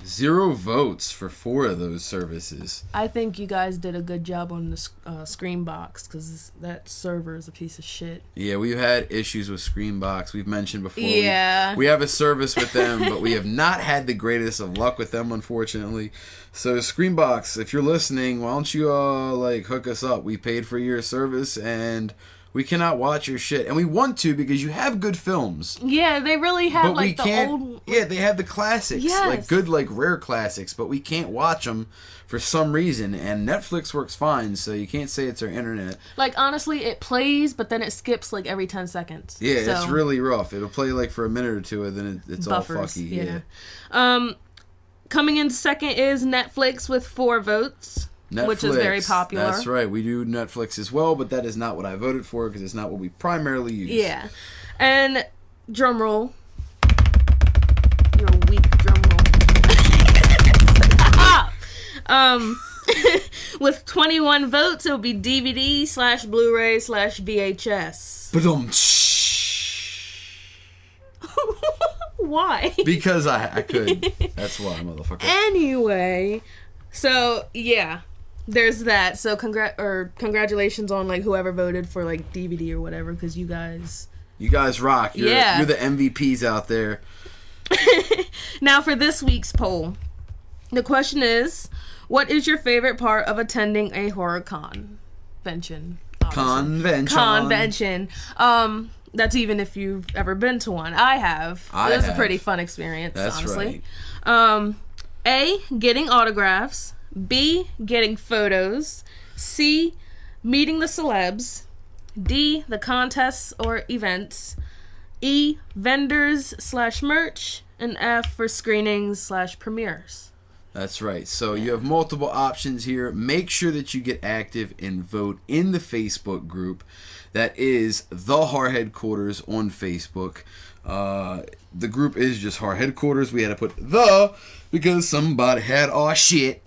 0 votes for 4 of those services. I think you guys did a good job on the Screambox, because that server is a piece of shit. Yeah, we've had issues with Screambox. We've mentioned before. Yeah. We have a service with them, but we have not had the greatest of luck with them, unfortunately. So Screambox, if you're listening, why don't you hook us up? We paid for your service, and we cannot watch your shit. And we want to, because you have good films. Yeah, they really have, But we can't, old... Yeah, they have the classics. Yes. Like, good, rare classics. But we can't watch them for some reason. And Netflix works fine, so you can't say it's our internet. honestly, it plays, but then it skips, every 10 seconds. Yeah, so, it's really rough. It'll play, for a minute or two, and then it's buffers, all fucky. Yeah. Coming in second is Netflix with 4 votes, which is very popular. That's right. We do Netflix as well, but that is not what I voted for because it's not what we primarily use. Yeah. And drum roll. You're a weak drum roll. With 21 votes, it'll be DVD/Blu-ray/VHS. Why? Because I could. That's why, motherfucker. Anyway, so yeah, there's that. So congratulations on like whoever voted for like DVD or whatever, because you guys rock. You're the MVPs out there. Now for this week's poll, the question is, what is your favorite part of attending a horror convention? Convention. That's even if you've ever been to one. I have. It was a pretty fun experience, honestly. Right. A, getting autographs. B, getting photos. C, meeting the celebs. D, the contests or events. E, vendors/merch. And F, for screenings/premieres. That's right. So you have multiple options here. Make sure that you get active and vote in the Facebook group. That is the Horror Headquarters on Facebook. The group is just Horror Headquarters. We had to put the because somebody had our shit.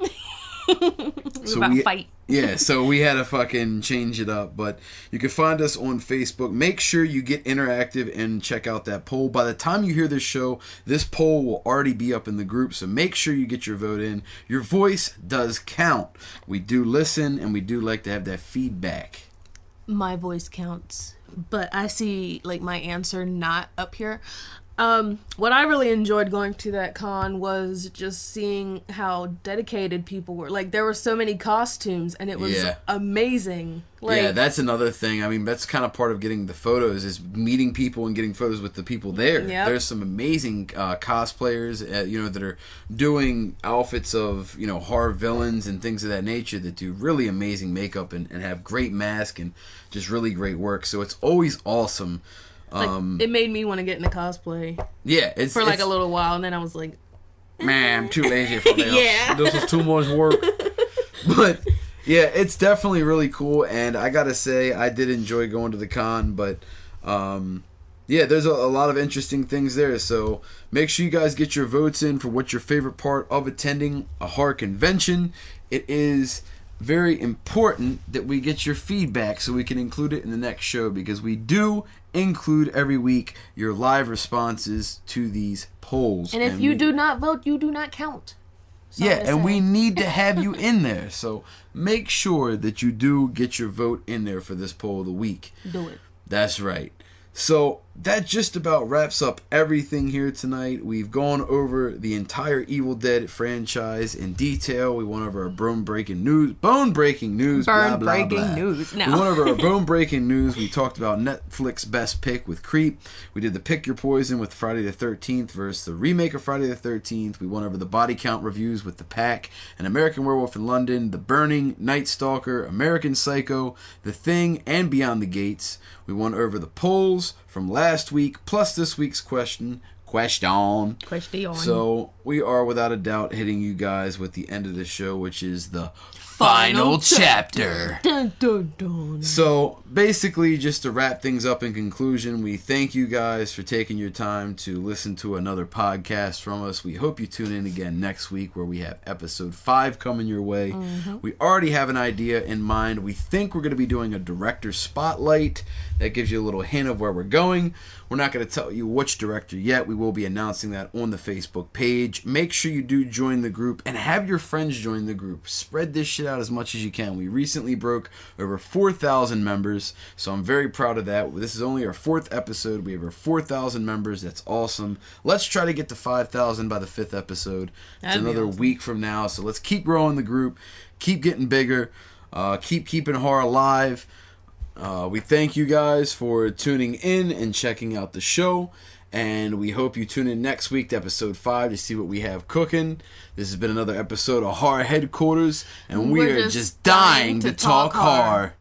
Fight. Yeah, so we had to fucking change it up. But you can find us on Facebook. Make sure you get interactive and check out that poll. By the time you hear this show, this poll will already be up in the group. So make sure you get your vote in. Your voice does count. We do listen, and we do like to have that feedback. My voice counts, but I see like my answer not up here. What I really enjoyed going to that con was just seeing how dedicated people were. Like, there were so many costumes, and it was amazing. Like, yeah, that's another thing. I mean, that's kind of part of getting the photos, is meeting people and getting photos with the people there. Yep. There's some amazing cosplayers, that are doing outfits of, horror villains and things of that nature that do really amazing makeup and have great masks and just really great work. So it's always awesome. It made me want to get into cosplay. Yeah, it's a little while, and then I was like, man, I'm too lazy for this. Yeah. This is too much work. But yeah, it's definitely really cool, and I gotta say, I did enjoy going to the con, but there's a lot of interesting things there, so make sure you guys get your votes in for what's your favorite part of attending a horror convention. It is very important that we get your feedback so we can include it in the next show, because we do include every week your live responses to these polls. And if you do not vote, you do not count. And we need to have you in there. So make sure that you do get your vote in there for this poll of the week. Do it. That's right. So that just about wraps up everything here tonight. We've gone over the entire Evil Dead franchise in detail. We went over our bone-breaking news. Bone-breaking news. Bone-breaking news. No. We went over our bone-breaking news. We talked about Netflix Best Pick with Creep. We did the Pick Your Poison with Friday the 13th versus the remake of Friday the 13th. We went over the body count reviews with The Pack, An American Werewolf in London, The Burning, Night Stalker, American Psycho, The Thing, and Beyond the Gates. We went over the polls from last week, plus this week's question. So we are without a doubt hitting you guys with the end of the show, which is the final chapter. Dun, dun, dun. So basically, just to wrap things up in conclusion, we thank you guys for taking your time to listen to another podcast from us. We hope you tune in again next week, where we have episode 5 coming your way. Mm-hmm. We already have an idea in mind. We think we're going to be doing a director spotlight. That gives you a little hint of where we're going. We're not going to tell you which director yet. We will be announcing that on the Facebook page. Make sure you do join the group and have your friends join the group. Spread this shit out as much as you can. We recently broke over 4,000 members, so I'm very proud of that. This is only our 4th episode. We have over 4,000 members. That's awesome. Let's try to get to 5,000 by the 5th episode. It's another week from now, so let's keep growing the group. Keep getting bigger. Keep keeping horror alive. We thank you guys for tuning in and checking out the show, and we hope you tune in next week to episode 5 to see what we have cooking. This has been another episode of Horror Headquarters, and we're just dying to talk horror.